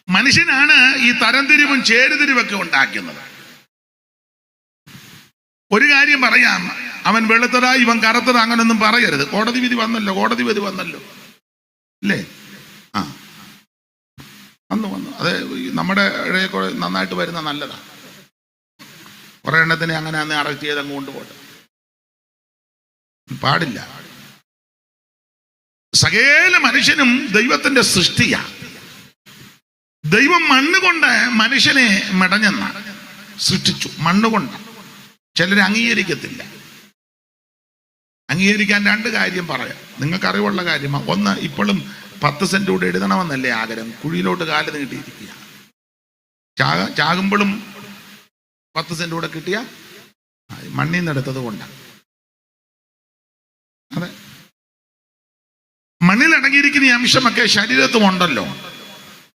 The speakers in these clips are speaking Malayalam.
മനുഷ്യനാണ് ഈ തരംതിരിവും ചേരുതിരിവൊക്കെ ഉണ്ടാക്കുന്നത്. ഒരു കാര്യം പറയാം, അവൻ വെളുത്തതാ ഇവൻ കറുത്തതാ അങ്ങനൊന്നും പറയരുത്. കോടതി വിധി വന്നല്ലോ അല്ലേ? വന്നു അത് നമ്മുടെ ഇടയിൽ നന്നായിട്ട് വരുന്ന നല്ലതാ. കുറെ എണ്ണത്തിനെ അങ്ങനെ അന്ന് അറസ്റ്റ് ചെയ്ത് അങ്ങ് കൊണ്ടുപോട്ടെ, പാടില്ല. സകല മനുഷ്യനും ദൈവത്തിന്റെ സൃഷ്ടിയാ. ദൈവം മണ്ണുകൊണ്ട് മനുഷ്യനെ മെടഞ്ഞെന്ന സൃഷ്ടിച്ചു, മണ്ണുകൊണ്ട്. ചിലർ അംഗീകരിക്കത്തില്ല. അംഗീകരിക്കാൻ രണ്ട് കാര്യം പറയാം, നിങ്ങൾക്ക് അറിവുള്ള കാര്യമാണ്. ഒന്ന്, ഇപ്പോഴും 10 സെന്റ് കൂടെ എഴുതണമെന്നല്ലേ ആഗ്രഹം. കുഴിയിലോട്ട് കാല് നീട്ടിയിരിക്കുക. ചാകുമ്പോഴും 10 സെന്റ് കൂടെ കിട്ടിയ മണ്ണിൽ നിന്ന് എടുത്തത് കൊണ്ടാണ്. അതെ, മണ്ണിൽ അടങ്ങിയിരിക്കുന്ന ഈ അംശമൊക്കെ ശരീരത്തും ഉണ്ടല്ലോ.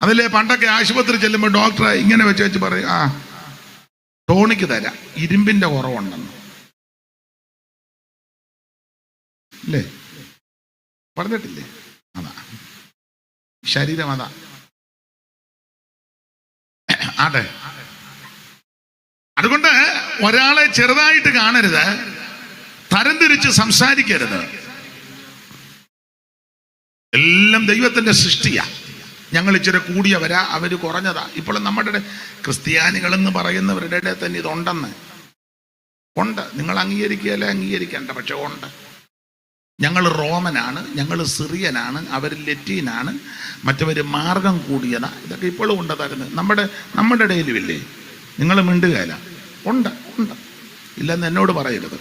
അതിലെ പണ്ടൊക്കെ ആശുപത്രി ചെല്ലുമ്പോൾ ഡോക്ടറെ ഇങ്ങനെ വെച്ച് പറയും, ടോണിക്ക് തരാം, ഇരുമ്പിന്റെ കുറവുണ്ടെന്ന് അല്ലേ? പറഞ്ഞിട്ടില്ലേ? അതാ ശരീരം, അതാ. അതെ, അതുകൊണ്ട് ഒരാളെ ചെറുതായിട്ട് കാണരുത്, തരംതിരിച്ച് സംസാരിക്കരുത്. എല്ലാം ദൈവത്തിന്റെ സൃഷ്ടിയാ. ഞങ്ങൾ ഇച്ചിരി കൂടിയവരാ, അവര് കുറഞ്ഞതാ. ഇപ്പോൾ നമ്മുടെ ക്രിസ്ത്യാനികളെന്ന് പറയുന്നവരുടെ തന്നെ ഇതുണ്ടെന്ന് ഉണ്ട്. നിങ്ങൾ അംഗീകരിക്കുകയല്ലേ, അംഗീകരിക്കേണ്ട, പക്ഷെ ഉണ്ട്. ഞങ്ങൾ റോമനാണ്, ഞങ്ങൾ സിറിയനാണ്, അവർ ലറ്റീനാണ്, മറ്റവർ മാർഗം കൂടിയതാ. ഇതൊക്കെ ഇപ്പോഴും ഉണ്ട് തരുന്നത് നമ്മുടെ ഇടയിലുമില്ലേ? നിങ്ങൾ മിണ്ടുകയില്ല. ഉണ്ട് ഇല്ലെന്ന് എന്നോട് പറയരുത്.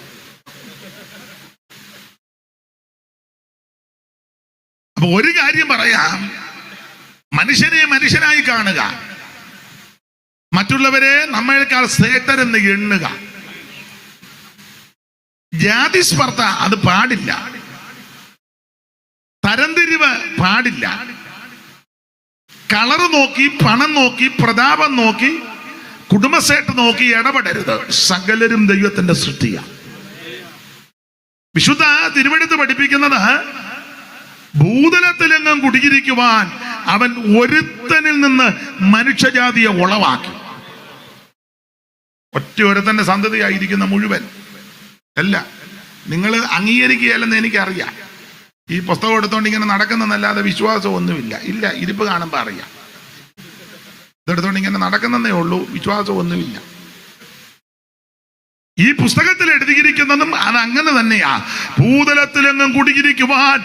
അപ്പൊ ഒരു കാര്യം പറയാം, മനുഷ്യനെ മനുഷ്യനായി കാണുക, മറ്റുള്ളവരെ നമ്മളെക്കാൾ ശ്രേഷ്ഠരെന്ന് എണ്ണുക. ജാതിസ്പർദ്ധ അത് പാടില്ല, തരംതിരിവ് പാടില്ല. കളറ് നോക്കി, പണം നോക്കി, പ്രതാപം നോക്കി, കുടുംബസേട്ട് നോക്കി ഇടപെടരുത്. സകലരും ദൈവത്തിന്റെ സൃഷ്ടിയാണ്. വിശുദ്ധ തിരുവെഴുത്ത് പഠിപ്പിക്കുന്നത്, ഭൂതലത്തിലെങ്ങും കുടിയിരിക്കുവാൻ അവൻ ഒരുത്തനിൽ നിന്ന് മനുഷ്യജാതിയെ ഉളവാക്കി. ഒരുത്തന്റെ സന്തതിയായിരിക്കുന്ന മുഴുവൻ അല്ല. നിങ്ങൾ അംഗീകരിക്കുകയല്ലെന്ന് എനിക്കറിയാം. ഈ പുസ്തകം എടുത്തോണ്ട് ഇങ്ങനെ നടക്കുന്നതല്ലാതെ വിശ്വാസം ഒന്നുമില്ല. ഇല്ല, ഇരിപ്പ് കാണുമ്പോൾ അറിയാം. ഇതെടുത്തോണ്ട് ഇങ്ങനെ നടക്കുന്നതേ ഉള്ളൂ, വിശ്വാസം ഒന്നുമില്ല. ഈ പുസ്തകത്തിൽ എഴുതിയിരിക്കുന്നതും അത് അങ്ങനെ തന്നെയാ. ഭൂതലത്തിലെങ്ങും കുടിയിരിക്കുവാൻ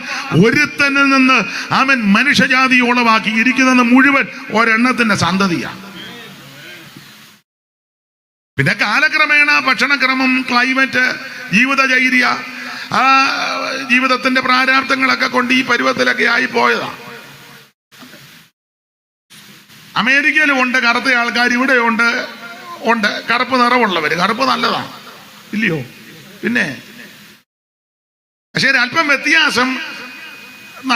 ഒരുത്തനിൽ നിന്ന് അവൻ മനുഷ്യജാതി ഉളവാക്കി. ഇരിക്കുന്നത് മുഴുവൻ ഒരെണ്ണത്തിന്റെ സന്തതിയാണ്. പിന്നെ കാലക്രമേണ ഭക്ഷണക്രമം, ക്ലൈമറ്റ്, ജീവിതചര്യ, ജീവിതത്തിന്റെ പ്രാരാബ്ദങ്ങളൊക്കെ കൊണ്ട് ഈ പരുവത്തിലൊക്കെ ആയി പോയതാണ്. അമേരിക്കയിലും ഉണ്ട് കറുത്ത ആൾക്കാർ, ഇവിടെ ഉണ്ട് കറുപ്പ് നിറമുള്ളവര്. കറുപ്പ് നല്ലതാണ്, ഇല്ലയോ? പിന്നെ പക്ഷേ അല്പം വ്യത്യാസം,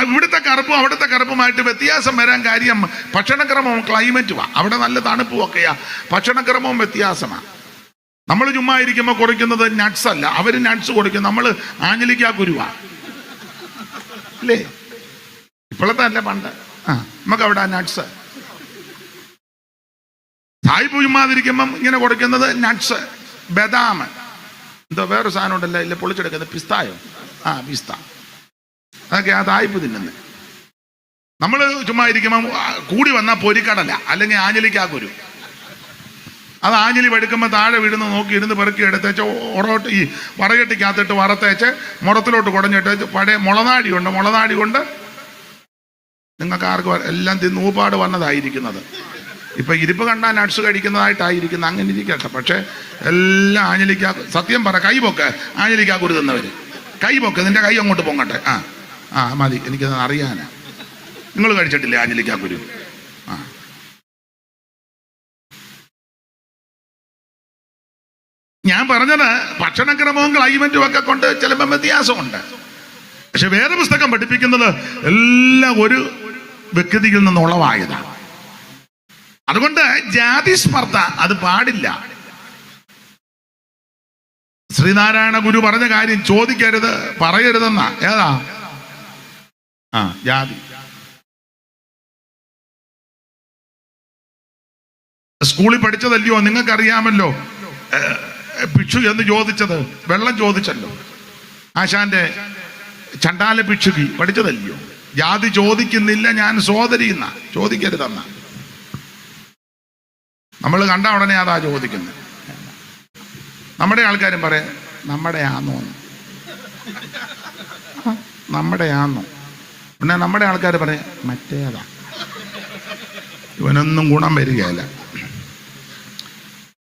ഇവിടുത്തെ കറുപ്പും അവിടുത്തെ കറുപ്പുമായിട്ട് വ്യത്യാസം വരാൻ കാര്യം ഭക്ഷണക്രമവും ക്ലൈമറ്റുമാണ്. അവിടെ നല്ല തണുപ്പും ഒക്കെയാ, ഭക്ഷണക്രമവും വ്യത്യാസമാണ്. നമ്മൾ ചുമ്മാ ഇരിക്കുമ്പോൾ കുറിക്കുന്നത് നട്ട്സ് അല്ല, അവര് നട്ട്സ് കൊടുക്കും. നമ്മൾ ആഞ്ഞിലിക്കാ കുരുവാ അല്ലേ? ഇപ്പോഴത്തെ അല്ല, പണ്ട്. നമുക്ക് അവിടെ നട്ട്സ്. സായിപ്പ് ചുമ്മാതിരിക്കുമ്പം ഇങ്ങനെ കൊടുക്കുന്നത് നട്ട്സ്, ബദാം, എന്തോ വേറൊരു സാധനം ഉണ്ടല്ലോ ഇല്ല പൊളിച്ചെടുക്കുന്നത്, പിസ്തായോ? പിസ്ത. അതൊക്കെ ആ തായ്പ് തിന്നുന്നത്. നമ്മൾ ചുമ്മാ ഇരിക്കുമ്പം കൂടി വന്നാൽ പൊരിക്കടല, അല്ലെങ്കിൽ ആഞ്ഞിലിക്കാ കുരു. അത് ആഞ്ഞിലി വെടുക്കുമ്പോൾ താഴെ വീഴുന്ന നോക്കി ഇരുന്ന് പെറുക്കി എടുത്തേച്ച് ഒറോട്ട് ഈ വറകെട്ടിക്കകത്തിട്ട് വറുത്തേച്ച് മുറത്തിലോട്ട് കുടഞ്ഞിട്ട് പഴയ മുളനാടി കൊണ്ട് നിങ്ങൾക്ക് ആർക്കും എല്ലാം തിന്ന് ഊപ്പാട് വന്നതായിരിക്കുന്നത്. ഇപ്പൊ ഇരിപ്പ് കണ്ടാൽ നട്ട്സ് കഴിക്കുന്നതായിട്ടായിരിക്കുന്നത്. അങ്ങനെ ഇരിക്കട്ടെ, പക്ഷെ എല്ലാം ആഞ്ഞിലിക്കാ. സത്യം പറ, കൈ പൊക്ക്, ആഞ്ഞിലിക്കാ കുരു തിന്നവര് കൈ പൊക്ക്. നിന്റെ കൈ അങ്ങോട്ട് പൊങ്ങട്ടെ. മതി, എനിക്കത് അറിയാനാ. നിങ്ങൾ കഴിച്ചിട്ടില്ലേ ആഞ്ഞിലിക്കാ കുരു? ഞാൻ പറഞ്ഞത് ഭക്ഷണക്രമവും ക്ലൈമറ്റും ഒക്കെ കൊണ്ട് ചിലപ്പോൾ വ്യത്യാസമുണ്ട്. പക്ഷെ വേദപുസ്തകം പഠിപ്പിക്കുന്നത് എല്ലാം ഒരു വ്യക്തിയിൽ നിന്ന് ഉളവായതാണ്. അതുകൊണ്ട് ജാതി സ്പർദ്ധ അത് പാടില്ല. ശ്രീനാരായണ ഗുരു പറഞ്ഞ കാര്യം ചോദിക്കരുത്, പറയരുതെന്ന. ഏതാ? ജാതി. സ്കൂളിൽ പഠിച്ചതല്ലയോ, നിങ്ങൾക്കറിയാമല്ലോ ഭിക്ഷു എന്ന് ചോദിച്ചത്, വെള്ളം ചോദിച്ചല്ലോ. ആശാന്റെ ചണ്ടാല ഭിക്ഷുകി പഠിച്ചതല്ലയോ. ജാതി ചോദിക്കുന്നില്ല ഞാൻ സോദരിയെന്ന, ചോദിക്കരുതെന്ന. നമ്മൾ കണ്ട ഉടനെ അതാ ചോദിക്കുന്നത്. നമ്മുടെ ആൾക്കാരും പറയാം നമ്മുടെ ആന്നോ, നമ്മുടെ ആന്നോ. പിന്നെ നമ്മുടെ ആൾക്കാർ പറയാം മറ്റേതാ. ഇവനൊന്നും ഗുണം വരികയല്ല.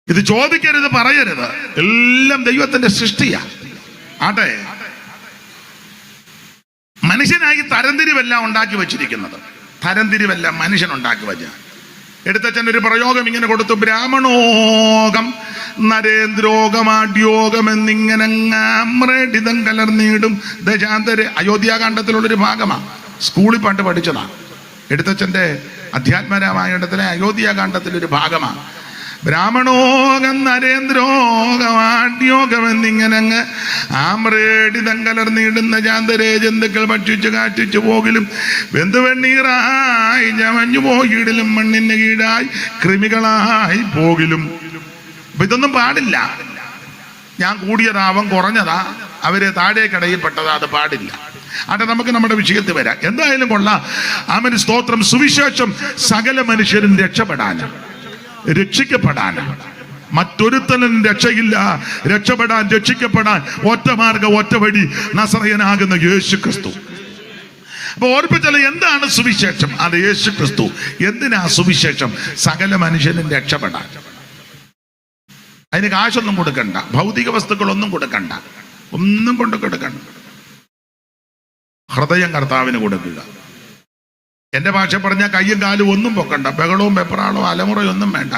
ഇത് ചോദിക്കരുത്, പറയരുത്. എല്ലാം ദൈവത്തിന്റെ സൃഷ്ടിയാ. ആട്ടെ, മനുഷ്യനായി തരംതിരിവെല്ലാം ഉണ്ടാക്കി വെച്ചിരിക്കുന്നത്. തരംതിരിവെല്ലാം മനുഷ്യൻ ഉണ്ടാക്കി വെച്ച. എടുത്തച്ഛൻ ഒരു പ്രയോഗം ഇങ്ങനെ കൊടുത്തു: ബ്രാഹ്മണോകം നരേന്ദ്രോഗമാഡ്യോഗം എന്നിങ്ങനെ ിതം കലർന്നിടും ദശാന്തര്. അയോധ്യാകാന്ഡത്തിലുള്ളൊരു ഭാഗമാണ്. സ്കൂളിൽ പണ്ട് പഠിച്ചതാണ്. എടുത്തച്ഛൻ്റെ അധ്യാത്മരാമായണത്തിലെ അയോധ്യാകാന്ഡത്തിലൊരു ഭാഗമാണ്. ബ്രാഹ്മണോകം നരേന്ദ്രോഗമാഡ്യോഗം എന്നിങ്ങനെ ആമ്രേടിതം കലർന്നിടുന്ന ചാന്തരേ ജന്തുക്കൾ ഭക്ഷിച്ചു കാറ്റിച്ചു പോകിലും വെന്തുവെണ്ണീറായി ചമഞ്ഞു പോകിടിലും മണ്ണിന് കീഴായി കൃമികളായി പോകിലും. അപ്പൊ ഇതൊന്നും പാടില്ല. ഞാൻ കൂടിയതാ, അവൻ കുറഞ്ഞതാ, അവരെ താഴേക്കടയിൽപ്പെട്ടതാ, അത് പാടില്ല. അതെ, നമുക്ക് നമ്മുടെ വിഷയത്തിൽ വരാം. എന്തായാലും കൊള്ളാം. ആമേൻ, സ്തോത്രം. സുവിശേഷം സകല മനുഷ്യരും രക്ഷിക്കപ്പെടാനാണ്. മറ്റൊരുത്തനും രക്ഷയില്ല. രക്ഷപ്പെടാൻ, രക്ഷിക്കപ്പെടാൻ ഒറ്റ മാർഗം, ഒറ്റ വഴി, നസറയനാകുന്ന യേശു ക്രിസ്തു. അപ്പൊ ഓർപ്പിച്ചല്ലോ, എന്താണ് സുവിശേഷം? അത് യേശു ക്രിസ്തു. എന്തിനാ സുവിശേഷം? സകല മനുഷ്യനും രക്ഷപ്പെടാൻ. അതിന് കാശൊന്നും കൊടുക്കണ്ട, ഭൗതിക വസ്തുക്കളൊന്നും കൊടുക്കണ്ട, ഒന്നും കൊണ്ട് കൊടുക്കണ്ട. ഹൃദയം കർത്താവിന് കൊടുക്കുക. എൻ്റെ ഭാഷ പറഞ്ഞാൽ കയ്യും കാലും ഒന്നും പൊക്കണ്ട, ബഹളവും വെപ്രാളോ അലമുറയൊന്നും വേണ്ട.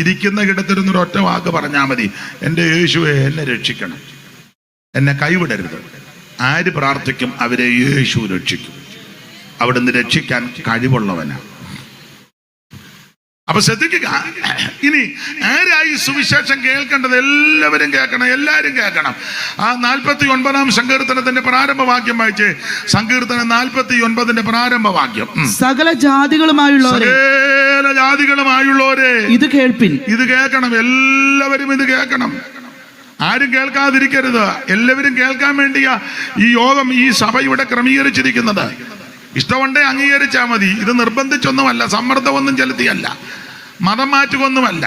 ഇരിക്കുന്ന ഇടത്തിരുന്നൊരു ഒറ്റ വാക്ക് പറഞ്ഞാൽ മതി: എൻ്റെ യേശുവെ, എന്നെ രക്ഷിക്കണം, എന്നെ കൈവിടരുത്. ആര് പ്രാർത്ഥിക്കും അവരെ യേശു രക്ഷിക്കും. അവിടുന്ന് രക്ഷിക്കാൻ കഴിവുള്ളവനാണ്. അപ്പൊ ശ്രദ്ധിക്കുക. ഇനി ആരായി സുവിശേഷം കേൾക്കേണ്ടത്? എല്ലാവരും കേൾക്കണം, എല്ലാവരും കേൾക്കണം. ആ 49 സങ്കീർത്തനത്തിന്റെ പ്രാരംഭവാക്യം വായിച്ചേ. സങ്കീർത്തനം 49 പ്രാരംഭവാക്യം. സകല ജാതികളുമായുള്ളവരെ ഇത് കേൾപ്പിൻ. ഇത് കേൾക്കണം, എല്ലാവരും ഇത് കേൾക്കണം. ആരും കേൾക്കാതിരിക്കരുത്. എല്ലാവരും കേൾക്കാൻ വേണ്ടിയാ ഈ യോഗം, ഈ സഭ ഇവിടെ ക്രമീകരിച്ചിരിക്കുന്നത്. ഇഷ്ടമുണ്ടേ അംഗീകരിച്ചാൽ മതി. ഇത് നിർബന്ധിച്ചൊന്നുമല്ല, സമ്മർദ്ദമൊന്നും ചെലുത്തിയല്ല, മതം മാറ്റുകൊന്നുമല്ല,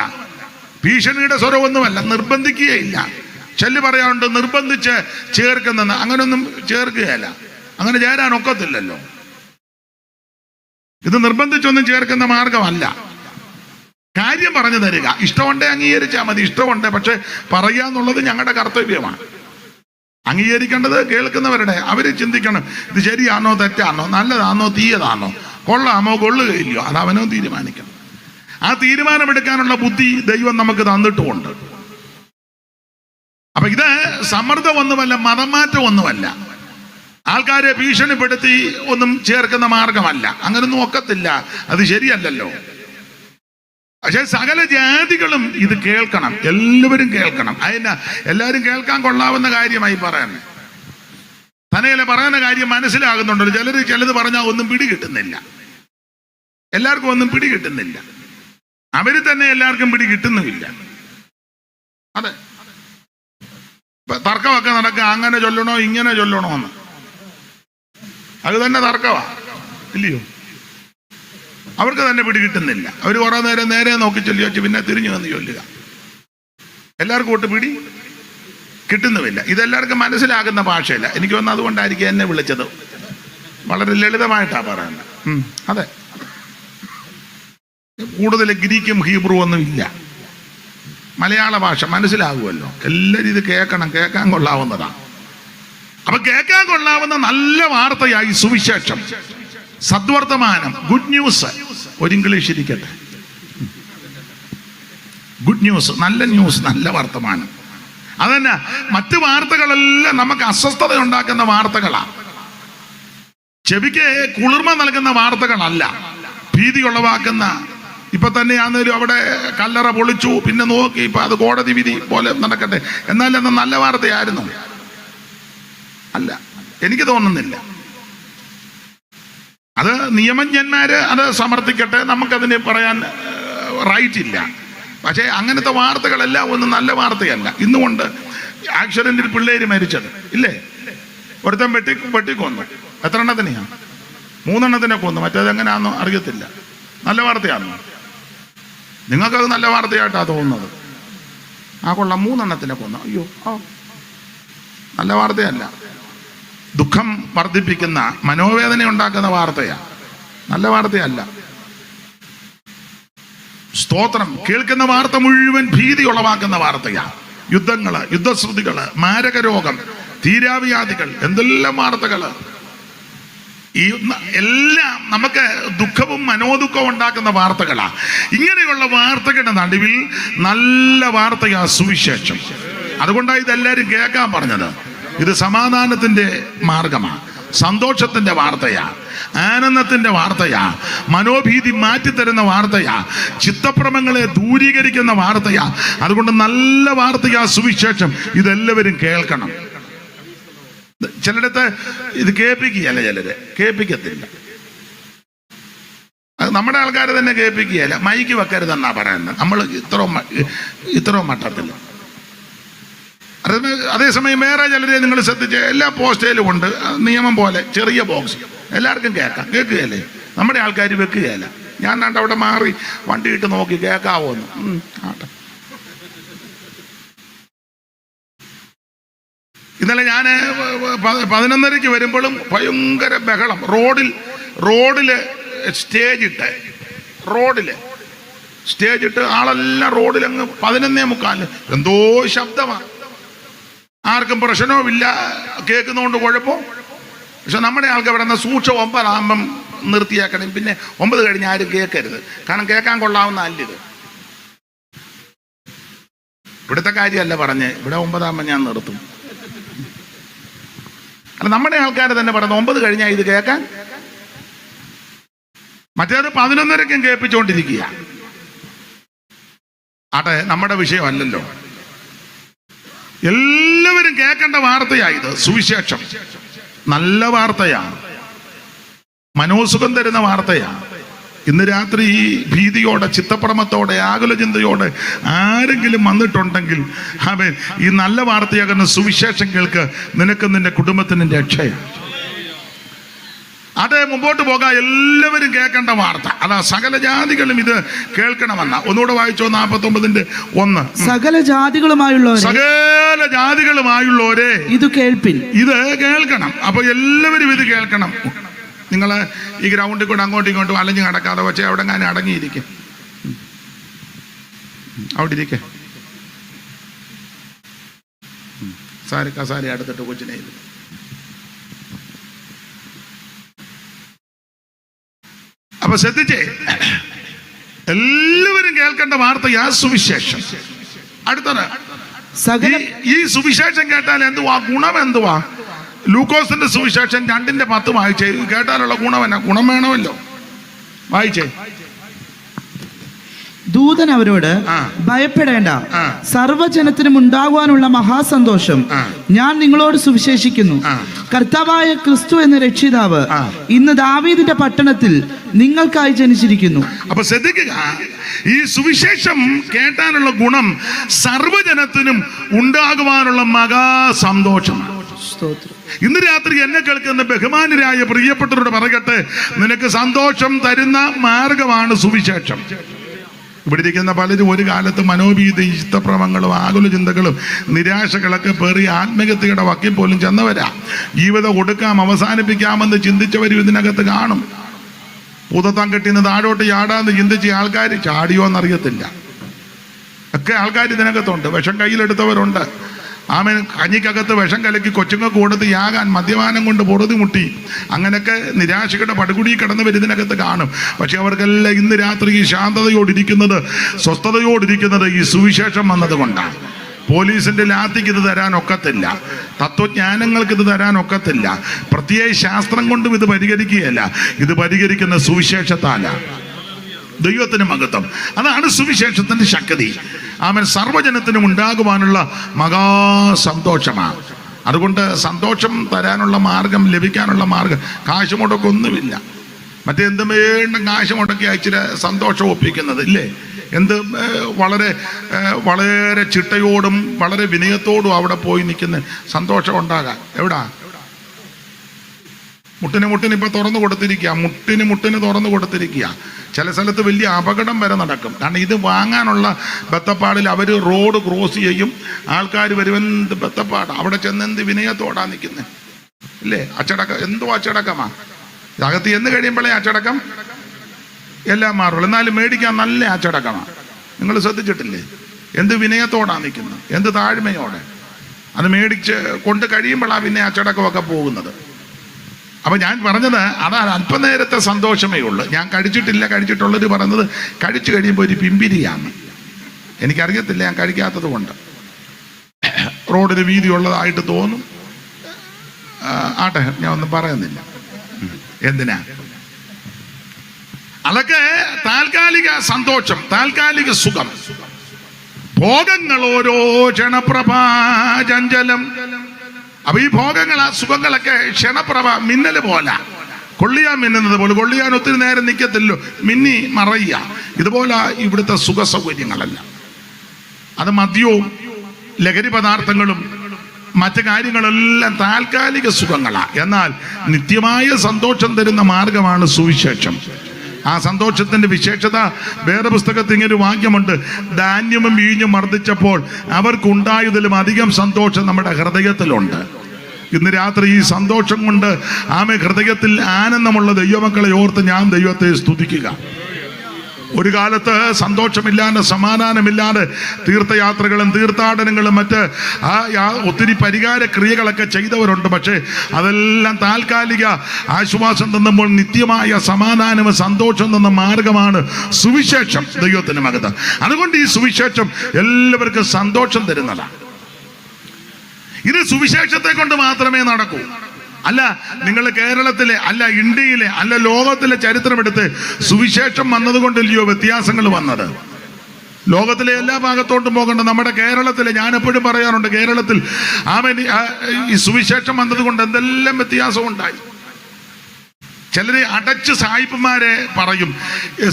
ഭീഷണിയുടെ സ്വരമൊന്നുമല്ല, നിർബന്ധിക്കുകയില്ല. ചെല്ലു പറയാറുണ്ട് നിർബന്ധിച്ച് ചേർക്കുന്നെന്ന്. അങ്ങനൊന്നും ചേർക്കുകയല്ല, അങ്ങനെ ചേരാൻ ഒക്കത്തില്ലല്ലോ. ഇത് നിർബന്ധിച്ചൊന്നും ചേർക്കുന്ന മാർഗമല്ല. കാര്യം പറഞ്ഞു തരിക. ഇഷ്ടമുണ്ടേ അംഗീകരിച്ചാൽ മതി. ഇഷ്ടമുണ്ട്, പക്ഷെ പറയുക എന്നുള്ളത് ഞങ്ങളുടെ കർത്തവ്യമാണ്. അംഗീകരിക്കേണ്ടത് കേൾക്കുന്നവരുടെ. അവർ ചിന്തിക്കണം, ഇത് ശരിയാണോ തെറ്റാണോ, നല്ലതാണോ തീയതാണോ, കൊള്ളാമോ കൊള്ളുകയില്ലയോ, അത് അവനോ തീരുമാനിക്കണം. ആ തീരുമാനമെടുക്കാനുള്ള ബുദ്ധി ദൈവം നമുക്ക് തന്നിട്ടുമുണ്ട്. അപ്പൊ ഇത് സമ്മർദ്ദമൊന്നുമല്ല, മതം മാറ്റം ഒന്നുമല്ല, ആൾക്കാരെ ഭീഷണിപ്പെടുത്തി ഒന്നും ചേർക്കുന്ന മാർഗമല്ല. അങ്ങനൊന്നും ഒക്കത്തില്ല, അത് ശരിയല്ലല്ലോ. പക്ഷെ സകല ജാതികളും ഇത് കേൾക്കണം, എല്ലാവരും കേൾക്കണം. അതിന് എല്ലാവരും കേൾക്കാൻ കൊള്ളാവുന്ന കാര്യമായി പറയുന്നത്. തന്നെയല്ല പറയുന്ന കാര്യം മനസ്സിലാകുന്നുണ്ടല്ലോ. ചിലത് പറഞ്ഞാൽ ഒന്നും പിടികിട്ടുന്നില്ല, എല്ലാവർക്കും ഒന്നും പിടികിട്ടുന്നില്ല. അവര് തന്നെ എല്ലാവർക്കും പിടികിട്ടുന്നുമില്ല. അതെ, തർക്കമൊക്കെ നടക്കുക, അങ്ങനെ ചൊല്ലണോ ഇങ്ങനെ ചൊല്ലണോ എന്ന്. അത് തന്നെ തർക്കമാ, ഇല്ലയോ? അവർക്ക് തന്നെ പിടികിട്ടുന്നില്ല. അവർ കുറെ നേരം നേരെ നോക്കി ചൊല്ലി വെച്ച് പിന്നെ തിരിഞ്ഞു വന്ന് ചൊല്ലുക. എല്ലാവർക്കും ഒട്ട് പിടി കിട്ടുന്നുമില്ല. ഇതെല്ലാവർക്കും മനസ്സിലാകുന്ന ഭാഷയില്ല. എനിക്ക് തോന്നുന്നു അതുകൊണ്ടായിരിക്കും എന്നെ വിളിച്ചത്. വളരെ ലളിതമായിട്ടാണ് പറയുന്നത്. അതെ, കൂടുതൽ ഗ്രീക്കും ഹീബ്രു ഒന്നും ഇല്ല. മലയാള ഭാഷ മനസ്സിലാകുമല്ലോ. എല്ലാവരും ഇത് കേൾക്കണം, കേൾക്കാൻ കൊള്ളാവുന്നതാണ്. അപ്പൊ കേൾക്കാൻ കൊള്ളാവുന്ന നല്ല വാർത്തയായി സുവിശേഷം, സദ്വർത്തമാനം, ഗുഡ് ന്യൂസ്. ഒരു ഇംഗ്ലീഷ് ഇരിക്കട്ടെ. ഗുഡ് ന്യൂസ്, നല്ല ന്യൂസ്, നല്ല വർത്തമാനം. അതന്നെ. മറ്റു വാർത്തകളെല്ലാം നമുക്ക് അസ്വസ്ഥത ഉണ്ടാക്കുന്ന വാർത്തകളാണ്. ചെവിക്ക് കുളിർമ നൽകുന്ന വാർത്തകളല്ല, ഭീതി ഉളവാക്കുന്ന. ഇപ്പൊ തന്നെയാണെങ്കിലും അവിടെ കല്ലറ പൊളിച്ചു, പിന്നെ നോക്കി ഇപ്പൊ അത് കോടതി വിധി പോലെ നടക്കട്ടെ. എന്നാലും അത് നല്ല വാർത്തയായിരുന്നു അല്ല, എനിക്ക് തോന്നുന്നില്ല. അത് നിയമജ്ഞന്മാര് അത് സമർത്ഥിക്കട്ടെ, നമുക്കതിന് പറയാൻ റൈറ്റ് ഇല്ല. പക്ഷേ അങ്ങനത്തെ വാർത്തകളെല്ലാം ഒന്നും നല്ല വാർത്തയല്ല. ഇന്നുകൊണ്ട് ആക്സിഡന്റിൽ പിള്ളേര് മരിച്ചത് ഇല്ലേ, ഒരുത്തൻ വെട്ടിക്കൊന്നു. എത്ര എണ്ണത്തിനെയാണ്? 3 എണ്ണത്തിനെ കൊന്നു. മറ്റേത് എങ്ങനെയാണെന്നോ അറിയത്തില്ല. നല്ല വാർത്തയാണോ? നിങ്ങൾക്കത് നല്ല വാർത്തയായിട്ടാണ് തോന്നുന്നത്. കൊള്ളാം, 3 എണ്ണത്തിനെ കൊന്നു. അയ്യോ, നല്ല വാർത്തയല്ല. ദുഃഖം വർദ്ധിപ്പിക്കുന്ന, മനോവേദന ഉണ്ടാക്കുന്ന വാർത്തയാ, നല്ല വാർത്തയല്ല. സ്തോത്രം. കേൾക്കുന്ന വാർത്ത മുഴുവൻ ഭീതി ഉളവാക്കുന്ന വാർത്തയാ. യുദ്ധങ്ങള്, യുദ്ധശ്രുതികള്, മാരക രോഗം, തീരാവ്യാധികൾ, എന്തെല്ലാം വാർത്തകള്. ഈ എല്ലാം നമുക്ക് ദുഃഖവും മനോദുഃഖവും ഉണ്ടാക്കുന്ന വാർത്തകളാ. ഇങ്ങനെയുള്ള വാർത്തകളുടെ നടുവിൽ നല്ല വാർത്തയാ സുവിശേഷം. അതുകൊണ്ടാണ് ഇതെല്ലാവരും കേൾക്കാൻ പറഞ്ഞത്. ഇത് സമാധാനത്തിന്റെ മാർഗമാണ്, സന്തോഷത്തിന്റെ വാർത്തയാ, ആനന്ദത്തിന്റെ വാർത്തയാ, മനോഭീതി മാറ്റിത്തരുന്ന വാർത്തയാ, ചിത്തഭ്രമങ്ങളെ ദൂരീകരിക്കുന്ന വാർത്തയാ. അതുകൊണ്ട് നല്ല വാർത്തയാ സുവിശേഷം. ഇതെല്ലാവരും കേൾക്കണം. ചിലടത്ത് ഇത് കേൾപ്പിക്കുകയല്ല, ചിലര് കേൾപ്പിക്കത്തില്ല. അത് നമ്മുടെ ആൾക്കാർ തന്നെ കേൾപ്പിക്കുകയല്ല. മൈക്ക് വെക്കരുതെന്നാ പറയുന്നത്. നമ്മൾ ഇത്രയും മട്ടത്തില്ല. അതേസമയം വേറെ ചിലരെ നിങ്ങൾ ശ്രദ്ധിച്ച് എല്ലാ പോസ്റ്റേലും ഉണ്ട് നിയമം പോലെ ചെറിയ ബോക്സ്, എല്ലാവർക്കും കേൾക്കാം. കേൾക്കുകയല്ലേ? നമ്മുടെ ആൾക്കാർ വെക്കുകയല്ല. ഞാൻ അവിടെ മാറി വണ്ടി ഇട്ട് നോക്കി കേൾക്കാവോ എന്ന്. ആട്ടെ. ഇന്നലെ ഞാൻ 11:30 വരുമ്പോഴും ഭയങ്കര ബഹളം. റോഡില് സ്റ്റേജിട്ട് ആളെല്ലാം റോഡിലങ്ങ് 11:45 എന്തോ ശബ്ദമാണ്. ആർക്കും പ്രശ്നവുമില്ല, കേൾക്കുന്നതുകൊണ്ട് കുഴപ്പം. പക്ഷെ നമ്മുടെ ആൾക്ക് ഇവിടെ നിന്ന് സൂക്ഷം 9 ആകുമ്പം നിർത്തിയാക്കണം. പിന്നെ 9 കഴിഞ്ഞ് ആരും കേൾക്കരുത്. കാരണം കേൾക്കാൻ കൊള്ളാവുന്ന അല്ലിത്. ഇവിടുത്തെ കാര്യമല്ല പറഞ്ഞ്, ഇവിടെ 9 ആകുമ്പോൾ ഞാൻ നിർത്തും. അല്ല, നമ്മുടെ ആൾക്കാർ തന്നെ പറയുന്നത് 9 കഴിഞ്ഞാൽ ഇത് കേൾക്കാൻ. മറ്റേത് 11:30 കേൾപ്പിച്ചുകൊണ്ടിരിക്കുക. ആട്ടെ, നമ്മുടെ വിഷയമല്ലല്ലോ. എല്ലാവരും കേൾക്കേണ്ട വാർത്തയാ ഇത്. സുവിശേഷം നല്ല വാർത്തയാ, മനോസുഖം തരുന്ന വാർത്തയാ. ഇന്ന് രാത്രി ഈ ഭീതിയോടെ, ചിത്തപ്രമത്തോടെ, ആകുല ചിന്തയോടെ ആരെങ്കിലും വന്നിട്ടുണ്ടെങ്കിൽ അവൻ ഈ നല്ല വാർത്തയാകുന്ന സുവിശേഷം കേൾക്ക്. നിനക്ക് നിന്റെ കുടുംബത്തിന് രക്ഷയാണ്. അത് മുമ്പോട്ട് പോകാൻ എല്ലാവരും കേൾക്കേണ്ട വാർത്ത അതാ. സകല ജാതികളും ഇത് കേൾക്കണമെന്ന. ഒന്നുകൂടെ വായിച്ചോ, 49:1. സകല ജാതികളുമായുള്ളവരെ ഇത് കേൾപ്പിൻ. ഇത് കേൾക്കണം. അപ്പൊ എല്ലാവരും ഇത് കേൾക്കണം. നിങ്ങൾ ഈ ഗ്രൗണ്ടിൽ കൂടെ അങ്ങോട്ടും ഇങ്ങോട്ടും അലഞ്ഞു നടക്കാതെ പക്ഷേ അവിടെ ഞാൻ അടങ്ങിയിരിക്കും. അവിടെ ഇരിക്കെ കസാരി അടുത്തിട്ട് കൊച്ചിനെ. അപ്പൊ ശ്രദ്ധിച്ചേ, എല്ലാവരും കേൾക്കേണ്ട വാർത്തയാ സുവിശേഷം. അടുത്തത്, ഈ സുവിശേഷം കേട്ടാൽ എന്തുവാ ഗുണം? എന്തുവാ? ലൂക്കോസിന്റെ സുവിശേഷം 2:10 വായിച്ചേ. കേട്ടാലുള്ള ഗുണം എന്നാ? ഗുണം വേണമല്ലോ. വായിച്ചേ. ദൂതൻ അവരോട്, ഭയപ്പെടേണ്ട, സർവ്വജനത്തിനും ഉണ്ടാകുവാനുള്ള മഹാസന്തോഷം ഞാൻ നിങ്ങളോട് സുവിശേഷിക്കുന്നു. കർത്താവായ ക്രിസ്തു എന്ന രക്ഷിതാവ് ഇന്ന് ദാവീദിന്റെ പട്ടണത്തിൽ നിങ്ങൾക്കായി ജനിച്ചിരിക്കുന്നു. അപ്പൊ ശ്രദ്ധിക്കുക, ഈ സുവിശേഷം കേട്ടാനുള്ള ഗുണം സർവ്വജനത്തിനും ഉണ്ടാകുവാനുള്ള മഹാസന്തോഷമാണ്. ഇന്ന് രാത്രി എന്നെ കേൾക്കുന്ന ബഹുമാനരായ പ്രിയപ്പെട്ടവരോട് പറയട്ടെ, നിനക്ക് സന്തോഷം തരുന്ന മാർഗമാണ് സുവിശേഷം. ഇവിടെ ഇരിക്കുന്ന പലരും ഒരു കാലത്ത് മനോഭീതി, ചിത്തഭ്രമങ്ങളും ആകുല ചിന്തകളും നിരാശകളൊക്കെ പേറി ആത്മഹത്യയുടെ വക്കിൽ പോലും ചെന്നവരാ. ജീവിതം ഒടുക്കാം, അവസാനിപ്പിക്കാമെന്ന് ചിന്തിച്ചവരും ഇതിനകത്ത് കാണും. ഭൂതത്താൻ കെട്ടിന്ന് താഴോട്ട് ചാടാന്ന് ചിന്തിച്ച ആൾക്കാർ ചാടിയോ എന്നറിയത്തില്ല. ഒക്കെ ആൾക്കാർ ഇതിനകത്തുണ്ട്. വിഷം കയ്യിലെടുത്തവരുണ്ട്. ആമൻ കഞ്ഞിക്കകത്ത് വിഷം കലക്കി കൊച്ചുങ്ങൾക്ക് കൊടുത്ത് യാകാൻ മദ്യപാനം കൊണ്ട് പൊറുതിമുട്ടി അങ്ങനെയൊക്കെ നിരാശയുടെ പടുകുടി കടന്നവർ ഇതിനകത്ത് കാണും. പക്ഷെ അവർക്കെല്ലാം ഇന്ന് രാത്രി ഈ ശാന്തതയോടിരിക്കുന്നത്, സ്വസ്ഥതയോടിരിക്കുന്നത് ഈ സുവിശേഷം വന്നത് കൊണ്ടാണ്. പോലീസിന്റെ ലാത്തിക്ക് ഇത് തരാനൊക്കത്തില്ല, തത്വജ്ഞാനങ്ങൾക്ക് ഇത് തരാനൊക്കത്തില്ല, പ്രത്യേക ശാസ്ത്രം കൊണ്ടും ഇത് പരിഹരിക്കുകയല്ല. ഇത് പരിഹരിക്കുന്ന സുവിശേഷത്താല. ദൈവത്തിന് മഹത്വം. അതാണ് സുവിശേഷത്തിന്റെ ശക്തി. അവൻ സർവ്വജനത്തിനും ഉണ്ടാകുവാനുള്ള മഹാസന്തോഷമാണ്. അതുകൊണ്ട് സന്തോഷം തരാനുള്ള മാർഗം, ലഭിക്കാനുള്ള മാർഗം, കാശ് മുടക്കൊന്നുമില്ല. മറ്റെന്തും വേണ്ട കാശ് മുടക്കി അയച്ചിട്ട് സന്തോഷം ഒപ്പിക്കുന്നത് ഇല്ലേ? വളരെ വളരെ ചിട്ടയോടും വളരെ വിനയത്തോടും അവിടെ പോയി നിൽക്കുന്ന സന്തോഷം ഉണ്ടാകാൻ. എവിടാ മുട്ടിന് ഇപ്പൊ തുറന്നു കൊടുത്തിരിക്കുക, മുട്ടിന് തുറന്നു കൊടുത്തിരിക്കുക. ചില സ്ഥലത്ത് വലിയ അപകടം വരെ നടക്കും. കാരണം ഇത് വാങ്ങാനുള്ള ബത്തപ്പാടിൽ അവർ റോഡ് ക്രോസ് ചെയ്യും, ആൾക്കാർ വരുമെന്ത് ബത്തപ്പാട്, അവിടെ ചെന്ന് എന്ത് വിനയത്തോടാ നിൽക്കുന്നത് ഇല്ലേ? അച്ചടക്കം എന്തോ അച്ചടക്കമാ. അകത്ത് എന്ന് കഴിയുമ്പോഴേ അച്ചടക്കം എല്ലാം മാറുള്ളൂ. എന്നാലും മേടിക്കാൻ നല്ല അച്ചടക്കമാണ്. നിങ്ങൾ ശ്രദ്ധിച്ചിട്ടില്ലേ? എന്ത് വിനയത്തോടാ നിൽക്കുന്നത്, എന്ത് താഴ്മയോടെ. അത് മേടിച്ച് കൊണ്ട് കഴിയുമ്പോഴാണ് പിന്നെ അച്ചടക്കമൊക്കെ പോകുന്നത്. അപ്പം ഞാൻ പറഞ്ഞത് അതാണ്, അല്പനേരത്തെ സന്തോഷമേ ഉള്ളൂ. ഞാൻ കഴിച്ചിട്ടുള്ളവർ പറയുന്നത് കഴിച്ചു കഴിയുമ്പോൾ ഒരു പിമ്പിരിയാണ്. എനിക്കറിയത്തില്ല, ഞാൻ കഴിക്കാത്തത് കൊണ്ട്. റോഡിന് വീതി ഉള്ളതായിട്ട് തോന്നും. ആട്ടെ, ഞാൻ ഒന്നും പറയുന്നില്ല. എന്തിനാ? അതൊക്കെ താൽക്കാലിക സന്തോഷം, താൽക്കാലിക സുഖം. ഭോഗങ്ങൾ ഓരോ ക്ഷണപ്രഭാചഞ്ചലം. അപ്പൊ ഈ ഭോഗങ്ങൾ, ആ സുഖങ്ങളൊക്കെ ക്ഷണപ്രഭ, മിന്നല് പോലെ, കൊള്ളിയാൻ മിന്നുന്നത് പോലെ. കൊള്ളിയാൻ ഒത്തിരി നേരം നിൽക്കത്തില്ലോ, മിന്നി മറയ്യ. ഇതുപോലെ ഇവിടുത്തെ സുഖ സൗകര്യങ്ങളല്ല. അത് മദ്യവും ലഹരി പദാർത്ഥങ്ങളും മറ്റു കാര്യങ്ങളെല്ലാം താൽക്കാലിക സുഖങ്ങളാണ്. എന്നാൽ നിത്യമായ സന്തോഷം തരുന്ന മാർഗമാണ് സുവിശേഷം. ആ സന്തോഷത്തിന്റെ വിശേഷത വേറെ പുസ്തകത്തിൽ ഇങ്ങനെ ഒരു വാക്യമുണ്ട്: ധാന്യവും വീഞ്ഞും വർദ്ധിച്ചപ്പോൾ അവർക്കുണ്ടായതിലും അധികം സന്തോഷം നമ്മുടെ ഹൃദയത്തിലുണ്ട്. ഇന്ന് രാത്രി ഈ സന്തോഷം കൊണ്ട് ഹൃദയത്തിൽ ആനന്ദമുള്ള ദൈവമക്കളെ ഓർത്ത് ഞാൻ ദൈവത്തെ സ്തുതിക്കുക. ഒരു കാലത്ത് സന്തോഷമില്ലാതെ, സമാധാനമില്ലാതെ തീർത്ഥയാത്രകളും തീർത്ഥാടനങ്ങളും മറ്റ് ഒത്തിരി പരിഹാര ക്രിയകളൊക്കെ ചെയ്തവരുണ്ട്. പക്ഷേ അതെല്ലാം താൽക്കാലിക ആശ്വാസം തന്നുമ്പോൾ നിത്യമായ സമാധാനവും സന്തോഷം തന്ന മാർഗമാണ് സുവിശേഷം. ദൈവത്തിന് മഹത്വം. അതുകൊണ്ട് ഈ സുവിശേഷം എല്ലാവർക്കും സന്തോഷം തരുന്നതാണ്. ഇത് സുവിശേഷത്തെ കൊണ്ട് മാത്രമേ നടക്കൂ. അല്ല, നിങ്ങൾ കേരളത്തിലെ, അല്ല ഇന്ത്യയിലെ, അല്ല ലോകത്തിലെ ചരിത്രമെടുത്ത് സുവിശേഷം വന്നതുകൊണ്ടല്ലയോ വ്യത്യാസങ്ങൾ വന്നത്. ലോകത്തിലെ എല്ലാ ഭാഗത്തോട്ടും പോകേണ്ട നമ്മുടെ കേരളത്തിലെ, ഞാൻ എപ്പോഴും പറയാറുണ്ട്, കേരളത്തിൽ ഈ സുവിശേഷം വന്നതുകൊണ്ട് എന്തെല്ലാം വ്യത്യാസം ഉണ്ടായി. ചിലര് അടച്ച് സായിപ്പന്മാരെ പറയും,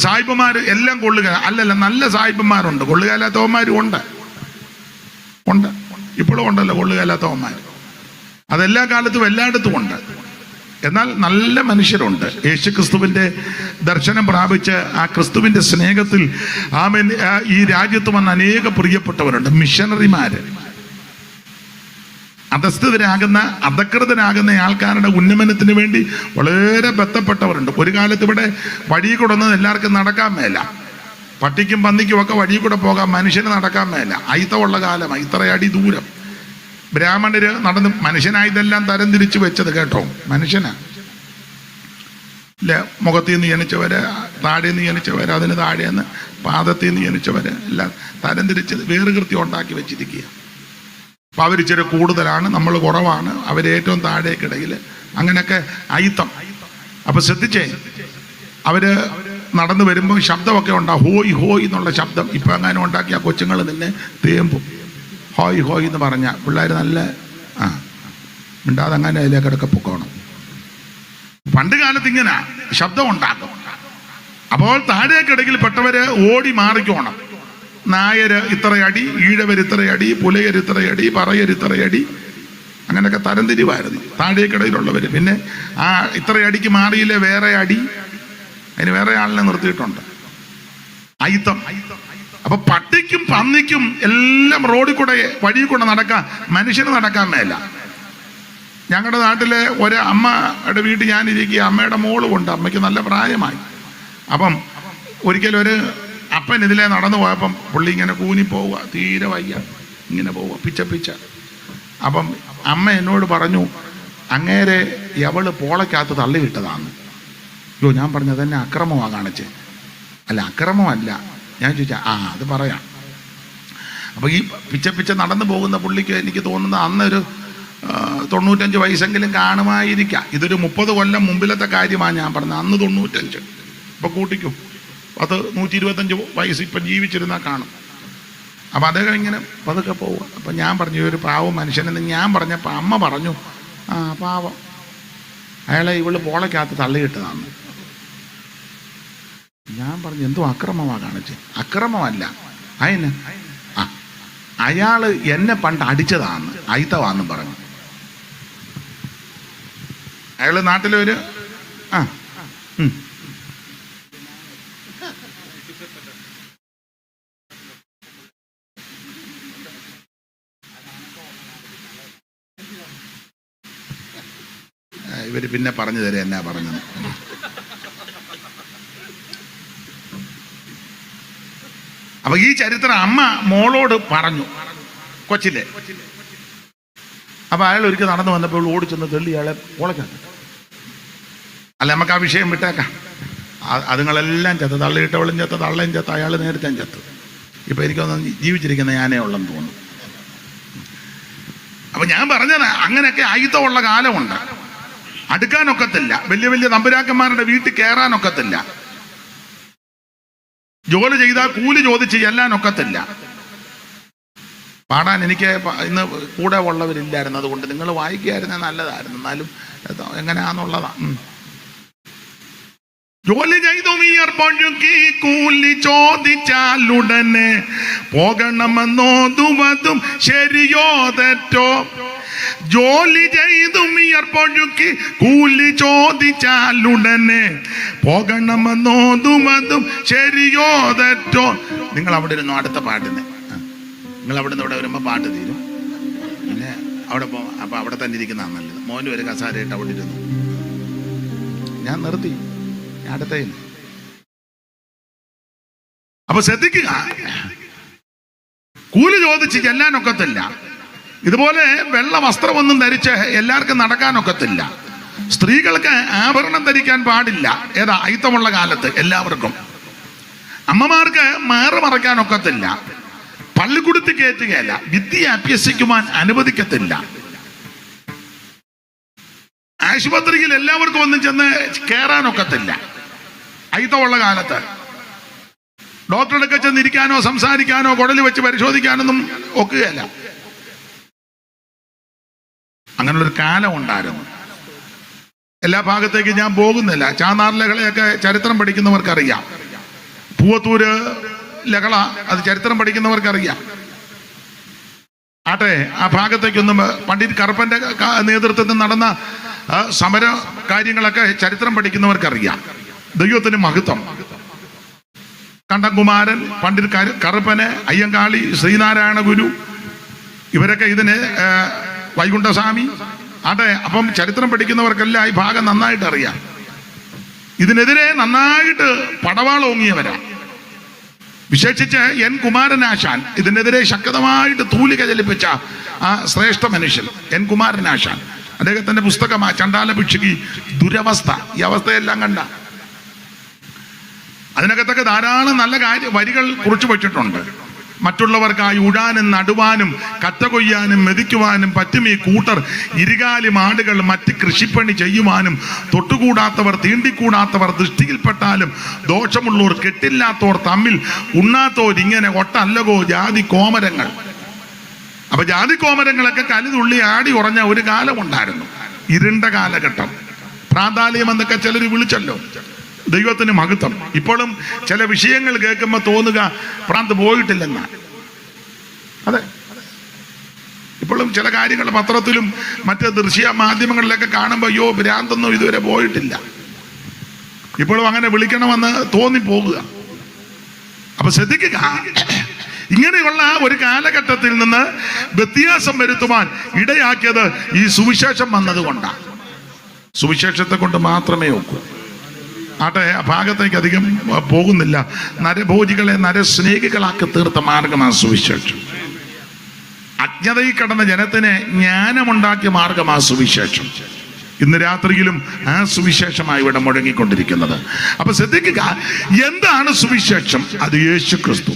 സായിപ്പന്മാർ എല്ലാം കൊള്ളുക. അല്ലല്ല, നല്ല സായിപ്പന്മാരുണ്ട്, കൊള്ളുകയില്ലാത്തവന്മാരും ഉണ്ട്. ഇപ്പോഴും ഉണ്ടല്ലോ കൊള്ളുകയില്ലാത്തവന്മാർ. അതെല്ലാ കാലത്തും എല്ലായിടത്തും ഉണ്ട്. എന്നാൽ നല്ല മനുഷ്യരുണ്ട്. യേശു ക്രിസ്തുവിൻ്റെ ദർശനം പ്രാപിച്ച് ആ ക്രിസ്തുവിൻ്റെ സ്നേഹത്തിൽ ഈ രാജ്യത്ത് വന്ന അനേക പ്രിയപ്പെട്ടവരുണ്ട്. മിഷണറിമാര്, അധകൃതരാകുന്ന ആൾക്കാരുടെ ഉന്നമനത്തിന് വേണ്ടി വളരെ ബന്ധപ്പെട്ടവരുണ്ട്. ഒരു കാലത്ത് ഇവിടെ വഴി കൊടുന്നത് എല്ലാവർക്കും നടക്കാൻ മേല. പട്ടിക്കും പന്നിക്കും ഒക്കെ വഴി കൂടെ പോകാം, മനുഷ്യന് നടക്കാൻ മേല. അയിത്തമുള്ള കാലമാണ്, ഇത്ര അടി ദൂരം. ബ്രാഹ്മണര് നടന്ന്, മനുഷ്യനായതെല്ലാം തരം തിരിച്ചു വെച്ചത് കേട്ടോ. മനുഷ്യനാ ഇല്ല, മുഖത്തിൽ നിന്ന് ജനിച്ചവര്, താഴെ നിന്ന് ജനിച്ചവര്, അതിന് താഴെന്ന് പാദത്തിൽ നിന്ന് ജനിച്ചവര് എല്ലാം തരം തിരിച്ച് വേറുകൃത്യം ഉണ്ടാക്കി വെച്ചിരിക്കുക. അപ്പം അവരിച്ചിരി കൂടുതലാണ്, നമ്മൾ കുറവാണ്, അവരേറ്റവും താഴേക്കിടയിൽ, അങ്ങനെയൊക്കെ അയിത്തം. അപ്പൊ ശ്രദ്ധിച്ചേ, അവര് നടന്നു വരുമ്പോൾ ശബ്ദമൊക്കെ ഉണ്ടാവും, ഹോയ് ഹോയ് എന്നുള്ള ശബ്ദം. ഇപ്പം എങ്ങാനും ഉണ്ടാക്കി ആ കൊച്ചുങ്ങൾ നിന്നെ തേമ്പും. ഹോയ് ഹോയ് എന്ന് പറഞ്ഞ പിള്ളേർ നല്ല മിണ്ടാതെ അങ്ങനെ അതിലേക്കിടക്കെ പൊക്കോണം. പണ്ട് കാലത്ത് ഇങ്ങനെ ശബ്ദം ഉണ്ടാക്കും. അപ്പോൾ താഴേക്കിടയിൽ പെട്ടവര് ഓടി മാറിക്കോണം. നായര് ഇത്രയടി, ഈഴവര് ഇത്രയടി, പുലയര് ഇത്രയടി, പറയര് ഇത്രയടി, അങ്ങനെയൊക്കെ തരംതിരിവായിരുന്നു താഴേക്കിടയിലുള്ളവര്. പിന്നെ ആ ഇത്രയടിക്ക് മാറിയില്ലേ വേറെ അടി, അതിന് വേറെ ആളിനെ നിർത്തിയിട്ടുണ്ട്. അയിത്തം. അപ്പൊ പട്ടിക്കും പന്നിക്കും എല്ലാം റോഡിൽ കൂടെ, വഴി കൂടെ നടക്കാൻ, മനുഷ്യന് നടക്കാൻ മേല. ഞങ്ങളുടെ നാട്ടിലെ ഒരു അമ്മയുടെ വീട്ടിൽ ഞാനിരിക്കുക, അമ്മയുടെ മോള് കൊണ്ട്, അമ്മയ്ക്ക് നല്ല പ്രായമായി. അപ്പം ഒരിക്കലും ഒരു അപ്പൻ ഇതിലെ നടന്നു പോയപ്പം പുള്ളി ഇങ്ങനെ കൂനി പോവുക, തീരെ വയ്യ, ഇങ്ങനെ പോവുക, പിച്ച. അപ്പം അമ്മ എന്നോട് പറഞ്ഞു, അങ്ങേരെ എവള് പോളയ്ക്കകത്ത് തള്ളിയിട്ടതാന്ന്. അയ്യോ, ഞാൻ പറഞ്ഞത് തന്നെ അക്രമമാണ് കാണിച്ചേ. അല്ല, അക്രമമല്ല. ഞാൻ ചോദിച്ചാൽ അത് പറയാം. അപ്പോൾ ഈ പിച്ച നടന്നു പോകുന്ന പുള്ളിക്ക് എനിക്ക് തോന്നുന്നത് അന്നൊരു 95 വയസ്സെങ്കിലും കാണുമായിരിക്കാം. ഇതൊരു 30 കൊല്ലം മുമ്പിലത്തെ കാര്യമാണ് ഞാൻ പറഞ്ഞത്. അന്ന് 95, ഇപ്പം കൂട്ടിക്കും 125 വയസ്സ് ഇപ്പം ജീവിച്ചിരുന്നാൽ കാണും. അപ്പം അദ്ദേഹം ഇങ്ങനെ പതുക്കെ പോവുക. അപ്പം ഞാൻ പറഞ്ഞു, ഒരു പാവം മനുഷ്യനെന്ന് ഞാൻ പറഞ്ഞപ്പോൾ അമ്മ പറഞ്ഞു, പാവം, അയാളെ ഇവള് പോളയ്ക്കകത്ത് തള്ളിയിട്ടതാണ്. ഞാൻ പറഞ്ഞു എന്തോ അക്രമമാ കാണിച്ച്. അക്രമമല്ല, അതിന് അയാള് എന്നെ പണ്ട് അടിച്ചതാന്ന് അയിത്തവാന്നും പറഞ്ഞു. അയാള് നാട്ടിലൊരു ഇവര് പിന്നെ പറഞ്ഞു തരാം എന്നാ പറഞ്ഞത്. അപ്പൊ ഈ ചരിത്രം അമ്മ മോളോട് പറഞ്ഞു കൊച്ചിലെ. അപ്പൊ അയാൾ ഒരിക്കൽ നടന്നു വന്നപ്പോൾ ഓടിച്ചെന്ന് തെള്ളി അയാളെ പൊളക്കാത്ത. അല്ല, നമുക്ക് ആ വിഷയം വിട്ടേക്കാം. അതുങ്ങളെല്ലാം ചത്ത്, തള്ളിയിട്ടവളും ചത്ത്, തള്ളയും ചത്ത്, അയാൾ നേരത്തെ ചത്ത്. ഇപ്പൊ എനിക്കൊന്നും ജീവിച്ചിരിക്കുന്ന ഞാനേ ഉള്ളെന്ന് തോന്നുന്നു. അപ്പൊ ഞാൻ പറഞ്ഞത് അങ്ങനെയൊക്കെ ആയുധമുള്ള കാലമുണ്ട്. അടുക്കാനൊക്കത്തില്ല, വലിയ വലിയ തമ്പുരാക്കന്മാരുടെ വീട്ടിൽ കയറാനൊക്കത്തില്ല, ജോലി ചെയ്താൽ കൂലി ചോദിച്ച് ചെല്ലാനൊക്കത്തില്ല. പാടാൻ എനിക്ക് ഇന്ന് കൂടെ ഉള്ളവരില്ലായിരുന്നു, അതുകൊണ്ട് നിങ്ങൾ വായിക്കായിരുന്ന നല്ലതായിരുന്നു. എന്നാലും എങ്ങനെയാന്നുള്ളതാ. ജോലി ചെയ്തു വിയർപ്പൊഴുക്കി കൂലി ചോദിച്ചാലുടനെ പോകണമെന്നോതുവതും ശരിയോ തെറ്റോ? ജോലി ചെയ്തു വിയർപ്പൊഴുക്കി കൂലി ചോദിച്ചാലുടനെ പോകണമെന്നോതുവതും ശരിയോ തെറ്റോ? നിങ്ങൾ അവിടെ ഇരുന്നു അടുത്ത പാട്ടിന്. നിങ്ങൾ അവിടെ നിന്ന് ഇവിടെ വരുമ്പോൾ പാട്ട് തീരും, പിന്നെ അവിടെ പോകും. അപ്പൊ അവിടെ തന്നെ ഇരിക്കുന്നതാണ് നല്ലത്. മോന് ഒരു കസാരയിട്ട് അവിടെ ഇരുന്നു. ഞാൻ നിർത്തി, ഞാൻ അടുത്ത. അപ്പൊ ശ്രദ്ധിക്കുക, കൂലി ചോദിച്ച് ചെല്ലാനൊക്കത്തില്ല. ഇതുപോലെ വെള്ള വസ്ത്രമൊന്നും ധരിച്ച് എല്ലാവർക്കും നടക്കാനൊക്കത്തില്ല. സ്ത്രീകൾക്ക് ആഭരണം ധരിക്കാൻ പാടില്ല. ഏതാ അയിത്തമുള്ള കാലത്ത് എല്ലാവർക്കും. അമ്മമാർക്ക് മാറ് മറയ്ക്കാനൊക്കത്തില്ല. പള്ളിക്കുടുത്തി കയറ്റുകയല്ല, വിദ്യ അഭ്യസിക്കുവാൻ അനുവദിക്കത്തില്ല. ആശുപത്രിയിൽ എല്ലാവർക്കും ഒന്നും ചെന്ന് കയറാനൊക്കത്തില്ല അയിത്തമുള്ള കാലത്ത്. ഡോക്ടറുടെ ചെന്നിരിക്കാനോ സംസാരിക്കാനോ കുടല് വെച്ച് പരിശോധിക്കാനൊന്നും ഒക്കുകയല്ല. അങ്ങനെയുള്ളൊരു കാലം ഉണ്ടായിരുന്നു. എല്ലാ ഭാഗത്തേക്കും ഞാൻ പോകുന്നില്ല. ചാന്നാർ ലഹളയൊക്കെ ചരിത്രം പഠിക്കുന്നവർക്കറിയാം. പൂവത്തൂര് ലഹള, അത് ചരിത്രം പഠിക്കുന്നവർക്കറിയാം. ആട്ടെ, ആ ഭാഗത്തേക്കൊന്നും പണ്ഡിറ്റ് കറുപ്പന്റെ നേതൃത്വത്തിൽ നടന്ന സമര കാര്യങ്ങളൊക്കെ ചരിത്രം പഠിക്കുന്നവർക്കറിയാം. ദൈവത്തിന് മഹത്വം. കണ്ടംകുമാരൻ, പണ്ഡിറ്റ് കറുപ്പന്, അയ്യങ്കാളി, ശ്രീനാരായണ ഗുരു, ഇവരൊക്കെ ഇതിന് വൈകുണ്ഠസ്വാമി. ആട്ടെ, അപ്പം ചരിത്രം പഠിക്കുന്നവർക്കെല്ലാം ഈ ഭാഗം നന്നായിട്ട് അറിയാം. ഇതിനെതിരെ നന്നായിട്ട് പടവാളോങ്ങിയവരാ. വിശേഷിച്ച് എൻ കുമാരനാശാൻ ഇതിനെതിരെ ശക്തമായിട്ട് തൂലിക ചലിപ്പിച്ച ആ ശ്രേഷ്ഠ മനുഷ്യൻ എൻ കുമാരനാശാൻ. അദ്ദേഹത്തിന്റെ പുസ്തകമാ ചണ്ടാല ഭിക്ഷുകി ദുരവസ്ഥ. ഈ അവസ്ഥയെല്ലാം കണ്ട അതിനകത്തൊക്കെ ധാരാളം നല്ല വരികൾ കുറിച്ചു വച്ചിട്ടുണ്ട്. മറ്റുള്ളവർക്കായി ഉഴാനും നടുവാനും കറ്റ കൊയ്യാനും മെതിക്കുവാനും പറ്റും ഈ കൂട്ടർ. ഇരുകാലി മാടുകൾ മറ്റ് കൃഷിപ്പണി ചെയ്യുവാനും തൊട്ടുകൂടാത്തവർ തീണ്ടിക്കൂടാത്തവർ ദൃഷ്ടിയിൽപ്പെട്ടാലും ദോഷമുള്ളവർ കെട്ടില്ലാത്തവർ തമ്മിൽ ഉണ്ണാത്തോർ ഇങ്ങനെ ഒട്ടല്ലകോ ജാതി കോമരങ്ങൾ. അപ്പൊ ജാതി കോമരങ്ങളൊക്കെ കലിതുള്ളി ആടി ഉറഞ്ഞ ഒരു കാലം ഉണ്ടായിരുന്നു. ഇരുണ്ട കാലഘട്ടം, പ്രാതാലയം എന്നൊക്കെ ചിലർ വിളിച്ചല്ലോ. ദൈവത്തിന് മഹത്വം. ഇപ്പോഴും ചില വിഷയങ്ങൾ കേൾക്കുമ്പോൾ തോന്നുക പ്രാന്ത് പോയിട്ടില്ലെന്നാ. അതെ, ഇപ്പോഴും ചില കാര്യങ്ങൾ പത്രത്തിലും മറ്റ് ദൃശ്യ മാധ്യമങ്ങളിലൊക്കെ കാണുമ്പോൾ അയ്യോ ഭ്രാന്തൊന്നും ഇതുവരെ പോയിട്ടില്ല. ഇപ്പോഴും അങ്ങനെ വിളിക്കണമെന്ന് തോന്നിപ്പോകുക. അപ്പൊ ശ്രദ്ധിക്കുക, ഇങ്ങനെയുള്ള ഒരു കാലഘട്ടത്തിൽ നിന്ന് വ്യത്യാസം വരുത്തുവാൻ ഇടയാക്കിയത് ഈ സുവിശേഷം വന്നതുകൊണ്ടാണ്. സുവിശേഷത്തെ കൊണ്ട് മാത്രമേ ഒക്കൂ. ആട്ടെ, ആ ഭാഗത്തേക്ക് അധികം പോകുന്നില്ല. നരഭോജികളെ നരസ്നേഹികളാക്കി തീർത്ത മാർഗമാണ് സുവിശേഷം. അജ്ഞതയിൽ കടന്ന ജനത്തിന് ജ്ഞാനമുണ്ടാക്കിയ മാർഗമാണ് സുവിശേഷം. ഇന്ന് രാത്രിയിലും ആ സുവിശേഷമായി ഇവിടെ മുഴങ്ങിക്കൊണ്ടിരിക്കുന്നത്. അപ്പൊ ശ്രദ്ധിക്കുക, എന്താണ് സുവിശേഷം? അത് യേശു ക്രിസ്തു.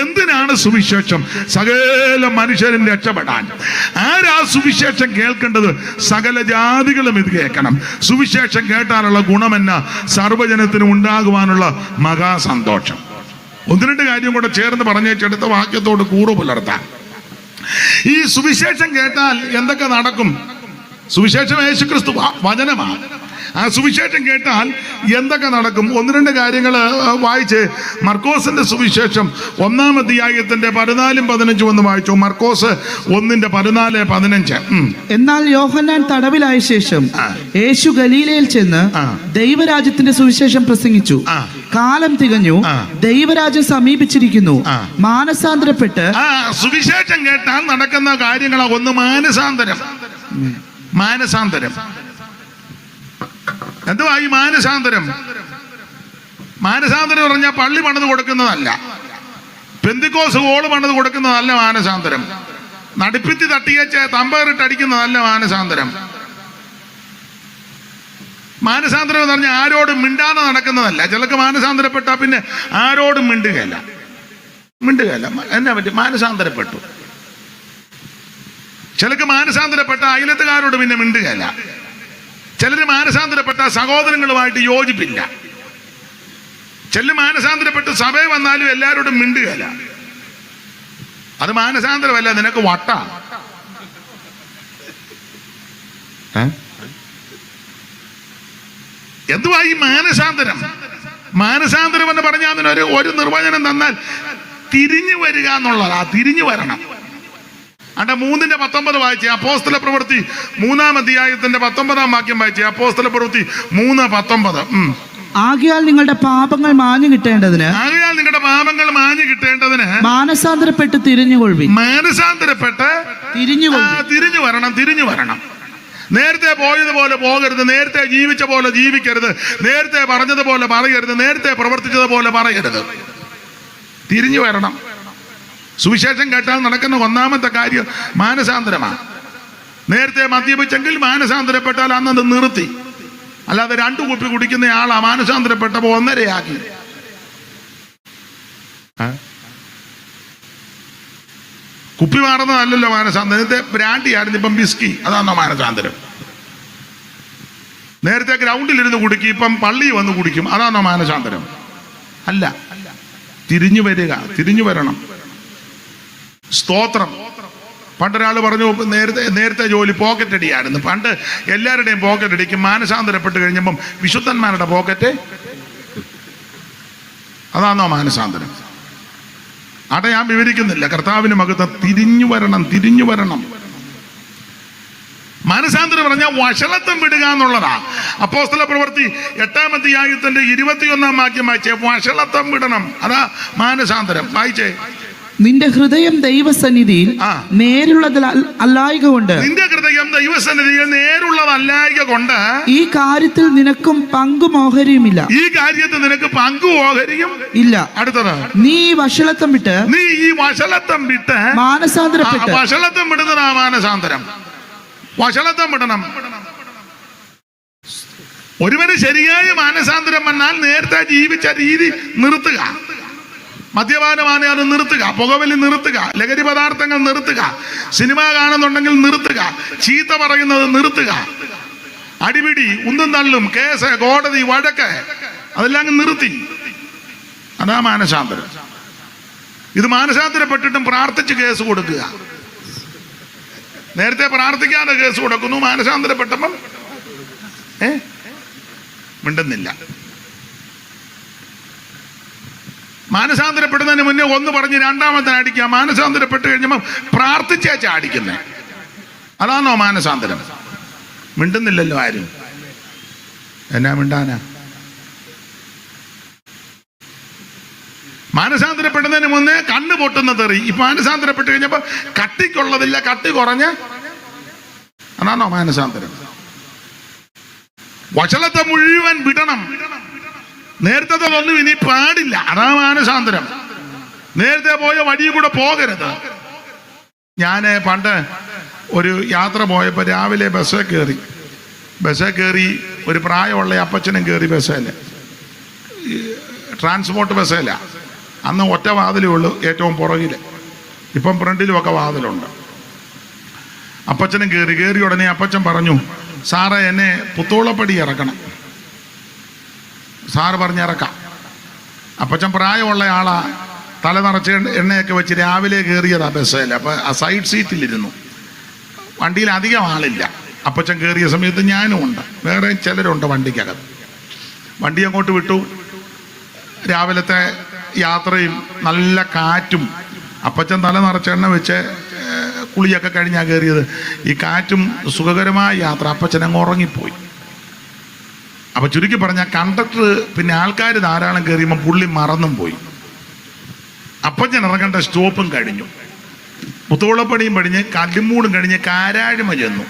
എന്തിനാണ് സുവിശേഷം? സകല മനുഷ്യരും രക്ഷപ്പെടാൻ. ആരാ സുവിശേഷം കേൾക്കേണ്ടത്? സകല ജാതികളും ഇത് കേൾക്കണം. സുവിശേഷം കേട്ടാലുള്ള ഗുണമെന്ന സർവ്വജനത്തിനും ഉണ്ടാകുവാനുള്ള മഹാസന്തോഷം. ഒന്ന് രണ്ട് കാര്യം കൂടെ ചേർന്ന് പറഞ്ഞേച്ചെടുത്ത വാക്യത്തോട് കൂറു പുലർത്താം. ഈ സുവിശേഷം കേട്ടാൽ എന്തൊക്കെ നടക്കും? സുവിശേഷം യേശുക്രിസ്തു വചനമാണ്. ആ സുവിശേഷം കേട്ടാൽ എന്തൊക്കെ നടക്കും? ഒന്ന് രണ്ട് കാര്യങ്ങൾ വായിച്ച് മർക്കോസിന്റെ സുവിശേഷം 1-ാം അധ്യായത്തിന്റെ 14-15 ഒന്ന് വായിച്ചു. മർക്കോസ് 1:14-15. എന്നാൽ യോഹന്നാൻ തടവിലായ ശേഷം യേശു ഗലീലയിൽ ചെന്ന് ദൈവരാജ്യത്തിന്റെ സുവിശേഷം പ്രസംഗിച്ചു. കാലം തികഞ്ഞു, ദൈവരാജ്യം സമീപിച്ചിരിക്കുന്നു, മാനസാന്തരപ്പെട്ട്. സുവിശേഷം കേട്ടാൽ നടക്കുന്ന കാര്യങ്ങളാ. ഒന്ന് മാനസാന്തരം. എന്തുവാ ഈ മാനസാന്തരം? മാനസാന്തരം പറഞ്ഞാൽ പള്ളി പണിത് കൊടുക്കുന്നതല്ല, പെന്തിക്കോസ് ഹോള് പണിത് കൊടുക്കുന്നതല്ല മാനസാന്തരം, നടുപ്പിത്തി തട്ടിയച്ച് തമ്പേറിട്ട് അടിക്കുന്നതല്ല മാനസാന്തരം. മാനസാന്തരം എന്ന് പറഞ്ഞാൽ ആരോടും മിണ്ടാതെ നടക്കുന്നതല്ല. ചിലക്ക് മാനസാന്തരപ്പെട്ടാൽ പിന്നെ ആരോടും മിണ്ടുകയല്ല. എന്നാ പറ്റി? മാനസാന്തരപ്പെട്ടു. ചിലക്ക് മാനസാന്തരപ്പെട്ട അയലത്തുകാരോട് പിന്നെ മിണ്ടുകയല്ല. ചിലര് മാനസാന്തരപ്പെട്ട സഹോദരങ്ങളുമായിട്ട് യോജിപ്പില്ല. ചിലര് മാനസാന്തരപ്പെട്ട് സഭയിൽ വന്നാലും എല്ലാവരോടും മിണ്ടുകയല്ല. അത് മാനസാന്തരമല്ല, നിനക്ക് വട്ട. എന്തുവാ ഈ മാനസാന്തരം? മാനസാന്തരം എന്ന് പറഞ്ഞാൽ അതിനൊരു നിർവചനം തന്നാൽ തിരിഞ്ഞു വരിക എന്നുള്ളതാ. തിരിഞ്ഞു വരണം. 3:19 വായിച്ചേ. അപ്പോസ്തല പ്രവൃത്തി 3-ാം അധ്യായത്തിന്റെ 19-ാം വാക്യം വായിച്ചേ. അപ്പോസ്തല പ്രവൃത്തി 3:19. ആകയാൽ നിങ്ങളുടെ പാപങ്ങൾ മാഞ്ഞു കിട്ടേണ്ടതിന് മാനസാന്തരപ്പെട്ട് തിരിഞ്ഞുകൊള്ളുവിൻ. മാനസാന്തരപ്പെട്ട് തിരിഞ്ഞു വരണം. നേരത്തെ പോയതുപോലെ പോകരുത്, നേരത്തെ ജീവിച്ച പോലെ ജീവിക്കരുത്, നേരത്തെ പറഞ്ഞതുപോലെ പറയരുത്, നേരത്തെ പ്രവർത്തിച്ചതുപോലെ പറയരുത്. തിരിഞ്ഞു വരണം. സുവിശേഷം കേട്ടാൽ നടക്കുന്ന 1-ാമത്തെ കാര്യം മാനസാന്തരമാണ്. നേരത്തെ മദ്യപിച്ചെങ്കിൽ മാനസാന്തരപ്പെട്ടാൽ അന്നത് നിർത്തി. അല്ലാതെ 2 കുപ്പി കുടിക്കുന്ന ആളാ മാനസാന്തരപ്പെട്ടപ്പോ 1.5 ആക്കി. കുപ്പി മാറുന്നതല്ലല്ലോ മാനസാന്തരം. നേരത്തെ ബ്രാൻഡിയായിരുന്നു, ഇപ്പം ബിസ്കി. അതാണോ മാനസാന്തരം? നേരത്തെ ഗ്രൗണ്ടിലിരുന്ന് കുടിക്കും, ഇപ്പം പള്ളി വന്ന് കുടിക്കും. അതാണോ മാനസാന്തരം? അല്ല. തിരിഞ്ഞു വരണം. സ്തോത്രം. പണ്ടൊരാൾ പറഞ്ഞു, നേരത്തെ ജോലി പോക്കറ്റ് അടിയായിരുന്നു. പണ്ട് എല്ലാവരുടെയും പോക്കറ്റ് അടിക്കും. മാനസാന്തരപ്പെട്ട് കഴിഞ്ഞപ്പം വിശുദ്ധന്മാരുടെ പോക്കറ്റ്. അതാണോ മാനസാന്തരം? അവിടെ ഞാൻ വിവരിക്കുന്നില്ല. കർത്താവിന് മകത്വം. തിരിഞ്ഞു വരണം. മാനസാന്തരം പറഞ്ഞാൽ വഷളത്വം വിടുക എന്നുള്ളതാ. അപ്പോസ്തല പ്രവൃത്തി 8-ാം അധ്യായത്തിന്റെ 21-ാം വാക്യം വായിച്ചേ. വഷളത്വം വിടണം. അതാ മാനസാന്തരം. വായിച്ചേ. നിന്റെ ഹൃദയം ദൈവസന്നിധിയിൽ നേരുള്ളതല്ലായക കൊണ്ട് ഈ കാര്യത്തിൽ നിനക്കും പങ്കും ഓഹരിയുമില്ല. ഇല്ല. അടുത്തത്. നീ ഈ വഷളത്വം വിട്ട് മാനസാന്തരപ്പെട്ട്. വഷളത്വം വിടുന്നതാ മാനസാന്തരം. വഷളത്വം വിടണം. ഒരുവന് ശരിയായ മാനസാന്തരം വന്നാൽ നേരത്തെ ജീവിച്ച രീതി നിർത്തുക. മദ്യപാനമാണ് അത് നിർത്തുക, പുകവലി നിർത്തുക, ലഹരി പദാർത്ഥങ്ങൾ നിർത്തുക, സിനിമ കാണുന്നുണ്ടെങ്കിൽ നിർത്തുക, ചീത്ത പറയുന്നത് നിർത്തുക, അടിപിടി, ഉന്തും തള്ളും, കേസ്, കോടതി, വഴക്ക്, അതെല്ലാം നിർത്തി. അതാ മാനസാന്തരം. ഇത് മാനസാന്തരപ്പെട്ടിട്ടും പ്രാർത്ഥിച്ച് കേസ് കൊടുക്കുക. നേരത്തെ പ്രാർത്ഥിക്കാതെ കേസ് കൊടുക്കുന്നു, മാനസാന്തരപ്പെട്ടപ്പം മിണ്ടുന്നില്ല. മാനസാന്തരപ്പെടുന്നതിന് മുന്നേ ഒന്ന് പറഞ്ഞ് രണ്ടാമത്തെ അടിക്കുക. മാനസാന്തരപ്പെട്ട് കഴിഞ്ഞപ്പോൾ പ്രാർത്ഥിച്ചാ അടിക്കുന്നേ. അതാണോ മാനസാന്തരം? മിണ്ടുന്നില്ലല്ലോ ആരും. എന്നാ മിണ്ടാനാ? മാനസാന്തരപ്പെടുന്നതിന് മുന്നേ കണ്ണ് പൊട്ടുന്ന തെറി. ഈ മാനസാന്തരപ്പെട്ട് കഴിഞ്ഞപ്പോൾ കട്ടിക്കുള്ളതില്ല, കട്ടി കുറഞ്ഞ്. അതാണോ മാനസാന്തരം? വഷളത്തെ മുഴുവൻ വിടണം. നേരത്തെ ഒന്നും ഇനി പാടില്ല. അതാ മാനസാന്തരം. നേരത്തെ പോയ വഴി കൂടെ പോകരുത്. ഞാൻ പണ്ട് ഒരു യാത്ര പോയപ്പോൾ രാവിലെ ബസ്സിൽ കയറി ഒരു പ്രായമുള്ള അപ്പച്ചനും കയറി. ബസ്സിൽ ട്രാൻസ്പോർട്ട് ബസ്സില്ല. അന്ന് ഒറ്റ വാതിലേ ഉള്ളൂ, ഏറ്റവും പുറകിൽ. ഇപ്പം ഫ്രണ്ടിലുമൊക്കെ വാതിലുണ്ട്. അപ്പച്ചനും കയറി ഉടനെ അപ്പച്ചൻ പറഞ്ഞു, സാറേ എന്നെ പുത്തോളപ്പടി ഇറക്കണം. സാറ് പറഞ്ഞിറക്കാം. അപ്പച്ചൻ പ്രായമുള്ള ആളാ, തല നിറച്ച് എണ്ണയൊക്കെ വെച്ച് രാവിലെ കയറിയതാ ബസ്സിൽ. അപ്പം ആ സൈഡ് സീറ്റിലിരുന്നു. വണ്ടിയിൽ അധികം ആളില്ല. അപ്പച്ചൻ കയറിയ സമയത്ത് ഞാനും ഉണ്ട്, വേറെ ചിലരുണ്ട് വണ്ടിക്കകത്ത്. വണ്ടി അങ്ങോട്ട് വിട്ടു. രാവിലത്തെ യാത്രയും നല്ല കാറ്റും, അപ്പച്ചൻ തല നിറച്ച് എണ്ണ വെച്ച് കുളിയൊക്കെ കഴിഞ്ഞാൽ കയറിയത്. ഈ കാറ്റും സുഖകരമായ യാത്ര. അപ്പച്ചൻ അങ്ങ് ഉറങ്ങിപ്പോയി. അപ്പം ചുരുക്കി പറഞ്ഞാൽ കണ്ടക്ടർ പിന്നെ ആൾക്കാർ ധാരാളം കയറിയുമ്പോൾ പുള്ളി മറന്നും പോയി. അപ്പച്ചൻ ഇറങ്ങേണ്ട സ്റ്റോപ്പും കഴിഞ്ഞു, മുത്തോളപ്പടിയും പടിഞ്ഞ് കല്ലുമൂടും കഴിഞ്ഞ് കാരാഴ്മ ചെന്നു.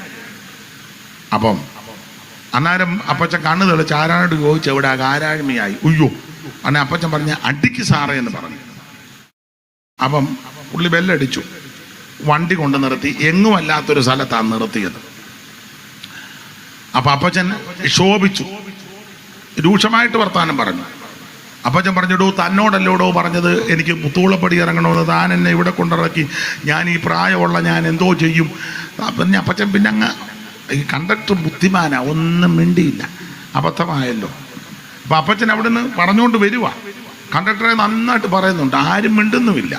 അപ്പം അന്നേരം അപ്പച്ചൻ കണ്ണ് തെളിച്ച് ആരാനോട് ചോദിച്ചു എവിടെ കാരാഴ്മയായി. ഉയ്യോ, അന്നെ അപ്പച്ചൻ പറഞ്ഞ അടിക്ക് സാറേ എന്ന് പറഞ്ഞു. അപ്പം പുള്ളി ബെല്ലടിച്ചു, വണ്ടി കൊണ്ട് നിർത്തി. എങ്ങുമല്ലാത്തൊരു സ്ഥലത്താണ് നിർത്തിയത്. അപ്പം അപ്പച്ചൻ ശോഭിച്ചു, രൂക്ഷമായിട്ട് വർത്താനം പറഞ്ഞു. അപ്പച്ചൻ പറഞ്ഞിടൂ, തന്നോടല്ലോടോ പറഞ്ഞത് എനിക്ക് മുത്തോളപ്പടി ഇറങ്ങണമെന്ന്, താൻ എന്നെ ഇവിടെ കൊണ്ടിറക്കി, ഞാൻ ഈ പ്രായമുള്ള ഞാൻ എന്തോ ചെയ്യും. പിന്നെ അപ്പച്ചൻ പിന്നെ അങ്ങ്, ഈ കണ്ടക്ടർ ബുദ്ധിമാനാ, ഒന്നും മിണ്ടിയില്ല. അബദ്ധമായല്ലോ. അപ്പം അപ്പച്ചൻ അവിടെ നിന്ന് പറഞ്ഞുകൊണ്ട് വരുക. കണ്ടക്ടറെ നന്നായിട്ട് പറയുന്നുണ്ട്, ആരും മിണ്ടുന്നുമില്ല.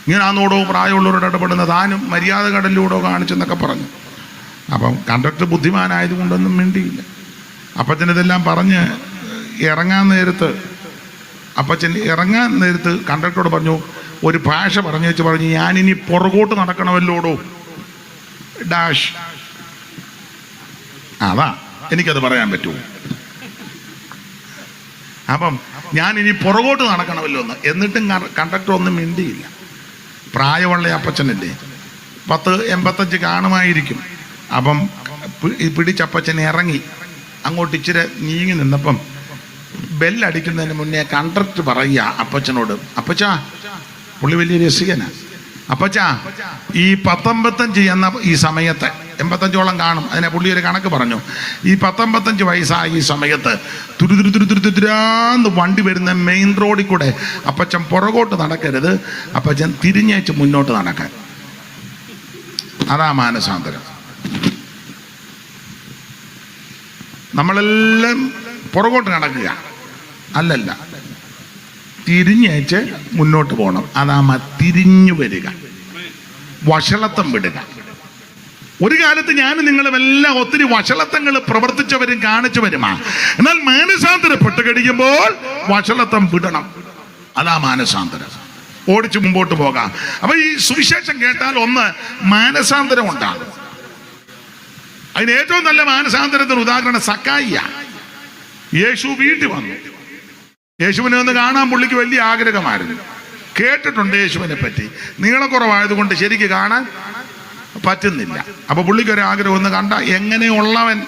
ഇങ്ങനെ ആന്നോടോ പ്രായമുള്ളവരോട് ഇടപെടുന്ന, താനും മര്യാദ കടലിലൂടോ കാണിച്ചെന്നൊക്കെ പറഞ്ഞു. അപ്പം കണ്ടക്ടർ ബുദ്ധിമാനായതുകൊണ്ടൊന്നും മിണ്ടിയില്ല. അപ്പച്ചൻ ഇതെല്ലാം പറഞ്ഞ് ഇറങ്ങാൻ നേരത്ത് കണ്ടക്ടറോട് പറഞ്ഞു, ഒരു ഭാഷ പറഞ്ഞു ഞാനിനി പുറകോട്ട് നടക്കണമല്ലോടോ ഡാഷ്. അതാ എനിക്കത് പറയാൻ പറ്റുമോ. അപ്പം ഞാനിനി പുറകോട്ട് നടക്കണമല്ലോ എന്ന്. എന്നിട്ടും കണ്ടക്ടർ ഒന്നും മിണ്ടിയില്ല. പ്രായമുള്ള അപ്പച്ചനല്ലേ, 10-85 കാണുമായിരിക്കും. അപ്പം പിടിച്ചപ്പച്ചൻ ഇറങ്ങി അങ്ങോട്ട് ഇച്ചിരി നീങ്ങി നിന്നപ്പം ബെല്ലടിക്കുന്നതിന് മുന്നേ കണ്ടക്ടർ പറയുക അപ്പച്ചനോട്, അപ്പച്ചാ, പുള്ളി വലിയ രസികനാ, അപ്പച്ചാ ഈ 10-55 എന്ന ഈ സമയത്ത് 85ഓളം കാണും, അതിനെ പുള്ളി ഒരു കണക്ക് പറഞ്ഞു. ഈ 10-55 വയസ്സായ ഈ സമയത്ത് തുരുതുരാന്ന് വണ്ടി വരുന്ന മെയിൻ റോഡിൽ കൂടെ അപ്പച്ചൻ പുറകോട്ട് നടക്കരുത്, അപ്പച്ചൻ തിരിഞ്ഞേച്ച് മുന്നോട്ട് നടക്കാൻ. അതാ മാനസാന്തരം. നമ്മളെല്ലാം പുറകോട്ട് നടക്കുക അല്ലല്ല, തിരിഞ്ഞേച്ച് മുന്നോട്ട് പോകണം. അതാ തിരിഞ്ഞു വരിക, വഷളത്വം വിടുക. ഒരു കാലത്ത് ഞാനും നിങ്ങളും എല്ലാം ഒത്തിരി വഷളത്വങ്ങൾ പ്രവർത്തിച്ചവരും കാണിച്ചവരുമാ. എന്നാൽ മാനസാന്തരപ്പെട്ട് കഴിയുമ്പോൾ വഷളത്വം വിടണം. അതാ മാനസാന്തരം. ഓടിച്ചു മുമ്പോട്ട് പോകാം. അപ്പൊ ഈ സുവിശേഷം കേട്ടാൽ ഒന്ന് മാനസാന്തരം ഉണ്ടാകും. അതിന് ഏറ്റവും നല്ല മാനസാന്തരത്തിന് ഉദാഹരണം സക്കായിയ. യേശു വീട്ടിൽ വന്നു. യേശുവിനെ ഒന്ന് കാണാൻ പുള്ളിക്ക് വലിയ ആഗ്രഹമായിരുന്നു. കേട്ടിട്ടുണ്ട് യേശുവിനെ പറ്റി, നീളക്കുറവായതുകൊണ്ട് ശരിക്ക് കാണാൻ പറ്റുന്നില്ല. അപ്പൊ പുള്ളിക്ക് ഒരു ആഗ്രഹം, ഒന്ന് കണ്ട എങ്ങനെയുള്ളവൻ.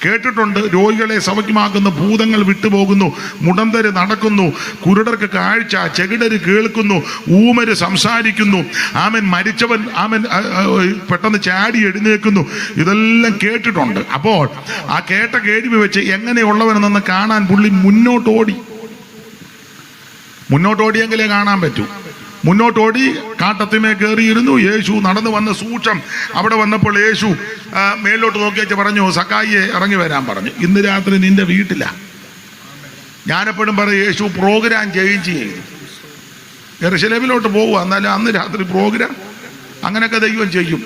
കേട്ടിട്ടുണ്ട് രോഗികളെ സൗഖ്യമാക്കുന്നു, ഭൂതങ്ങൾ വിട്ടുപോകുന്നു, മുടന്തര് നടക്കുന്നു, കുരുടർക്ക് കാഴ്ച, ചെകിടര് കേൾക്കുന്നു, ഊമര് സംസാരിക്കുന്നു, ആമൻ മരിച്ചവൻ ആമൻ പെട്ടെന്ന് ചാടി എഴുന്നേൽക്കുന്നു. ഇതെല്ലാം കേട്ടിട്ടുണ്ട്. അപ്പോൾ ആ കേട്ട കേൾവി വെച്ച് എങ്ങനെയുള്ളവനെന്ന് കാണാൻ പുള്ളി മുന്നോട്ടോടിയെങ്കിലേ കാണാൻ പറ്റൂ. മുന്നോട്ടോടി കാട്ടത്തിമേ കയറിയിരുന്നു. യേശു നടന്നു വന്ന സൂക്ഷം അവിടെ വന്നപ്പോൾ യേശു മേലോട്ട് നോക്കിയേച്ച് പറഞ്ഞു, സക്കായിയെ ഇറങ്ങി വരാൻ പറഞ്ഞു. ഇന്ന് രാത്രി നിന്റെ വീട്ടിലാ. ഞാനെപ്പോഴും പറയും, യേശു പ്രോഗ്രാം ചെയ്തു. യെരുശലേമിലോട്ട് പോവുക, എന്നാലും അന്ന് രാത്രി പ്രോഗ്രാം അങ്ങനെയൊക്കെ ദൈവം ചെയ്യും.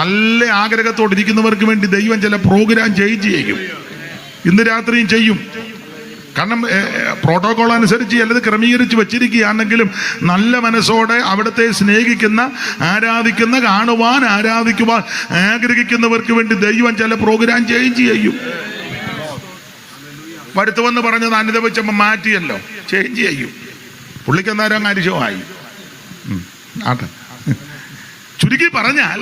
നല്ല ആഗ്രഹത്തോടിരിക്കുന്നവർക്ക് വേണ്ടി ദൈവം ചില പ്രോഗ്രാം ചെയ്യും. ഇന്ന് രാത്രിയും ചെയ്യും. കാരണം പ്രോട്ടോകോൾ അനുസരിച്ച് ചിലത് ക്രമീകരിച്ച് വെച്ചിരിക്കുകയാണെങ്കിലും നല്ല മനസ്സോടെ അവിടുത്തെ സ്നേഹിക്കുന്ന, ആരാധിക്കുന്ന, കാണുവാൻ ആരാധിക്കുവാൻ ആഗ്രഹിക്കുന്നവർക്ക് വേണ്ടി ദൈവം ചില പ്രോഗ്രാം ചെയ്യും. വരുത്തുവെന്ന് പറഞ്ഞത് അനുദപിച്ചപ്പോൾ മാറ്റിയല്ലോ, ചേഞ്ച് ചെയ്യും. പുള്ളിക്ക് അന്നേരം അരിശമായി. ആട്ടെ, ചുരുക്കി പറഞ്ഞാൽ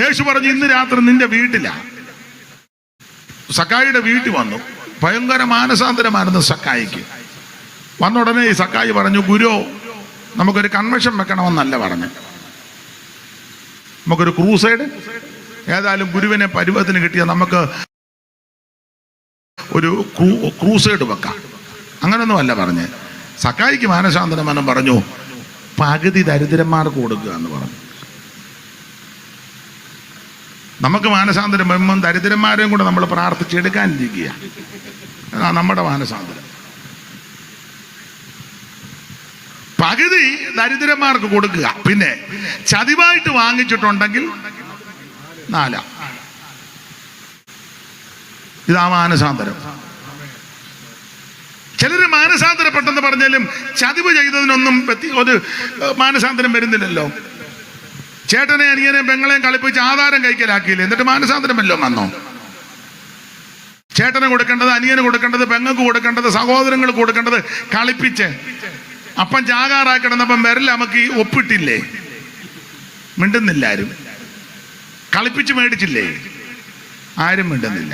യേശു പറഞ്ഞു, ഇന്ന് രാത്രി നിന്റെ വീട്ടിലാ. സക്കായിയുടെ വീട്ടിൽ വന്നു. ഭയങ്കര മാനസാന്തരമായിരുന്നു സക്കായിക്ക്. വന്ന ഉടനെ ഈ സക്കായി പറഞ്ഞു, ഗുരു, നമുക്കൊരു കൺവെൻഷൻ വെക്കണമെന്നല്ല പറഞ്ഞു, നമുക്കൊരു ക്രൂസൈഡ്, ഏതായാലും ഗുരുവിനെ പരുവത്തിന് കിട്ടിയാൽ നമുക്ക് ഒരു ക്രൂസൈഡ് വെക്കാം. അങ്ങനൊന്നും അല്ല പറഞ്ഞ്. സക്കായിക്ക് മാനസാന്തരമെന്നും പറഞ്ഞു, പകുതി ദരിദ്രന്മാർക്ക് കൊടുക്കുക എന്ന് പറഞ്ഞു. നമുക്ക് മാനസാന്തരം വരുമ്പം ദരിദ്രന്മാരെയും കൂടെ നമ്മൾ പ്രാർത്ഥിച്ചെടുക്കാനിരിക്കുക. അതാണ് നമ്മുടെ മാനസാന്തരം. പകുതി ദരിദ്രന്മാർക്ക് കൊടുക്കുക. പിന്നെ ചതിവായിട്ട് വാങ്ങിച്ചിട്ടുണ്ടെങ്കിൽ 4. ഇതാ മാനസാന്തരം. ചിലർ മാനസാന്തരപ്പെട്ടെന്ന് പറഞ്ഞാലും ചതിവ് ചെയ്തതിനൊന്നും ഒരു മാനസാന്തരം വരുന്നില്ലല്ലോ. ചേട്ടനെ അനിയനെ പെങ്ങളെയും കളിപ്പിച്ച് ആധാരം കൈക്കലാക്കിയില്ലേ, എന്നിട്ട് മാനസാന്തരം വല്ലതും വന്നോ? ചേട്ടന് കൊടുക്കേണ്ടത്, അനിയന് കൊടുക്കേണ്ടത്, പെങ്ങൾക്ക് കൊടുക്കേണ്ടത്, സഹോദരങ്ങൾക്ക് കൊടുക്കേണ്ടത് കളിപ്പിച്ച് അപ്പം ജാകാറായി കിടന്നപ്പം വിരൽ നമുക്ക് ഒപ്പിട്ടില്ലേ? മിണ്ടുന്നില്ല ആരും. കളിപ്പിച്ച് മേടിച്ചില്ലേ? ആരും മിണ്ടുന്നില്ല.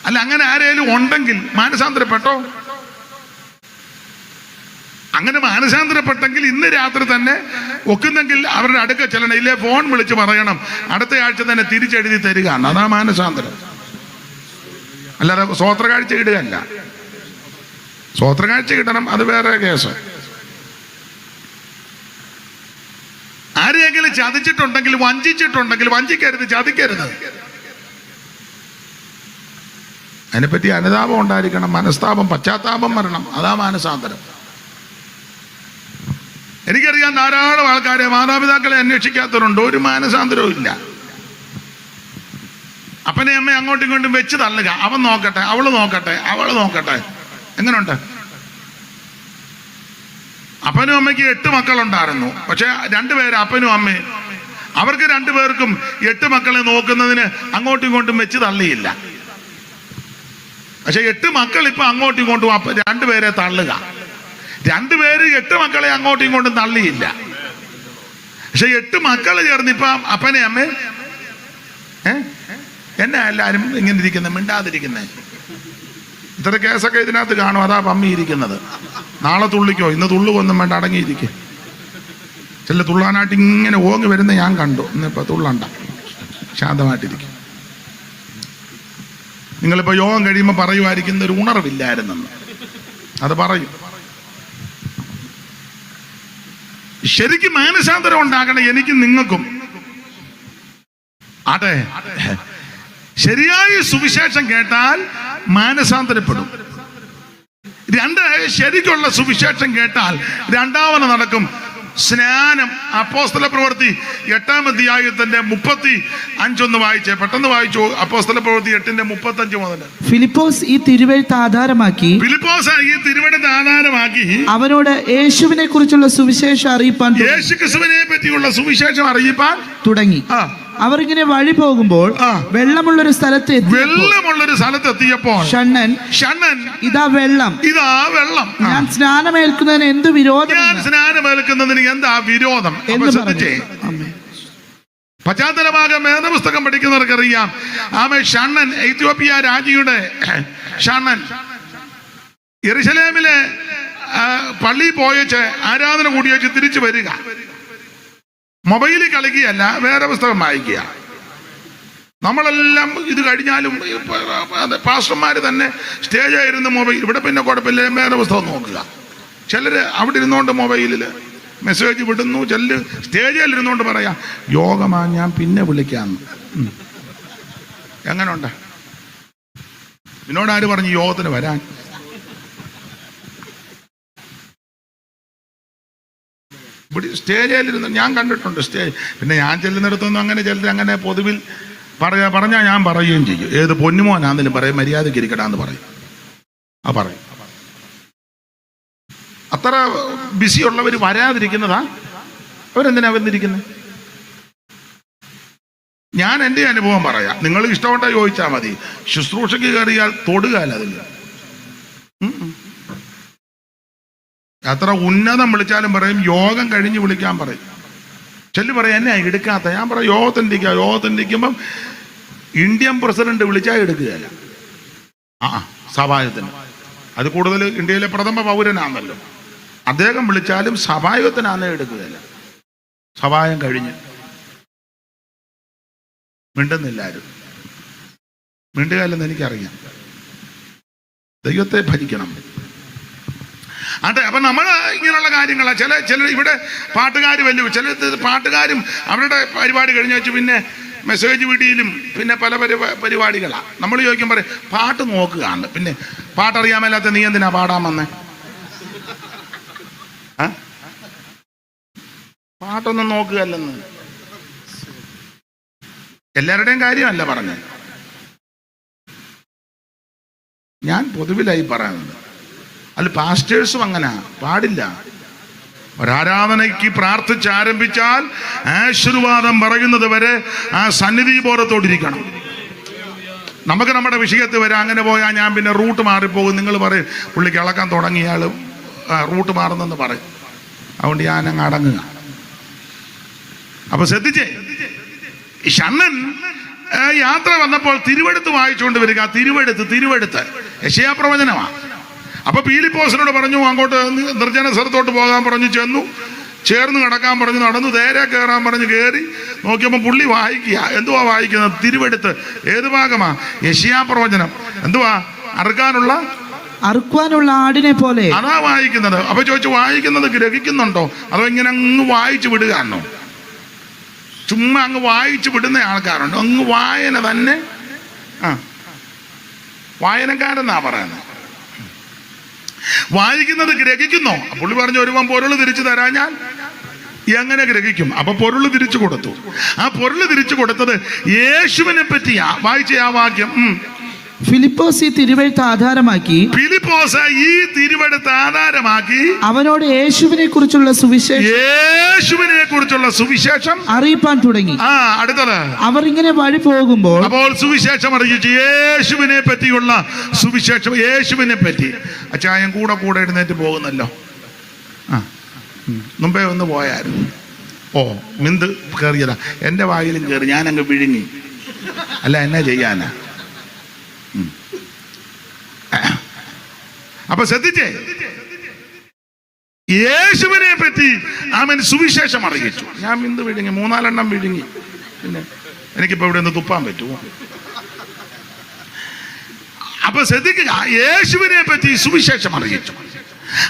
അല്ല, അങ്ങനെ ആരേലും ഉണ്ടെങ്കിൽ മാനസാന്തരപ്പെട്ടോ? അങ്ങനെ മാനസാന്തരപ്പെട്ടെങ്കിൽ ഇന്ന് രാത്രി തന്നെ ഒക്കുന്നെങ്കിൽ അവരുടെ അടുക്ക ചെല്ലണം. ഇല്ലേ ഫോൺ വിളിച്ച് പറയണം അടുത്ത ആഴ്ച തന്നെ തിരിച്ചെഴുതി തരിക. അതാ മാനസാന്തരം. അല്ലാതെ സ്വോത്രകാഴ്ച ഇടുകയല്ല. സ്വോത്രകാഴ്ച കിട്ടണം, അത് വേറെ കേസ്. ആരെയെങ്കിലും ചതിച്ചിട്ടുണ്ടെങ്കിൽ, വഞ്ചിച്ചിട്ടുണ്ടെങ്കിൽ വഞ്ചിക്കരുത്, ചതിക്കരുത്. അതിനെപ്പറ്റി അനുതാപം ഉണ്ടായിരിക്കണം, മനസ്താപം, പശ്ചാത്താപം വരണം. അതാ മാനസാന്തരം. എനിക്കറിയാം ധാരാളം ആൾക്കാരെ മാതാപിതാക്കളെ അന്വേഷിക്കാത്തവരുണ്ട്, ഒരു മാനസാന്തരവും ഇല്ല. അപ്പനെ അമ്മ അങ്ങോട്ടും ഇങ്ങോട്ടും വെച്ച് തള്ളുക. അവൻ നോക്കട്ടെ, അവള് നോക്കട്ടെ, അവള് നോക്കട്ടെ. എങ്ങനെയുണ്ട്? അപ്പനും അമ്മയ്ക്ക് 8 മക്കളുണ്ടായിരുന്നു. പക്ഷെ 2 പേര് അപ്പനും അമ്മയും. അവർക്ക് 2 പേർക്കും 8 മക്കളെ നോക്കുന്നതിന് അങ്ങോട്ടും ഇങ്ങോട്ടും വെച്ച് തള്ളിയില്ല. പക്ഷെ 8 മക്കൾ ഇപ്പൊ അങ്ങോട്ടും ഇങ്ങോട്ടും 2 പേരെ തള്ളുക. 2 പേര് 8 മക്കളെ അങ്ങോട്ടും ഇങ്ങോട്ടും തള്ളിയില്ല. പക്ഷെ 8 മക്കൾ ചേർന്ന് ഇപ്പൊ അപ്പനെ അമ്മ എന്നെ എല്ലാരും ഇങ്ങനെ ഇരിക്കുന്നത്, മിണ്ടാതിരിക്കുന്നത്. ഇത്ര കേസൊക്കെ ഇതിനകത്ത് കാണും. അതാ പമ്മി ഇരിക്കുന്നത്. നാളെ തുള്ളിക്കോ, ഇന്ന് തുള്ളുകൊന്നും വേണ്ട, അടങ്ങിയിരിക്കും. ചില തുള്ളാനായിട്ട് ഇങ്ങനെ ഓങ്ങി വരുന്ന ഞാൻ കണ്ടു. ഇന്നിപ്പോ തുള്ളണ്ട, ശാന്തമായിട്ടിരിക്കും. നിങ്ങളിപ്പോ യോഗം കഴിയുമ്പോൾ പറയുമായിരിക്കുന്ന ഒരു ഉണർവില്ലായിരുന്നെന്ന്. അത് പറയും. ശരിക്കും മാനസാന്തരം ഉണ്ടാകണം എനിക്കും നിങ്ങൾക്കും. അതെ, ശരിയായ സുവിശേഷം കേട്ടാൽ മാനസാന്തരപ്പെടും. 2, ശരിക്കുള്ള സുവിശേഷം കേട്ടാൽ രണ്ടാമത് നടക്കും സ്നാനം. അപ്പോസ്തല പ്രവൃത്തി 8-ാം അധ്യായത്തിന്റെ 35 വായിച്ചേ, പെട്ടെന്ന് വായിച്ചു. അപ്പോസ്തല പ്രവൃത്തി 8:35 മുതൽ. ഫിലിപ്പോസ് ഈ തിരുവെഴുത്ത് ആധാരമാക്കി അവനോട് യേശുവിനെ കുറിച്ചുള്ള സുവിശേഷം അറിയിപ്പാൻ, യേശുക്രിസ്തുവിനെ പറ്റിയുള്ള സുവിശേഷം അറിയിപ്പാൻ തുടങ്ങി. അവർ ഇങ്ങനെ വഴി പോകുമ്പോൾ വെള്ളമുള്ളൊരു സ്ഥലത്ത് എത്തിയപ്പോൾ ഷണ്ണൻ ഇതാ വെള്ളം, ഞാൻ സ്നാനമേൽക്കുന്നതിന് എന്ത് വിരോധം, സ്നാനമേൽക്കുന്നതിന് എന്താ വിരോധം എന്ന് ശ്രദ്ധിച്ചേ. പശ്ചാത്തലഭാഗം വേദപുസ്തകം പഠിക്കുന്നവർക്കറിയാം. ഷണ്ണൻ, എത്യോപ്യ രാജ്ഞിയുടെ ഷണ്ണൻ, യെരുശലേമിലെ പള്ളിയിൽ പോയച്ച് ആരാധന കൂടിയേച്ച് തിരിച്ചു വരിക. മൊബൈലിൽ കളിക്കുകയല്ല, വേറെ പുസ്തകം വായിക്കുക. നമ്മളെല്ലാം ഇത് കഴിഞ്ഞാലും പാസ്റ്റർമാർ തന്നെ സ്റ്റേജായിരുന്നു മൊബൈൽ. ഇവിടെ പിന്നെ കുഴപ്പമില്ല, വേറെ പുസ്തകം നോക്കുക. ചിലർ അവിടെ ഇരുന്നുകൊണ്ട് മൊബൈലിൽ മെസ്സേജ് വിടുന്നു. ചിലർ സ്റ്റേജിൽ ഇരുന്നുകൊണ്ട് പറയാം യോഗമാ, ഞാൻ പിന്നെ വിളിക്കാമെന്ന്. എങ്ങനെയുണ്ട്? എന്നോടാര് പറഞ്ഞു യോഗത്തിന് വരാൻ? ഇവിടെ സ്റ്റേജിലിരുന്ന് ഞാൻ കണ്ടിട്ടുണ്ട്. സ്റ്റേജ് പിന്നെ ഞാൻ ചെല്ലുന്നിടത്തൊന്നും അങ്ങനെ ചിലർ അങ്ങനെ പൊതുവിൽ പറഞ്ഞാൽ ഞാൻ പറയുകയും ചെയ്യും. ഏത് പൊന്നുമോനാന്നേലും പറയും, മര്യാദയ്ക്ക് ഇരിക്കടാന്ന് പറയും. പറയും. അത്ര ബിസി ഉള്ളവർ വരാതിരിക്കുന്നതാ. അവരെന്തിനാ വന്നിരിക്കുന്നത്? ഞാൻ എൻ്റെ അനുഭവം പറയാം, നിങ്ങൾ ഇഷ്ടമുണ്ടാ ചോദിച്ചാൽ മതി. ശുശ്രൂഷയ്ക്ക് കയറിയാൽ തൊടുകയല്ല അതിൽ. എത്ര ഉന്നതം വിളിച്ചാലും പറയും യോഗം കഴിഞ്ഞ് വിളിക്കാൻ പറയും. ചെല്ലു പറയും എന്നെ എടുക്കാത്ത. ഞാൻ പറയും യോഗത്തിനിരിക്കുമ്പം ഇന്ത്യൻ പ്രസിഡന്റ് വിളിച്ചാൽ എടുക്കുകയല്ല. സഭായത്തിന് അത് കൂടുതൽ ഇന്ത്യയിലെ പ്രഥമ പൗരനാണല്ലോ. അദ്ദേഹം വിളിച്ചാലും സഭായത്തിനാന്നേ എടുക്കുകയല്ല. സഭായം കഴിഞ്ഞ് മിണ്ടുന്നില്ലാരും. മിണ്ടുകയല്ലെന്ന് എനിക്കറിയാം. ദൈവത്തെ ഭരിക്കണം. അതെ, അപ്പൊ നമ്മൾ ഇങ്ങനെയുള്ള കാര്യങ്ങളാണ്. ചില ഇവിടെ പാട്ടുകാർ ചില പാട്ടുകാരും അവരുടെ പരിപാടി കഴിഞ്ഞ് വെച്ച് പിന്നെ മെസ്സേജ് വീഡിയോയിലും പിന്നെ പല പരിപാടികളാണ്. നമ്മൾ ചോദിക്കും പറയും പാട്ട് നോക്കുകയാണ്. പിന്നെ പാട്ടറിയാൻ മേലാത്ത നീ എന്തിനാ പാടാൻ വന്നേ? പാട്ടൊന്നും നോക്കുകയല്ലെന്ന്. എല്ലാവരുടെയും കാര്യമല്ല പറഞ്ഞത്, ഞാൻ പൊതുവിലായി പറയുന്നത്. അല്ല, പാസ്റ്റേഴ്സും അങ്ങനെ പാടില്ല. ഒരാരാധനയ്ക്ക് പ്രാർത്ഥിച്ച് ആരംഭിച്ചാൽ ആശീർവാദം പറയുന്നത് വരെ ആ സന്നിധി ബോധത്തോടിരിക്കണം. നമുക്ക് നമ്മുടെ വിഷയത്തിൽ വരാം. അങ്ങനെ പോയാൽ ഞാൻ പിന്നെ റൂട്ട് മാറിപ്പോകും. നിങ്ങൾ പറയും പുള്ളിക്ക് ഇളക്കാൻ തുടങ്ങിയാൽ റൂട്ട് മാറുന്നെന്ന് പറയും. അതുകൊണ്ട് ഞാൻ അങ്ങ് അടങ്ങുക. അപ്പൊ ശ്രദ്ധിച്ചേ, ഷണ്ണൻ യാത്ര വന്നപ്പോൾ തിരുവെടുത്ത് വായിച്ചുകൊണ്ട് വരിക. തിരുവെടുത്ത് യെശയ്യാ പ്രവചനമാണ്. അപ്പൊ പീലിപ്പോസിനോട് പറഞ്ഞു അങ്ങോട്ട് നിർജ്ജന സ്ഥലത്തോട്ട് പോകാൻ പറഞ്ഞു. ചെന്നു, ചേർന്ന് കിടക്കാൻ പറഞ്ഞു, നടന്നു, നേരെ കയറാൻ പറഞ്ഞു. കയറി നോക്കിയപ്പോൾ പുള്ളി വായിക്കുക. എന്തുവാ വായിക്കുന്നത്? തിരുവെടുത്ത്. ഏത് ഭാഗമാ? യെശയ്യാ പ്രവചനം. എന്തുവാ? അറുക്കുവാനുള്ള ആടിനെ പോലെ അതാ വായിക്കുന്നത്. അപ്പൊ ചോദിച്ചു, വായിക്കുന്നത് ഗ്രഹിക്കുന്നുണ്ടോ അതോ ഇങ്ങനെ അങ്ങ് വായിച്ചു വിടുകയാണോ? ചുമ്മാ അങ്ങ് വായിച്ചു വിടുന്ന ആൾക്കാരുണ്ട്. അങ്ങ് വായന തന്നെ. വായനക്കാരെന്നാ പറയുന്നത്. വായിക്കുന്നത് ഗ്രഹിക്കുന്നോ? പുള്ളി പറഞ്ഞു, ഒരുവൻ പൊരുൾ തിരിച്ചു തരാഞ്ഞാൽ എങ്ങനെ ഗ്രഹിക്കും? അപ്പൊ പൊരുൾ തിരിച്ചു കൊടുത്തു. ആ പൊരുൾ തിരിച്ചു കൊടുത്തത് യേശുവിനെ പറ്റിയാ. വായിച്ച ആ വാക്യം. ഫിലിപ്പോസ് ഈ തിരുവെഴുത്ത് ആധാരമാക്കി അവനോട് യേശുവിനെ കുറിച്ചുള്ള സുവിശേഷം അറിയിപ്പാൻ തുടങ്ങി. അടുത്തത്, അവർ ഇങ്ങനെ വഴി പോകുമ്പോൾ അപ്പോൾ സുവിശേഷം അറിയിച്ചു. യേശുവിനെ പറ്റിയുള്ള സുവിശേഷം. യേശുവിനെ പറ്റി. അച്ചായൻ കൂടെ എഴുന്നേറ്റ് പോകുന്നല്ലോ. മുമ്പേ ഒന്ന് പോയായിരുന്നു. മിന്ത് കയറിയതാ. എൻ്റെ വായിലും കയറി, ഞാനങ്ങ് വിഴുങ്ങി. അല്ല, എന്നാ ചെയ്യാനാ? അപ്പൊ ശ്രദ്ധിച്ചേ, യേശുവിനെ പറ്റി അവൻ സുവിശേഷം അറിയിച്ചു. ഞാൻ ഇന്ന് വിഴുങ്ങി, 3-4 വിഴുങ്ങി. പിന്നെ എനിക്കിപ്പോ ഇവിടെ ഒന്ന് തുപ്പാൻ പറ്റുമോ? അപ്പൊ ശ്രദ്ധിക്കുക, യേശുവിനെ പറ്റി സുവിശേഷം അറിയിച്ചു.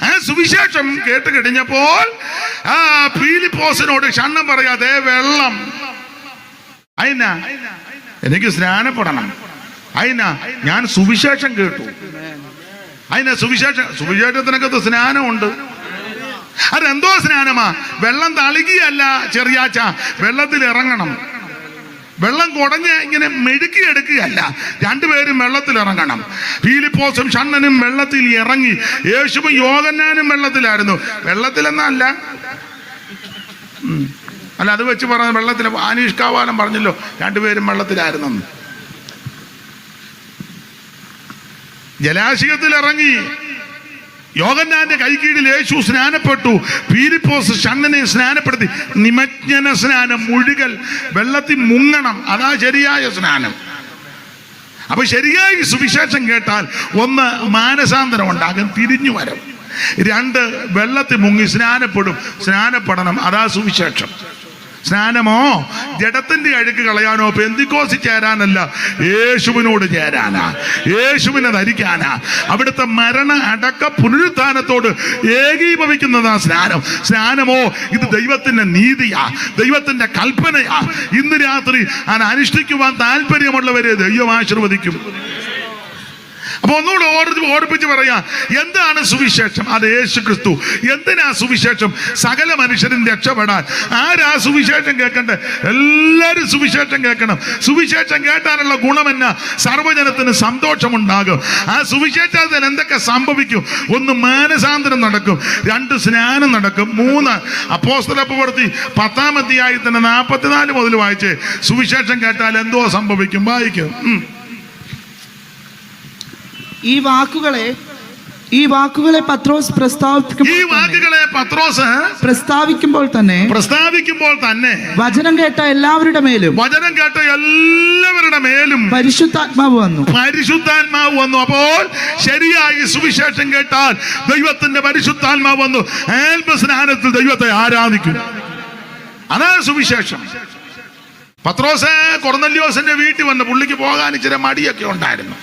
ആ സുവിശേഷം കേട്ട് കഴിഞ്ഞപ്പോൾ ഫിലിപ്പോസിനോട് ഷണ്ണം പറയാതെ, വെള്ളം അയിനാ എനിക്ക് സ്നാനപ്പെടണം. അയിനാ ഞാൻ സുവിശേഷം കേട്ടു. അതിന് സുവിശേഷത്തിനകത്ത് സ്നാനമുണ്ട്. അതെന്തോ സ്നാനമാ? വെള്ളം തളികയല്ല ചെറിയാച്ച, വെള്ളത്തിൽ ഇറങ്ങണം. വെള്ളം കുടഞ്ഞ് ഇങ്ങനെ മെഴുക്കിയെടുക്കുകയല്ല, രണ്ടുപേരും വെള്ളത്തിൽ ഇറങ്ങണം. ഫിലിപ്പോസും ഷണ്ണനും വെള്ളത്തിൽ ഇറങ്ങി. യേശുവും യോഹന്നാനും വെള്ളത്തിലായിരുന്നു. വെള്ളത്തിലെന്നല്ല, അല്ല അത് വെച്ച് പറഞ്ഞ വെള്ളത്തിൽ. ആനീഷ്കാവാലം പറഞ്ഞല്ലോ രണ്ടുപേരും വെള്ളത്തിലായിരുന്നെന്ന്. ജലാശയത്തിൽ ഇറങ്ങി. യോഹന്നാന്റെ കൈകീഴിൽ യേശു സ്നാനപ്പെട്ടു. ഫിലിപ്പോസ് ഷണ്ണനെ സ്നാനപ്പെടുത്തി. നിമജ്ജന സ്നാനം, മുഴുകൽ, വെള്ളത്തിൽ മുങ്ങണം. അതാ ശരിയായ സ്നാനം. അപ്പൊ ശരിയായി സുവിശേഷം കേട്ടാൽ 1 മാനസാന്തരം ഉണ്ടാകും, തിരിഞ്ഞു വരും. 2 വെള്ളത്തിൽ മുങ്ങി സ്നാനപ്പെടണം. അതാ സുവിശേഷം. സ്നാനമോ ജഡത്തിന്റെ അഴുക്ക് കളയാനോ പെന്തിക്കോസിൽ ചേരാനല്ല, യേശുവിനോട് ചേരാനാ, യേശുവിനെ ധരിക്കാനാ. അവിടുത്തെ മരണ അടക്ക പുനരുത്ഥാനത്തോട് ഏകീഭവിക്കുന്നതാ സ്നാനം. സ്നാനമോ ഇത് ദൈവത്തിന്റെ നീതിയാ, ദൈവത്തിന്റെ കൽപ്പനയാ. ഇന്ന് രാത്രി അത് അനുഷ്ഠിക്കുവാൻ താല്പര്യമുള്ളവരെ ദൈവം ആശീർവദിക്കും. അപ്പൊ ഒന്നുകൂടെ ഓർപ്പിച്ച് പറയാ, എന്താണ് സുവിശേഷം? അത് യേശു ക്രിസ്തു. എന്തിനാ സുവിശേഷം? സകല മനുഷ്യരും രക്ഷപ്പെടാൻ. ആരാ സുവിശേഷം കേൾക്കണ്ടേ? എല്ലാവരും സുവിശേഷം കേൾക്കണം. സുവിശേഷം കേട്ടാനുള്ള ഗുണമെന്നാ? സർവ്വജനത്തിന് സന്തോഷമുണ്ടാകും. ആ സുവിശേഷത്തിന് എന്തൊക്കെ സംഭവിക്കും? 1 മാനസാന്തരം നടക്കും, 2 സ്നാനം നടക്കും, 3 അപ്പോസ്തല പ്രവൃത്തി 10-ാം അധ്യായത്തിന്റെ 44 മുതൽ വായിച്ച് സുവിശേഷം കേട്ടാൽ എന്തോ സംഭവിക്കും? വായിക്കും. ഈ വാക്കുകളെ പത്രോസ് പ്രസ്താവിക്കുമ്പോൾ തന്നെ വചനം കേട്ട എല്ലാവരുടെ മേലും പരിശുദ്ധാത്മാവ് വന്നു. അപ്പോൾ ശരിയായി സുവിശേഷം കേട്ടാൽ ദൈവത്തിന്റെ പരിശുദ്ധാത്മാവ് വന്നു. ആത്മസ്നാനത്തിൽ ദൈവത്തെ ആരാധിക്കും. അതാണ് സുവിശേഷം. പത്രോസ് കൊർന്നല്യോസിന്റെ വീട്ടിൽ വന്ന് പുള്ളിക്ക് പോകാൻ ഇച്ചിരി മടിയൊക്കെ ഉണ്ടായിരുന്നു.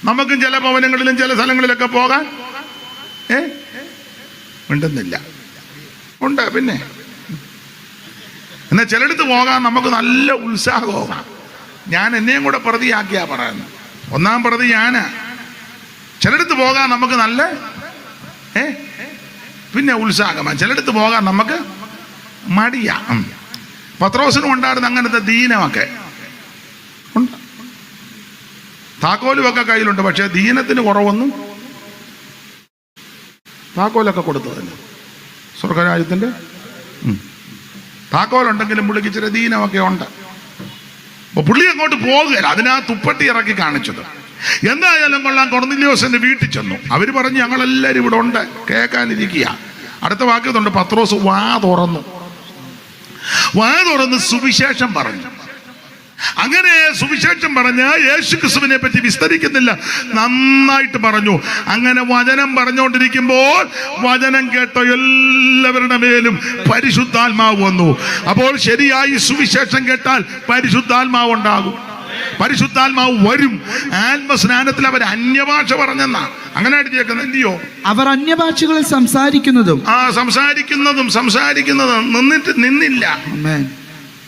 നമുക്കും ചില ഭവനങ്ങളിലും ചില സ്ഥലങ്ങളിലൊക്കെ പോകാൻ ഉണ്ടെന്നില്ല, ഉണ്ട്. പിന്നെ എന്നാൽ ചിലടത്ത് പോകാൻ നമുക്ക് നല്ല ഉത്സാഹമാണ്. ഞാൻ എന്നെയും കൂടെ പ്രതിയാക്കിയാ പറയുന്നത്. 1-ാം പ്രതി ഞാനാ. ചിലടത്ത് പോകാൻ നമുക്ക് നല്ല പിന്നെ ഉത്സാഹമാണ്. ചിലടത്ത് പോകാൻ നമുക്ക് മടിയാ. പത്രോസിനും ഉണ്ടായിരുന്ന അങ്ങനത്തെ ദീനമൊക്കെ ഉണ്ട്. താക്കോലുമൊക്കെ കയ്യിലുണ്ട്, പക്ഷെ ദീനത്തിന് കുറവൊന്നും. താക്കോലൊക്കെ കൊടുത്തതല്ലേ സ്വർഗരാജ്യത്തിൻ്റെ. താക്കോലുണ്ടെങ്കിലും പുള്ളിക്ക് ഇച്ചിരി ദീനമൊക്കെ ഉണ്ട്. അപ്പൊ പുള്ളി അങ്ങോട്ട് പോകുകയില്ല. അതിനാ തുപ്പട്ടി ഇറക്കി കാണിച്ചത്. എന്തായാലും കൊള്ളാം, കൊർന്നേലിയോസിന്റെ വീട്ടിൽ ചെന്നു. അവര് പറഞ്ഞു ഞങ്ങളെല്ലാവരും ഇവിടെ ഉണ്ട്, കേൾക്കാനിരിക്കുക. അടുത്ത വാക്യത്തുണ്ട്, പത്രോസ് വാ തുറന്നു സുവിശേഷം പറഞ്ഞു. അങ്ങനെ സുവിശേഷം പറഞ്ഞ യേശുക്രിസ്തുവിനെ പറ്റി വിസ്തരിക്കുന്നില്ല, നന്നായിട്ട് പറഞ്ഞു. അങ്ങനെ വചനം പറഞ്ഞുകൊണ്ടിരിക്കുമ്പോൾ വചനം കേട്ട എല്ലാവരുടെ മേലും പരിശുദ്ധാത്മാവ് വന്നു. അപ്പോൾ ശരിയായി സുവിശേഷം കേട്ടാൽ പരിശുദ്ധാത്മാവ് ഉണ്ടാകും, പരിശുദ്ധാത്മാവ് വരും. ആത്മസ്നാനത്തിൽ അവർ അന്യഭാഷ പറഞ്ഞെന്നാ അങ്ങനെ അടിച്ചേക്കുന്നത്, ഇല്ലയോ? അവർ അന്യഭാഷകളിൽ സംസാരിക്കുന്നതും നിന്നില്ല.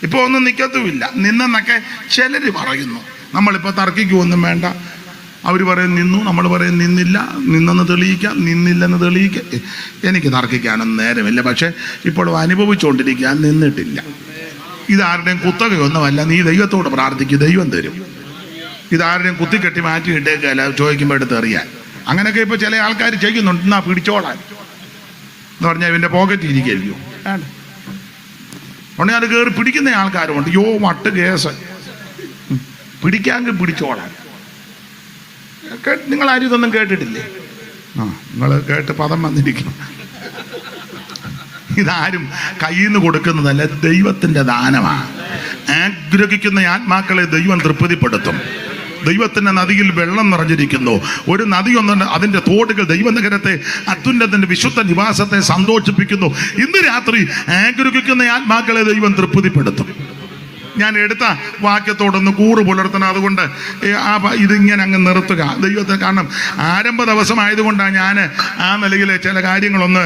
ഇപ്പൊ ഒന്നും നിൽക്കത്തുമില്ല. നിന്നെന്നൊക്കെ ചിലര് പറയുന്നു. നമ്മളിപ്പോ തർക്കിക്കൊന്നും വേണ്ട. അവർ പറയും നിന്നു, നമ്മൾ പറയും നിന്നില്ല. നിന്നെന്ന് തെളിയിക്കാം, നിന്നില്ലെന്ന് തെളിയിക്കാം. എനിക്ക് തർക്കിക്കാനൊന്നും നേരമില്ല. പക്ഷെ ഇപ്പോഴും അനുഭവിച്ചുകൊണ്ടിരിക്കാൻ നിന്നിട്ടില്ല. ഇതാരുടെയും കുത്തകയൊന്നുമല്ല. നീ ദൈവത്തോട് പ്രാർത്ഥിക്കും, ദൈവം തരും. ഇതാരുടെയും കുത്തിക്കെട്ടി മാറ്റിയിട്ടേക്കല്ല ചോദിക്കുമ്പോൾ എടുത്ത് എറിയാൻ. അങ്ങനെയൊക്കെ ഇപ്പൊ ചില ആൾക്കാർ ചെയ്യുന്നുണ്ട്. എന്നാ പിടിച്ചോളാൻ എന്ന് പറഞ്ഞാൽ ഇവന്റെ പോക്കറ്റ് ഇരിക്കല്ലോ. ഉടനെ അത് കയറി പിടിക്കുന്ന ആൾക്കാരുമുണ്ട്. യോ വട്ട് കേസ്, പിടിക്കാമെങ്കിൽ പിടിച്ചോളാൻ. നിങ്ങളാരും ഇതൊന്നും കേട്ടിട്ടില്ലേ? നിങ്ങൾ കേട്ട് പദം വന്നിരിക്കണം. ഇതാരും കയ്യിൽ നിന്ന് കൊടുക്കുന്നതല്ല, ദൈവത്തിന്റെ ദാനമാണ്. ആഗ്രഹിക്കുന്ന ആത്മാക്കളെ ദൈവം തൃപ്തിപ്പെടുത്തും. ദൈവത്തിന്റെ നദിയിൽ വെള്ളം നിറഞ്ഞിരിക്കുന്നു. ഒരു നദി ഒന്നുണ്ട്, അതിന്റെ തോടുകൾ ദൈവനഗരത്തെ, അത്യുന്നതന്റെ വിശുദ്ധ നിവാസത്തെ സന്തോഷിപ്പിക്കുന്നു. ഇന്ന് രാത്രി ആഗ്രഹിക്കുന്ന ആത്മാക്കളെ ദൈവം തൃപ്തിപ്പെടുത്തും. ഞാൻ എടുത്ത വാക്യത്തോടൊന്ന് കൂറ് പുലർത്തണം. അതുകൊണ്ട് ഇതിങ്ങനെ അങ്ങ് നിർത്തുക ദൈവത്തെ. കാരണം ആരംഭ ദിവസമായതുകൊണ്ടാണ് ഞാൻ ആ നിലയിൽ ചില കാര്യങ്ങളൊന്ന്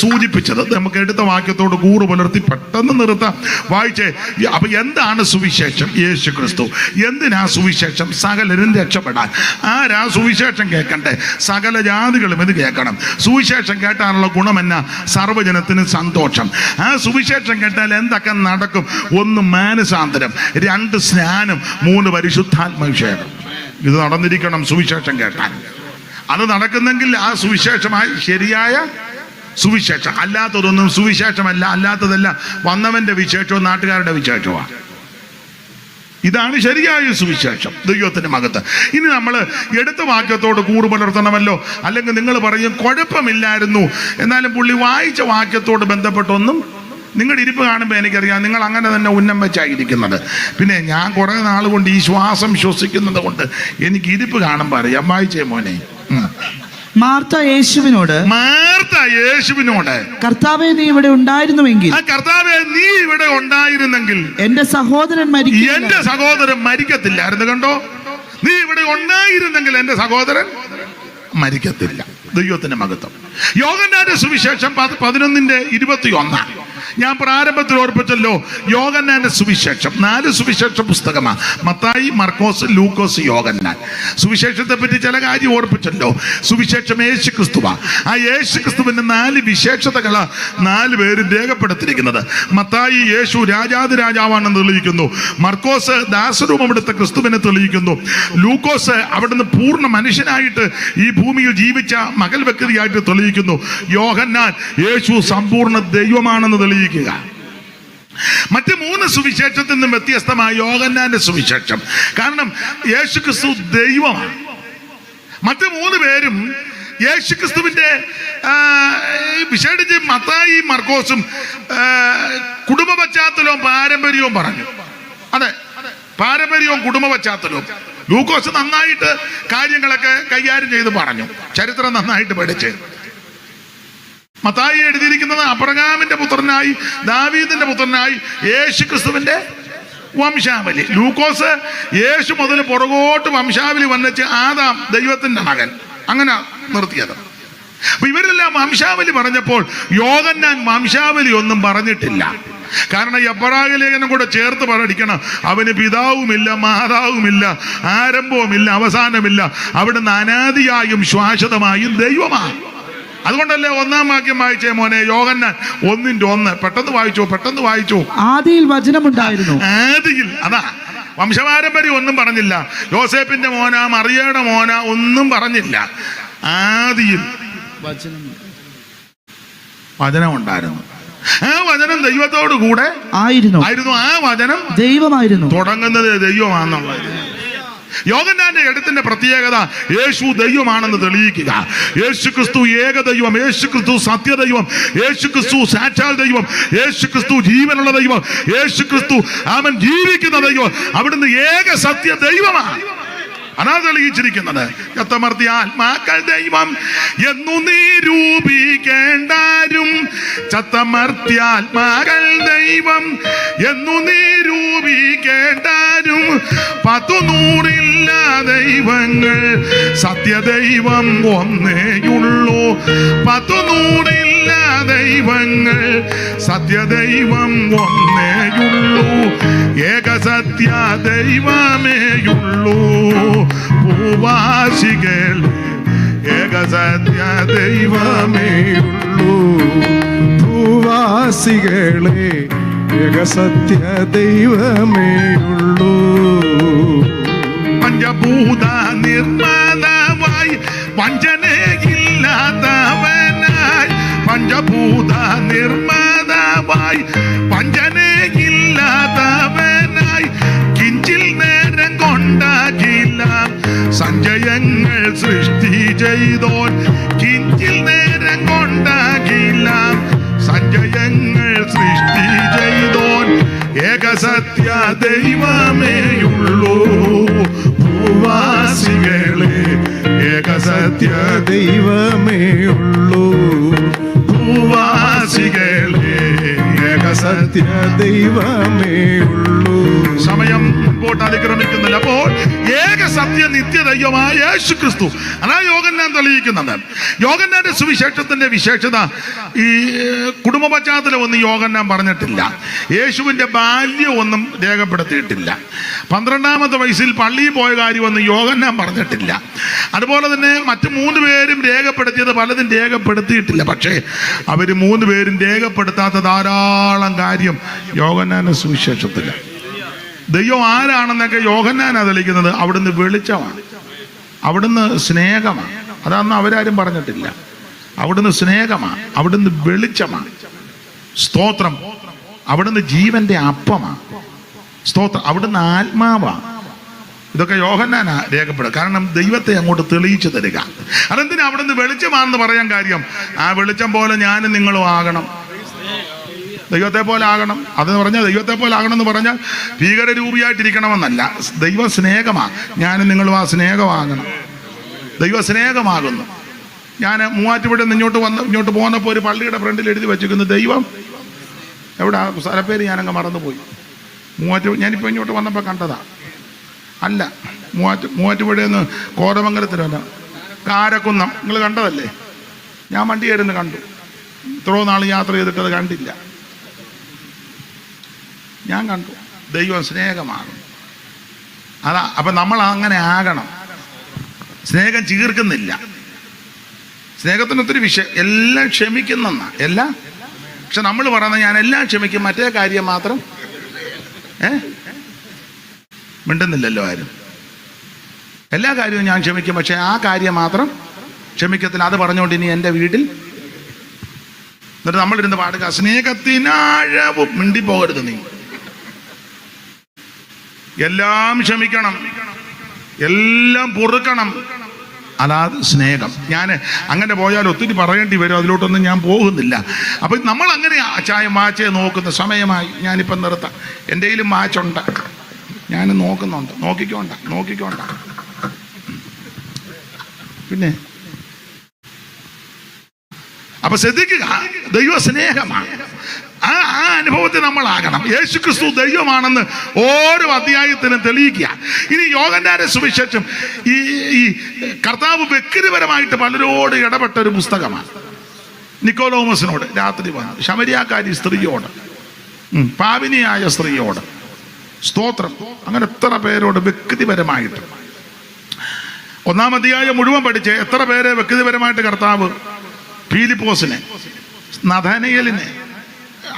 സൂചിപ്പിച്ചത്. നമുക്ക് എടുത്ത വാക്യത്തോട് കൂറ് പുലർത്തി പെട്ടെന്ന് നിർത്താം. വായിച്ചേ. അപ്പൊ എന്താണ് സുവിശേഷം? യേശു ക്രിസ്തു. എന്തിനാ സുവിശേഷം? സകലരും രക്ഷപ്പെടാൻ. ആരാ സുവിശേഷം കേൾക്കണ്ടേ? സകല ജാതികളും ഇത് കേൾക്കണം. സുവിശേഷം കേട്ടാനുള്ള ഗുണമെന്നാ? സർവ്വജനത്തിന് സന്തോഷം. ആ സുവിശേഷം കേട്ടാൽ എന്തൊക്കെ നടക്കും? ഒന്ന് മാനസാന്തരം, 2 സ്നാനം, 3 പരിശുദ്ധാത്മാഭിഷേകം. ഇത് നടന്നിരിക്കണം സുവിശേഷം കേട്ടാൽ. അത് നടക്കുന്നെങ്കിൽ ആ സുവിശേഷമായി ശരിയായ സുവിശേഷം. അല്ലാത്തതൊന്നും സുവിശേഷമല്ല. അല്ലാത്തതല്ല വന്നവന്റെ വിശേഷവും നാട്ടുകാരുടെ വിശേഷമാണ്. ഇതാണ് ശരിയായ സുവിശേഷം, ദൈവത്തിന്റെ മകത്ത്. ഇനി നമ്മൾ എടുത്ത വാക്യത്തോട് കൂറ് പുലർത്തണമല്ലോ. അല്ലെങ്കിൽ നിങ്ങൾ പറയും കുഴപ്പമില്ലായിരുന്നു, എന്നാലും പുള്ളി വായിച്ച വാക്യത്തോട് ബന്ധപ്പെട്ടൊന്നും. നിങ്ങളുടെ ഇരിപ്പ് കാണുമ്പോൾ എനിക്കറിയാം നിങ്ങൾ അങ്ങനെ തന്നെ ഉന്നം വെച്ചായിരിക്കുന്നത്. പിന്നെ ഞാൻ കുറേ നാൾ കൊണ്ട് ഈ ശ്വാസം ശ്വസിക്കുന്നത് കൊണ്ട് എനിക്ക് ഇരിപ്പ് കാണുമ്പോൾ അറിയാം. വായിച്ചേ മോനെ. മാർത്ത യേശുവിനോട് കർത്താവേ നീ ഇവിടെ ഉണ്ടായിരുന്നുവെങ്കിൽ, കർത്താവേ നീ ഇവിടെ ഉണ്ടായിരുന്നെങ്കിൽ എന്റെ സഹോദരൻ മരിക്കത്തില്ലായിരുന്നു. കണ്ടോ, നീ ഇവിടെ ഉണ്ടായിരുന്നെങ്കിൽ എന്റെ സഹോദരൻ മരിക്കത്തില്ല. ദൈവത്തിന്റെ മഹത്വം. യോഹന്നാന്റെ സുവിശേഷം 11:21. ഞാൻ പ്രാരംഭത്തിൽ ഓർപ്പിച്ചല്ലോ, യോഹന്നാന്റെ സുവിശേഷം 4 സുവിശേഷ പുസ്തകമാണ്. മത്തായി, മർക്കോസ്, ലൂക്കോസ്, യോഹന്നാൻ. സുവിശേഷത്തെ പറ്റി ചില കാര്യം ഓർപ്പിച്ചല്ലോ. സുവിശേഷം യേശു ക്രിസ്തുവാ. ആ യേശു ക്രിസ്തുവിന്റെ 4 വിശേഷതകളാണ് 4 പേരും രേഖപ്പെടുത്തിയിരിക്കുന്നത്. മത്തായി യേശു രാജാതിരാജാവാണെന്ന് തെളിയിക്കുന്നു. മർക്കോസ് ദാസരൂപമെടുത്ത ക്രിസ്തുവിനെ തെളിയിക്കുന്നു. ലൂക്കോസ് അവിടുന്ന് പൂർണ്ണ മനുഷ്യനായിട്ട് ഈ ഭൂമിയിൽ ജീവിച്ച മകൾ വ്യക്തിയായിട്ട് തെളിയിക്കുന്നു. യോഹന്നാൻ യേശു സമ്പൂർണ്ണ ദൈവമാണെന്ന് തെളിയിക്കുക. മറ്റ് 3 സുവിശേഷത്തിൽ നിന്നും വ്യത്യസ്തമായ യോഹന്നാന്റെ സുവിശേഷം. കാരണം യേശു ക്രിസ്തു ദൈവമാണ്. മറ്റ് 3 പേരും യേശുക്രിസ്തുവിന്റെ വിശേഷിച്ച് മത്തായി മർക്കോസും കുടുംബ പശ്ചാത്തലവും പാരമ്പര്യവും പറഞ്ഞു. അതെ, പാരമ്പര്യവും കുടുംബ പശ്ചാത്തലവും. ലൂക്കോസ് നന്നായിട്ട് കാര്യങ്ങളൊക്കെ കൈകാര്യം ചെയ്ത് പറഞ്ഞു, ചരിത്രം നന്നായിട്ട് പഠിച്ച്. മത്തായി എഴുതിയിരിക്കുന്നത് അബ്രഹാമിന്റെ പുത്രനായി, ദാവീദിന്റെ പുത്രനായി യേശുക്രിസ്തുവിന്റെ വംശാവലി. ലൂക്കോസ് യേശു മുതൽ പുറകോട്ട് വംശാവലി വന്നിച്ച് ആദാം ദൈവത്തിന്റെ മകൻ, അങ്ങനെ നിർത്തിയത്. അപ്പൊ ഇവരെല്ലാം വംശാവലി പറഞ്ഞപ്പോൾ യോഹന്നാൻ വംശാവലി ഒന്നും പറഞ്ഞിട്ടില്ല. കാരണം എബ്രായ ലേഖനം കൂടെ ചേർത്ത് പഠിക്കണം. അവന് പിതാവുമില്ല, മാതാവുമില്ല, ആരംഭവുമില്ല, അവസാനമില്ല. അവിടുന്ന് അനാദിയായും ശ്വാശ്വതമായും ദൈവമാണ്. അതുകൊണ്ടല്ലേ 1-ാം വാക്യം വായിച്ചേ മോനെ, യോഹന്നാൻ 1:1. പെട്ടെന്ന് വായിച്ചോ. ആദിയിൽ വചനമുണ്ടായിരുന്നു. ആദിയിൽ, അതാ വംശപാരമ്പര്യം ഒന്നും പറഞ്ഞില്ല. യോസേപ്പിന്റെ മോന, മറിയയുടെ മോന ഒന്നും പറഞ്ഞില്ല. ആദിയിൽ വചനം ഉണ്ടായിരുന്നു. ആ വചനം ദൈവത്തോടു കൂടെ ആയിരുന്നു. ആ വചനം ദൈവമായിരുന്നു. തുടങ്ങുന്നത് ദൈവമാണെന്നുള്ളത്. യോഹന്നാന്റെ എഴുത്തിന്റെ പ്രത്യേകത യേശു ദൈവമാണെന്ന് തെളിയിക്കുക. യേശു ക്രിസ്തു ഏക ദൈവം, യേശു ക്രിസ്തു സത്യദൈവം, യേശു ക്രിസ്തു സാക്ഷാൽ ദൈവം, യേശു ക്രിസ്തു ജീവനുള്ള ദൈവം, യേശു ക്രിസ്തു അവൻ ജീവിക്കുന്ന ദൈവം, അവിടുന്ന് ഏക സത്യ ദൈവമാണ്. അതാ തെളിയിച്ചിരിക്കുന്നത്. ചത്തമർത്തിയ ആത്മാക്കൾ ദൈവം എന്നു നിരൂപിക്കേണ്ടാരും, ചത്തമർത്തിയ ആത്മാക്കൾ ദൈവം എന്നു നിരൂപിക്കേണ്ടാരും, 100 ദൈവങ്ങൾ സത്യദൈവം ഒന്നേയുള്ളൂ. 100 ദൈവങ്ങൾ സത്യദൈവം ഒന്നേയുള്ളൂ. ഏക സത്യ ദൈവമേയുള്ളൂ. ഭൂവാസികളെ ഏക സത്യ ദൈവമേയുള്ളൂ. ഭൂവാസികളെ ഏക സത്യ ദൈവമേയുള്ളൂ. പഞ്ചഭൂത നിർമ്മാതാവായി വഞ്ചനയില്ലാത്തവനായി, പഞ്ചഭൂത നിർമ്മാതാവായി വഞ്ചനയില്ലാത്തവനായി, കിഞ്ചിൽ നേരം കൊണ്ടാകില്ല സഞ്ചയങ്ങൾ സൃഷ്ടി ചെയ്തോൻ, കിഞ്ചിൽ നേരം കൊണ്ടാകില്ല സഞ്ചയങ്ങൾ സൃഷ്ടി ചെയ്തോൻ. ഏക സത്യ ദൈവമേയുള്ളൂ. ഭൂവാസികളെ ഏക സത്യ ദൈവമേയുള്ളൂ. ഭൂവാസികളെ ഏക സത്യ ദൈവമേയുള്ളൂ. സമയം മുമ്പോട്ട് അതിക്രമിക്കുന്നില്ല. അപ്പോൾ ഏക സത്യ നിത്യദൈവമായ യേശു ക്രിസ്തു, അതാ യോഹന്നാൻ തെളിയിക്കുന്നത്. യോഹന്നാന്റെ സുവിശേഷത്തിന്റെ വിശേഷത ഈ കുടുംബ പശ്ചാത്തലം ഒന്നും യോഹന്നാൻ പറഞ്ഞിട്ടില്ല. യേശുവിന്റെ ബാല്യം ഒന്നും രേഖപ്പെടുത്തിയിട്ടില്ല. 12-ാമത്തെ വയസ്സിൽ പള്ളിയിൽ പോയ കാര്യമൊന്നും യോഹന്നാൻ പറഞ്ഞിട്ടില്ല. അതുപോലെ തന്നെ മറ്റു 3 പേരും രേഖപ്പെടുത്തിയത് പലതും രേഖപ്പെടുത്തിയിട്ടില്ല. പക്ഷേ അവർ 3 പേരും രേഖപ്പെടുത്താത്ത ധാരാളം കാര്യം യോഹന്നാന്റെ സുവിശേഷത്തില്ല. ദൈവം ആരാണെന്നൊക്കെ യോഹന്നാനാ തെളിയിക്കുന്നത്. അവിടുന്ന് വെളിച്ചമാണ്, അവിടുന്ന് സ്നേഹമാണ്. അതൊന്നും അവരാരും പറഞ്ഞിട്ടില്ല. അവിടുന്ന് സ്നേഹമാണ്, അവിടുന്ന് വെളിച്ചമാണ്. സ്തോത്രം. അവിടുന്ന് ജീവന്റെ അപ്പമാണ്. സ്തോത്രം. അവിടുന്ന് ആത്മാവാണ്. ഇതൊക്കെ യോഹന്നാനാ രേഖപ്പെടുക. കാരണം ദൈവത്തെ അങ്ങോട്ട് തെളിയിച്ചു തരിക. അതെന്തിനാ അവിടുന്ന് വെളിച്ചമാണെന്ന് പറയാൻ കാര്യം? ആ വെളിച്ചം പോലെ ഞാനും നിങ്ങളും ആകണം. ദൈവത്തെ പോലെ ആകണം. അതെന്ന് പറഞ്ഞാൽ ദൈവത്തെ പോലെ ആകണം എന്ന് പറഞ്ഞാൽ ഭീകരരൂപിയായിട്ടിരിക്കണമെന്നല്ല. ദൈവം സ്നേഹമാണ്. ഞാനും നിങ്ങളും ആ സ്നേഹമാകണം. ദൈവ സ്നേഹമാകുന്നു. ഞാൻ മൂവാറ്റുപുഴയിൽ നിന്ന് ഇങ്ങോട്ട് പോകുന്നപ്പോൾ ഒരു പള്ളിയുടെ ഫ്രണ്ടിൽ എഴുതി വെച്ചിരിക്കുന്നു ദൈവം എവിടെ. സ്ഥലപ്പേര് ഞാനങ്ങ് മറന്നുപോയി. ഞാനിപ്പോൾ ഇങ്ങോട്ട് വന്നപ്പോൾ കണ്ടതാ. അല്ല, മൂവാറ്റുപുഴയിൽ നിന്ന് കോതമംഗലത്തിലല്ല, കാരക്കുന്നം. നിങ്ങൾ കണ്ടതല്ലേ? ഞാൻ വണ്ടി കയറുന്ന കണ്ടു. ഇത്രയോ നാൾ യാത്ര ചെയ്തിട്ട് അത് കണ്ടില്ല. ഞാൻ കണ്ടു. ദൈവം സ്നേഹമാകും. അതാ. അപ്പം നമ്മൾ അങ്ങനെ ആകണം. സ്നേഹം ചീർക്കുന്നില്ല. സ്നേഹത്തിന് ഒത്തിരി വിഷയം. എല്ലാം ക്ഷമിക്കുന്നെന്നാ എല്ലാം. പക്ഷെ നമ്മൾ പറയുന്നത് ഞാൻ എല്ലാം ക്ഷമിക്കും, മറ്റേ കാര്യം മാത്രം മിണ്ടുന്നില്ലല്ലോ ആരും. എല്ലാ കാര്യവും ഞാൻ ക്ഷമിക്കും, പക്ഷെ ആ കാര്യം മാത്രം ക്ഷമിക്കത്തില്ല. അത് പറഞ്ഞുകൊണ്ട് ഇനി എൻ്റെ വീട്ടിൽ എന്നിട്ട് നമ്മളിരുന്ന് പാടുക, സ്നേഹത്തിനാഴവും മിണ്ടിപ്പോകരുത് നീ. എല്ലാം ക്ഷമിക്കണം, എല്ലാം പൊറുക്കണം. അതാ സ്നേഹം. ഞാൻ അങ്ങനെ പോയാൽ ഒത്തിരി പറയേണ്ടി വരും. അതിലോട്ടൊന്നും ഞാൻ പോകുന്നില്ല. അപ്പം നമ്മൾ അങ്ങനെ ചായ മാച്ചയെ നോക്കുന്ന സമയമായി. ഞാനിപ്പം നിർത്താം. എൻ്റെ കയ്യിലും മാച്ചുണ്ട്, ഞാൻ നോക്കുന്നുണ്ട്. നോക്കിക്കോണ്ട. പിന്നെ അപ്പൊ ശ്രദ്ധിക്കുക, ദൈവ സ്നേഹമാണ്. ആ അനുഭവത്തിൽ നമ്മളാകണം. യേശു ക്രിസ്തു ദൈവമാണെന്ന് ഓരോ അധ്യായത്തിനും തെളിയിക്കുക. ഇനി യോഹന്നാന്റെ സുവിശേഷം ഈ കർത്താവ് വ്യക്തിപരമായിട്ട് പലരോട് ഇടപെട്ട ഒരു പുസ്തകമാണ്. നിക്കോദോമസിനോട് രാത്രി വന്നു, ശമരിയാക്കാരി സ്ത്രീയോട്, പാപിനിയായ സ്ത്രീയോട്, സ്തോത്രം, അങ്ങനെ എത്ര പേരോട് വ്യക്തിപരമായിട്ട്. 1-ാം അധ്യായം മുഴുവൻ പഠിച്ച് എത്ര പേരെ വ്യക്തിപരമായിട്ട് കർത്താവ് ഫിലിപ്പോസിനെ, നഥാനയേലിനെ,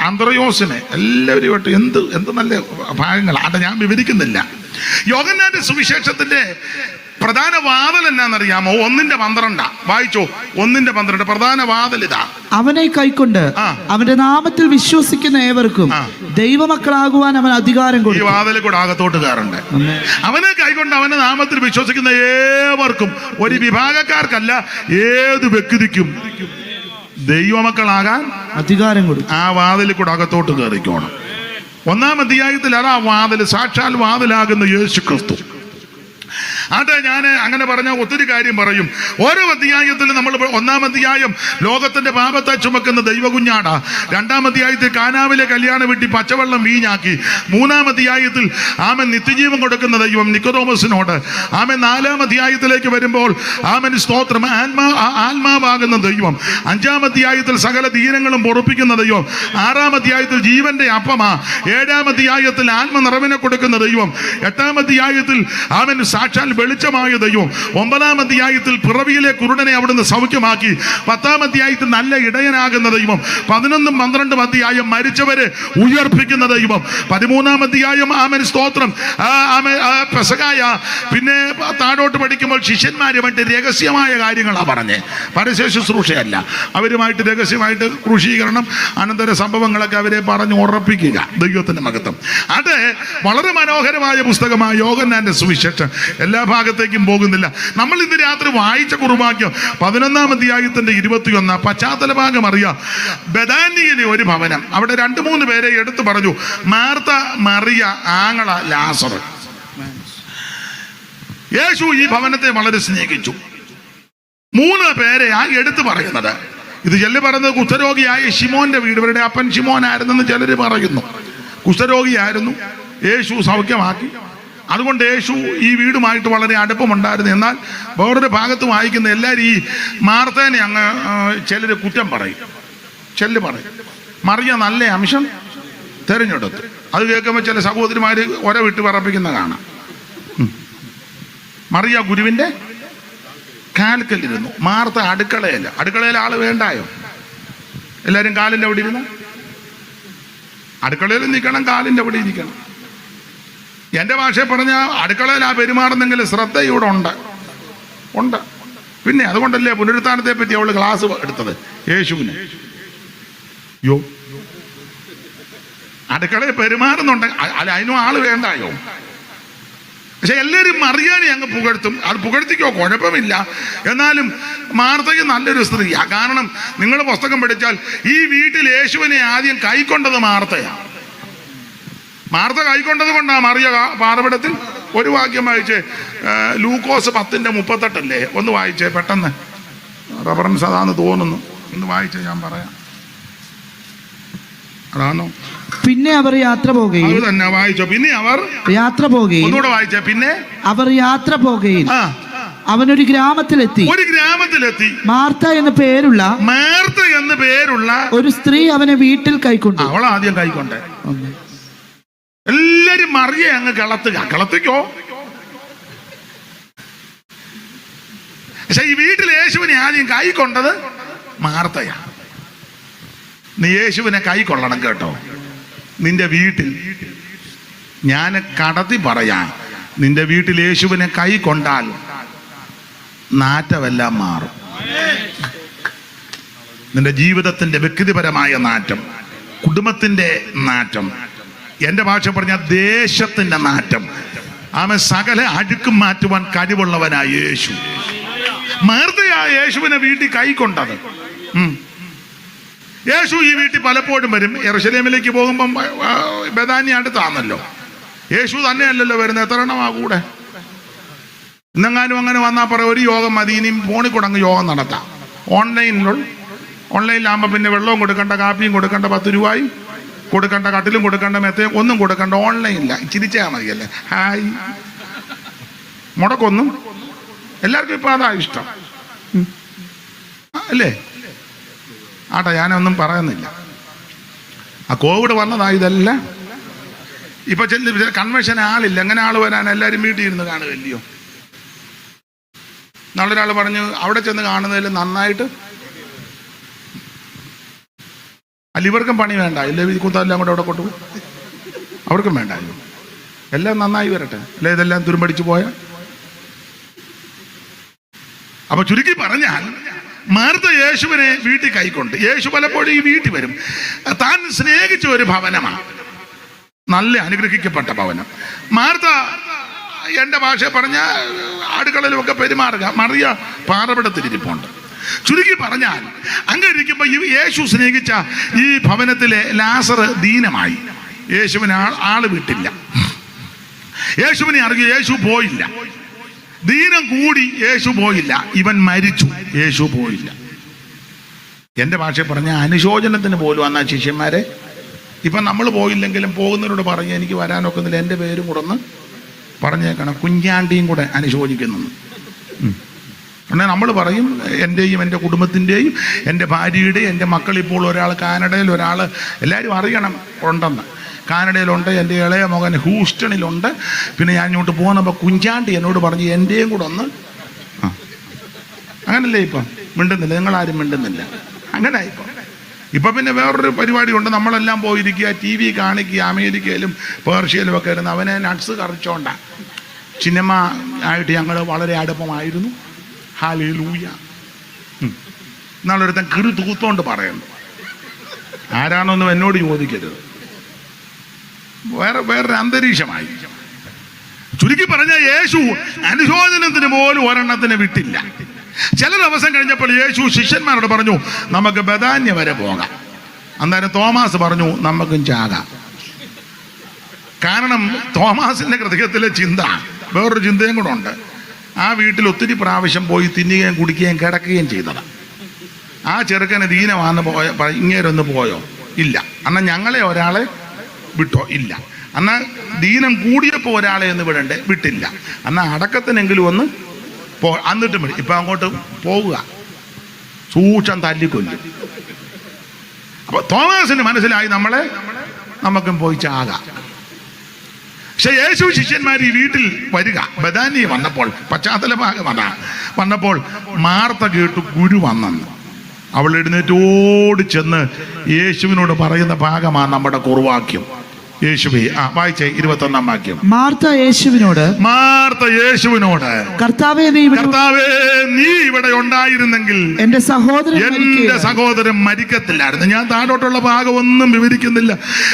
അന്ത്രയോസിനെ എല്ലാവരുമായിട്ട് എന്ത് നല്ല ഭാഗങ്ങളാണ്. അത് ഞാൻ വിവരിക്കുന്നില്ല. യോഹന്നാന്റെ സുവിശേഷത്തിന്റെ പ്രധാന വാതിൽ എന്നാന്നറിയാമോ? 1:12 വായിച്ചോ. 1:12 പ്രധാന വാതിൽ ഇതാ: അവനെ കൈക്കൊണ്ട് അവന്റെ നാമത്തിൽ വിശ്വസിക്കുന്ന ഏവർക്കും ദൈവമക്കളാകുവാൻ അവൻ അധികാരം ഈ കൊടുത്തു. വാതിൽ കൂടെ അകത്തോട്ട് കയറണ്ടേ? അവനെ കൈക്കൊണ്ട് അവന്റെ നാമത്തിൽ വിശ്വസിക്കുന്ന ഏവർക്കും, ഒരു വിഭാഗക്കാർക്കല്ല, ഏത് വ്യക്തിക്കും ദൈവമക്കളാകാൻ അധികാരം കൊടുത്തു. ആ വാതിൽ കൂടെ അകത്തോട്ട് കയറിക്കോണം. 1-ാം അധ്യായത്തിൽ അതാ വാതിൽ, സാക്ഷാൽ വാതിലാകുന്ന യേശു ക്രിസ്തു. അത് ഞാൻ അങ്ങനെ പറഞ്ഞ ഒത്തിരി കാര്യം പറയും. ഓരോ അധ്യായത്തിൽ നമ്മൾ 1-ാം അധ്യായം ലോകത്തിന്റെ പാപത്തെ ചുമക്കുന്ന ദൈവകുഞ്ഞാടാ. 2-ാം അധ്യായത്തിൽ കാനാവിലെ കല്യാണ വീട്ടിൽ പച്ചവെള്ളം വീഞ്ഞാക്കി. 3-ാം അധ്യായത്തിൽ ആമൻ നിത്യജീവൻ കൊടുക്കുന്ന ദൈവം നിക്കോദോമസിനോട്. ആമൻ 4-ാം അധ്യായത്തിലേക്ക് വരുമ്പോൾ ആമൻ സ്തോത്രം ആത്മാവാകുന്ന ദൈവം. 5-ാം അധ്യായത്തിൽ സകല ദീനങ്ങളും പൊറുപ്പിക്കുന്ന ദൈവം. 6-ാം അധ്യായത്തിൽ ജീവന്റെ അപ്പമാ. 7-ാം അധ്യായത്തിൽ ആത്മനിറവിനെ കൊടുക്കുന്ന ദൈവം. 8-ാം അധ്യായത്തിൽ ആമൻ സാക്ഷാൽ വെളിച്ചമായ ദൈവം. 9-ാം അധ്യായത്തിൽ പിറവിയിലെ കുരുടനെ അവിടുന്ന് സൗഖ്യമാക്കി. 10-ാം അധ്യായത്തിൽ നല്ല ഇടയനാകുന്ന ദൈവം. 11-ഉം 12-ഉം അധ്യായം മരിച്ചവരെ ഉയർപ്പിക്കുന്ന ദൈവം. 13-ാം അധ്യായം ആമൻ സ്തോത്രം പെസഹായ. പിന്നെ താഴോട്ട് പഠിക്കുമ്പോൾ ശിഷ്യന്മാരുമായിട്ട് രഹസ്യമായ കാര്യങ്ങളാണ് പറഞ്ഞേ, പരസ്യ ശുശ്രൂഷയല്ല. അവരുമായിട്ട് രഹസ്യമായിട്ട് ക്രൂശീകരണം അനന്തര സംഭവങ്ങളൊക്കെ അവരെ പറഞ്ഞ് ഉറപ്പിക്കുക. ദൈവത്തിന്റെ മഹത്വം. അത് വളരെ മനോഹരമായ പുസ്തകമായ യോഹന്നാന്റെ സുവിശേഷം. എല്ലാ ഭാഗത്തേക്കും പോകുന്നില്ല. നമ്മൾ ഇന്ന് രാത്രി വായിച്ച കുറുവാക്യം 11-ാം അധ്യായത്തിന്റെ 21. പശ്ചാത്തല ഭാഗം അറിയാം. ബഥാനിയിലെ ഒരു ഭവനം, അവിടെ 2-3 പേരെ എടുത്തു പറഞ്ഞു. മാർത്ത, മറിയ, ആങ്ങള ലാസർ. യേശു ഈ ഭവനത്തെ വളരെ സ്നേഹിച്ചു. 3 പേരെ ആ എടുത്തു പറയുന്നത്. ഇത് ചിലർ പറയുന്നത് കുഷ്ഠരോഗിയായ ശിമോന്റെ വീട്, ഇവരുടെ അപ്പൻ ശിമോനായിരുന്നെന്ന് ചിലർ പറയുന്നു. കുഷ്ഠരോഗിയായിരുന്നു, യേശു സൗഖ്യമാക്കി. അതുകൊണ്ട് യേശു ഈ വീടുമായിട്ട് വളരെ അടുപ്പമുണ്ടായിരുന്നു. എന്നാൽ വേറൊരു ഭാഗത്ത് വായിക്കുന്ന എല്ലാവരും ഈ മാർത്തേനെ അങ്ങ് ചിലർ കുറ്റം പറയും. മറിയ നല്ല അംശം തിരഞ്ഞെടുത്തു. അത് കേൾക്കുമ്പോൾ ചില സഹോദരിമാർ വിട്ട് പറപ്പിക്കുന്ന കാണാം. മറിയ ഗുരുവിൻ്റെ കാൽക്കല്ലിരുന്നു, മാർത്ത അടുക്കളയിൽ ആള് വേണ്ടായോ? എല്ലാവരും കാലിൻ്റെ അവിടെ ഇരുന്നു. അടുക്കളയിൽ നിൽക്കണം, കാലിൻ്റെ അവിടെ ഇരിക്കണം. എൻ്റെ ഭാഷയിൽ പറഞ്ഞാൽ അടുക്കളയിൽ ആ പെരുമാറുന്നെങ്കിൽ ശ്രദ്ധ ഇവിടെ ഉണ്ട്. പിന്നെ അതുകൊണ്ടല്ലേ പുനരുത്ഥാനത്തെ പറ്റി അവള് ക്ലാസ് എടുത്തത് യേശുവിന്. അടുക്കളയിൽ പെരുമാറുന്നുണ്ട്, അല്ല അതിനും ആള് വേണ്ടായോ? പക്ഷെ എല്ലാവരും മറിയാനെ അങ്ങ് പുകഴ്ത്തും. അത് പുകഴ്ത്തിക്കോ, കുഴപ്പമില്ല. എന്നാലും മാർത്തയ്ക്ക് നല്ലൊരു സ്ത്രീയാ. കാരണം നിങ്ങൾ പുസ്തകം പഠിച്ചാൽ ഈ വീട്ടിൽ യേശുവിനെ ആദ്യം കൈക്കൊണ്ടത് മാർത്തയാണ്. മാർത്ത കൈക്കൊണ്ടത് കൊണ്ടാണ് മറിയ പാറപിടത്തിൽ. ഒരു വാക്യം വായിച്ചേ, ലൂക്കോസ് 10:38 ഒന്ന് വായിച്ചേ പെട്ടെന്ന്. റഫറൻസ് അതാന്ന് തോന്നുന്നു. ഒന്ന് വായിച്ചേ, ഞാൻ പറയാം. അതാണോ? പിന്നെ അവർ യാത്ര പോകുകയും. അത് തന്നെ വായിച്ചോ. പിന്നെ അവർ യാത്ര പോകുകയും. ഒന്നുകൂടെ വായിച്ചേ. പിന്നെ അവർ യാത്ര പോകുകയും അവനൊരു ഗ്രാമത്തിലെത്തി. മാർത്ത എന്ന് പേരുള്ള ഒരു സ്ത്രീ അവനെ വീട്ടിൽ കൈക്കൊണ്ടു. അവൾ ആദ്യം കൈക്കൊണ്ടേ. എല്ലാരും മറിയ അങ്ങ് കളത്തിക്കോ. പക്ഷെ ഈ വീട്ടിൽ യേശുവിനെ ആദ്യം കൈക്കൊണ്ടത് മാർത്തയാ. നീ യേശുവിനെ കൈക്കൊള്ളണം കേട്ടോ. നിന്റെ വീട്ടിൽ, ഞാൻ കടത്തി പറയാൻ, നിന്റെ വീട്ടിൽ യേശുവിനെ കൈക്കൊണ്ടാൽ നാറ്റമെല്ലാം മാറും. നിന്റെ ജീവിതത്തിന്റെ വ്യക്തിപരമായ നാറ്റം, കുടുംബത്തിന്റെ നാറ്റം, എൻ്റെ ഭാഷ പറഞ്ഞ ദേശത്തിന്റെ നാറ്റം, അവൻ സകല അഴുക്കും മാറ്റുവാൻ കഴിവുള്ളവനായ യേശു. മാർത്തയാ യേശുവിനെ വീട്ടിൽ കൈക്കൊണ്ടത്. യേശു ഈ വീട്ടിൽ പലപ്പോഴും വരും. യെരൂശലേമിലേക്ക് പോകുമ്പം ബഥാനി അടുത്താണല്ലോ. യേശു തന്നെയല്ലല്ലോ വരുന്നത്, എത്ര എണ്ണമാ കൂടെ? ഇന്നെങ്ങാനും അങ്ങനെ വന്നാൽ പറയാം ഒരു യോഗം മതി, ഇനിയും ഫോണിൽ കൂടെ അങ്ങ് യോഗം നടത്താം. ഓൺലൈനിലാകുമ്പോൾ പിന്നെ വെള്ളവും കൊടുക്കണ്ട, കാപ്പിയും കൊടുക്കണ്ട, 10 രൂപയും കൊടുക്കണ്ട, കട്ടിലും കൊടുക്കണ്ട, മെത്തയും ഒന്നും കൊടുക്കണ്ട. ഓൺലൈനില്ല, ചിരിച്ചാൽ മതിയല്ലേ. ഹായ് മുടക്കൊന്നും. എല്ലാവർക്കും ഇപ്പം അതാ ഇഷ്ടം അല്ലേ? ആട്ടെ, ഞാനൊന്നും പറയുന്നില്ല. ആ കോവിഡ് വന്നതാ ഇതെല്ലാം. ഇപ്പൊ കൺവെൻഷൻ ആളില്ല, എങ്ങനെ ആള് വരാൻ? എല്ലാവരും വീട്ടിൽ ഇരുന്ന് കാണുകയല്ലയോ? നാളെ ഒരാൾ പറഞ്ഞു അവിടെ ചെന്ന് കാണുന്നതിൽ നന്നായിട്ട് അല്ല ഇവർക്കും പണി വേണ്ട, ഇല്ല ഈ കുത്തമെല്ലാം കൂടെ അവിടെ കൊണ്ടുപോകും, അവർക്കും വേണ്ട, എല്ലാം നന്നായി വരട്ടെ, അല്ലെ ഇതെല്ലാം തുരുമ്പടിച്ചു പോയ. അപ്പൊ ചുരുക്കി പറഞ്ഞാൽ മാർത്ത യേശുവിനെ വീട്ടിൽ കൈക്കൊണ്ട്, യേശു പലപ്പോഴും ഈ വീട്ടിൽ വരും. താൻ സ്നേഹിച്ച ഒരു ഭവനമാണ്, നല്ല അനുഗ്രഹിക്കപ്പെട്ട ഭവനം. മാർത്ത എൻ്റെ ഭാഷ പറഞ്ഞ അടുക്കളയിലുമൊക്കെ പെരുമാറുക, മറിയ പാറപടത്തിലിരിപ്പുണ്ട്. ചുരുക്കി പറഞ്ഞാൽ അങ്ങനെ ഇരിക്കുമ്പോൾ യേശു സ്നേഹിച്ച ഈ ഭവനത്തിലെ ലാസർ ദീനമായി. യേശുവിനെ ആള് വിട്ടില്ല, യേശുവിനെ അറിയ യേശു പോയില്ല, ദീനം കൂടി യേശു പോയില്ല, ഇവൻ മരിച്ചു, യേശു പോയില്ല. എൻ്റെ ഭാഷ പറഞ്ഞ അനുശോചനത്തിന് പോലും വന്ന ശിഷ്യന്മാരെ ഇപ്പം നമ്മൾ പോയില്ലെങ്കിലും പോകുന്നവരോട് പറഞ്ഞ് എനിക്ക് വരാനൊക്കുന്നില്ല, എൻ്റെ പേരും കൂടെ ഒന്ന് പറഞ്ഞേക്കണം, കുഞ്ഞാണ്ടിയും കൂടെ അനുശോചിക്കുന്നു. ഉടനെ നമ്മൾ പറയും എൻ്റെയും എൻ്റെ കുടുംബത്തിൻ്റെയും എൻ്റെ ഭാര്യയുടെയും എൻ്റെ മക്കളിപ്പോൾ ഒരാൾ കാനഡയിൽ, ഒരാൾ എല്ലാവരും അറിയണം ഉണ്ടെന്ന്, കാനഡയിലുണ്ട്, എൻ്റെ ഇളയ മകൻ ഹൂസ്റ്റണിലുണ്ട്, പിന്നെ ഞാൻ ഇങ്ങോട്ട് പോകുന്നപ്പോൾ കുഞ്ചാണ്ടി എന്നോട് പറഞ്ഞ് എൻ്റെയും കൂടെ ഒന്ന്. അങ്ങനല്ലേ ഇപ്പം മിണ്ടുന്നില്ല, നിങ്ങളാരും മിണ്ടുന്നില്ല, അങ്ങനെ ഇപ്പം പിന്നെ വേറൊരു പരിപാടിയുണ്ട്, നമ്മളെല്ലാം പോയിരിക്കുക, ടി വി കാണിക്കുക, അമേരിക്കയിലും പേർഷ്യയിലും ഒക്കെ ഇരുന്ന് അവനെ നട്സ് കറിച്ചോണ്ടാണ്. സിനിമ ആയിട്ട് ഞങ്ങൾ വളരെ അടുപ്പമായിരുന്നു. ഹല്ലേലൂയ. എന്നാളൊരുത്തൻ കിറു തൂത്തോണ്ട് പറയുന്നു, ആരാണോന്നും എന്നോട് ചോദിക്കരുത്, വേറൊരു അന്തരീക്ഷമായി. ചുരുക്കി പറഞ്ഞ യേശു അനുശോചനത്തിന് പോലും ഒരെണ്ണത്തിന് വിട്ടില്ല. ചില ദിവസം കഴിഞ്ഞപ്പോൾ യേശു ശിഷ്യന്മാരോട് പറഞ്ഞു നമുക്ക് ബഥാന്യ വരെ പോകാം. അന്നേരം തോമാസ് പറഞ്ഞു നമുക്കും ചാകാം. കാരണം തോമാസിന്റെ ഹൃദയത്തിലെ ചിന്ത വേറൊരു ചിന്തയും കൂടെ ഉണ്ട്. ആ വീട്ടിൽ ഒത്തിരി പ്രാവശ്യം പോയി തിന്നുകയും കുടിക്കുകയും കിടക്കുകയും ചെയ്തതാണ്. ആ ചെറുക്കന് ദീനമാണെന്ന് പോയ ഇങ്ങേരൊന്ന് പോയോ? ഇല്ല. എന്നാൽ ഞങ്ങളെ ഒരാളെ വിട്ടോ? ഇല്ല. എന്നാൽ ദീനം കൂടിയപ്പോൾ ഒരാളെ ഒന്ന് വിടണ്ടേ? വിട്ടില്ല. എന്നാൽ അടക്കത്തിനെങ്കിലും ഒന്ന് എന്നിട്ടും വിടും. ഇപ്പം അങ്ങോട്ട് പോവുക, സൂക്ഷം തല്ലിക്കൊല്ലും. അപ്പോൾ തോമാസിന് മനസ്സിലായി നമുക്കും പോയി ചാകാം. പക്ഷെ യേശു ശിഷ്യന്മാർ ഈ വീട്ടിൽ വരിക, ബഥാനി വന്നപ്പോൾ, പശ്ചാത്തല ഭാഗം വന്നപ്പോൾ മാർത്ത കേട്ടു ഗുരു വന്നെന്ന്. അവൾ എഴുന്നേറ്റ് ഓടി ചെന്ന് യേശുവിനോട് പറയുന്ന ഭാഗമാണ് നമ്മുടെ കുറുവാക്യം. യേശുവേ, വായിച്ചേ 21-ാം വാക്യം. മാർത്ത യേശുവിനോട് കർത്താവേ നീ ഇവിടെ ഉണ്ടായിരുന്നെങ്കിൽ എന്റെ സഹോദരൻ മരിക്കത്തില്ലായിരുന്നു. ഞാൻ താഴോട്ടുള്ള ഭാഗം ഒന്നും വിവരിക്കുന്നില്ല.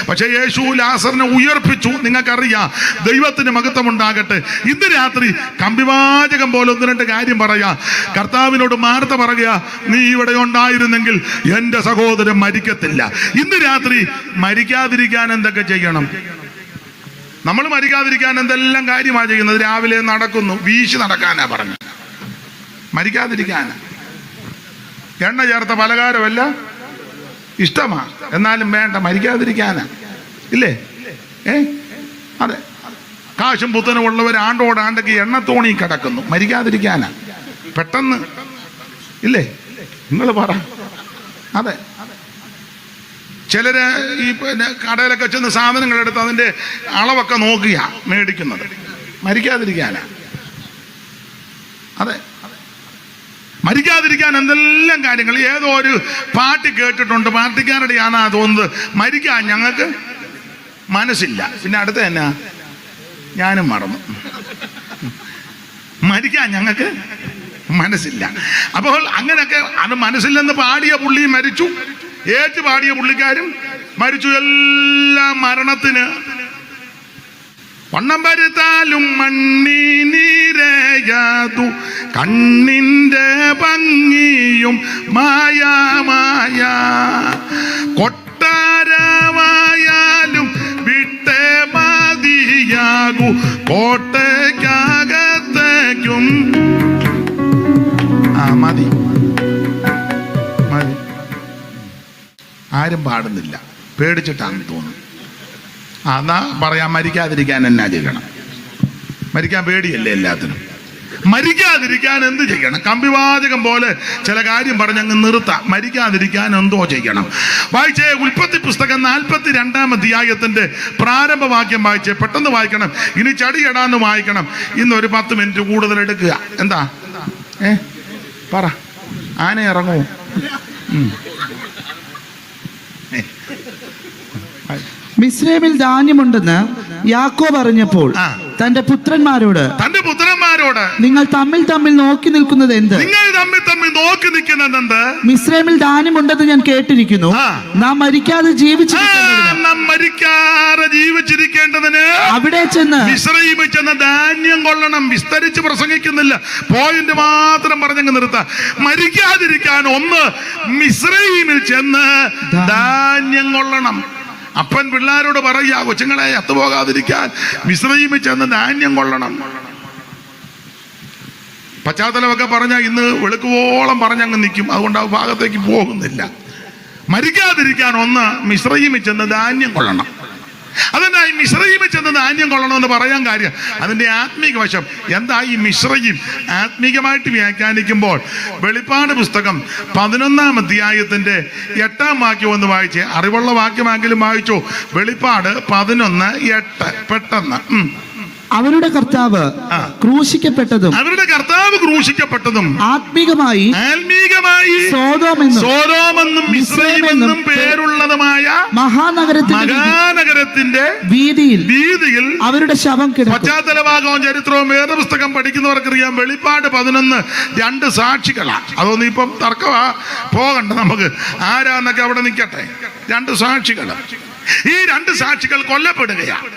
പക്ഷെ യേശു ലാസറിനെ ഉയർപ്പിച്ചു. നിങ്ങൾക്കറിയാം, ദൈവത്തിന് മഹത്വം ഉണ്ടാകട്ടെ. ഇന്ന് രാത്രി കമ്പിവാചകം പോലെ ഒന്ന് രണ്ട് കാര്യം പറയാ. കർത്താവിനോട് മാർത്ത പറയുക, നീ ഇവിടെ ഉണ്ടായിരുന്നെങ്കിൽ എന്റെ സഹോദരൻ മരിക്കത്തില്ല. ഇന്ന് രാത്രി മരിക്കാതിരിക്കാൻ എന്തൊക്കെ ചെയ്യണം? നമ്മൾ മരിക്കാതിരിക്കാൻ എന്തെല്ലാം കാര്യമാണ് ചെയ്യുന്നത്. രാവിലെ നടക്കുന്നു, വീശി നടക്കാനാ പറഞ്ഞു. മരിക്കാതിരിക്കാനാ. എണ്ണ ചേർത്ത പലഹാരമല്ല ഇഷ്ടമാ, എന്നാലും വേണ്ട, മരിക്കാതിരിക്കാനാ. ഇല്ലേ? അതെ. കാശും പുത്തനും ഉള്ളവർ ആണ്ടോടാണ്ടൊക്കെ എണ്ണത്തോണി കിടക്കുന്നു, മരിക്കാതിരിക്കാനാ. പെട്ടെന്ന് ഇല്ലേ? നിങ്ങൾ പറ. അതെ. ചിലര് ഈ പിന്നെ കടയിലൊക്കെ ചെന്ന് സാധനങ്ങൾ എടുത്ത് അതിൻ്റെ അളവൊക്കെ നോക്കിയ മേടിക്കുന്നത്, മരിക്കാതിരിക്കാനാ. അതെ, മരിക്കാതിരിക്കാൻ എന്തെല്ലാം കാര്യങ്ങൾ. ഏതോ ഒരു പാർട്ടി കേട്ടിട്ടുണ്ട്, പാർട്ടിക്കാരുടെയാണ് തോന്നുന്നത്, മരിക്കാൻ ഞങ്ങൾക്ക് മനസ്സില്ല. പിന്നെ അടുത്ത തന്നെ ഞാനും മറന്നു, മരിക്കാൻ ഞങ്ങൾക്ക് മനസ്സില്ല. അപ്പോൾ അങ്ങനെയൊക്കെ അത് മനസ്സില്ലെന്ന് പാടിയ പുള്ളി മരിച്ചു, ഏറ്റു പാടിയ പുള്ളിക്കാരും മരിച്ചു. എല്ലാം മരണത്തിന്. വണ്ണം വരുത്താലും മണ്ണിനീരയാതു കണ്ണിൻ്റെ ഭംഗിയും മായ കൊട്ടാരമായാലും വിട്ടേ മതിയാകൂ കോട്ടയ്ക്കകത്തേക്കും. മതി മതി. ആരും പാടുന്നില്ല, പേടിച്ചിട്ടാണെന്ന് തോന്നുന്നു. എന്നാ പറയാം, മരിക്കാതിരിക്കാൻ എന്നാ ചെയ്യണം? മരിക്കാൻ പേടിയല്ലേ എല്ലാത്തിനും. മരിക്കാതിരിക്കാൻ എന്ത് ചെയ്യണം? കമ്പിവാചകം പോലെ ചില കാര്യം പറഞ്ഞങ്ങ് നിർത്താം. മരിക്കാതിരിക്കാൻ എന്തോ ചെയ്യണം. വായിച്ചേ, ഉൽപ്പത്തി പുസ്തകം 42-ാം അധ്യായത്തിന്റെ പ്രാരംഭവാക്യം വായിച്ചേ. പെട്ടെന്ന് വായിക്കണം, ഇനി ചടിയടാന്ന് വായിക്കണം. ഇന്നൊരു 10 മിനിറ്റ് കൂടുതൽ എടുക്കുക. എന്താ പറ, ആന ഇറങ്ങൂ. മിസ്രൈമിൽ ധാന്യമുണ്ടെന്ന് യാക്കോബ് അറിഞ്ഞപ്പോൾ ആ. തന്റെ പുത്രന്മാരോട് നിങ്ങൾ തമ്മിൽ നോക്കി നിൽക്കുന്നത് എന്ത്? നിങ്ങൾ തമ്മിൽ നോക്കി നിൽക്കുന്നത് എന്ത്? മിസ്രൈമിൽ ധാന്യമുണ്ടെന്ന് ഞാൻ കേട്ടിരിക്കുന്നു. ആ. നാം മരിക്കാതെ ജീവിച്ചിരിക്കേണ്ടതിന് അവിടെ ചെന്ന് മിസ്രയീമിൽ ചെന്ന് ധാന്യം കൊള്ളണം. വിസ്തരിച്ച് പ്രസംഗിക്കുന്നില്ല, പോയിന്റ് മാത്രം പറഞ്ഞങ്ങ് നിർത്താം. മരിക്കാതിരിക്കാൻ ഒന്ന് മിസ്രയീമിൽ ചെന്ന് ധാന്യം കൊള്ളണം. അപ്പൻ പിള്ളേരോട് പറയാ, കൊച്ചുങ്ങളെ അത്തുപോകാതിരിക്കാൻ മിസ്രയീമിൽ ചെന്ന് ധാന്യം കൊള്ളണം. പശ്ചാത്തലമൊക്കെ പറഞ്ഞാൽ ഇന്ന് വെളുക്കുവോളം പറഞ്ഞങ്ങ് നിൽക്കും, അതുകൊണ്ട് ആ ഭാഗത്തേക്ക് പോകുന്നില്ല. മരിക്കാതിരിക്കാൻ ഒന്ന് മിസ്രയീമിൽ ചെന്ന് ധാന്യം കൊള്ളണം. അതെന്നാ ഈ മിസ്രയീമിൽ ചെന്ന് ധാന്യം കൊള്ളണമെന്ന് പറയാൻ കാര്യം, അതിൻ്റെ ആത്മീക വശം എന്താ? ഈ മിസ്രയീം ആത്മീകമായിട്ട് വ്യാഖ്യാനിക്കുമ്പോൾ വെളിപ്പാട് പുസ്തകം 11-ാം അധ്യായത്തിന്റെ 8-ാം വാക്യം ഒന്ന് വായിച്ചേ. അറിവുള്ള വാക്യമെങ്കിലും വായിച്ചോ. വെളിപ്പാട് 11:8 പെട്ടെന്ന്. അവരുടെ കർത്താവ് ക്രൂശിക്കപ്പെട്ടതും ആത്മീകമായി സോദോമെന്നും മിസ്രയീമെന്നും പേരുള്ളതുമായ മഹാനഗരത്തിന്റെ വീതിയിൽ അവരുടെ ശവം കിടക്കും. പശ്ചാത്തലഭാഗവും ചരിത്രവും വേദപുസ്തകം പഠിക്കുന്നവർക്കറിയാം. വെളിപ്പാട് 11:2 സാക്ഷികളാണ്. അതൊന്നും ഇപ്പം തർക്കമാ, പോകണ്ട നമുക്ക്. ആരാന്നൊക്കെ അവിടെ നിൽക്കട്ടെ. 2 സാക്ഷികൾ. ഈ 2 സാക്ഷികൾ കൊല്ലപ്പെടുകയാണ്.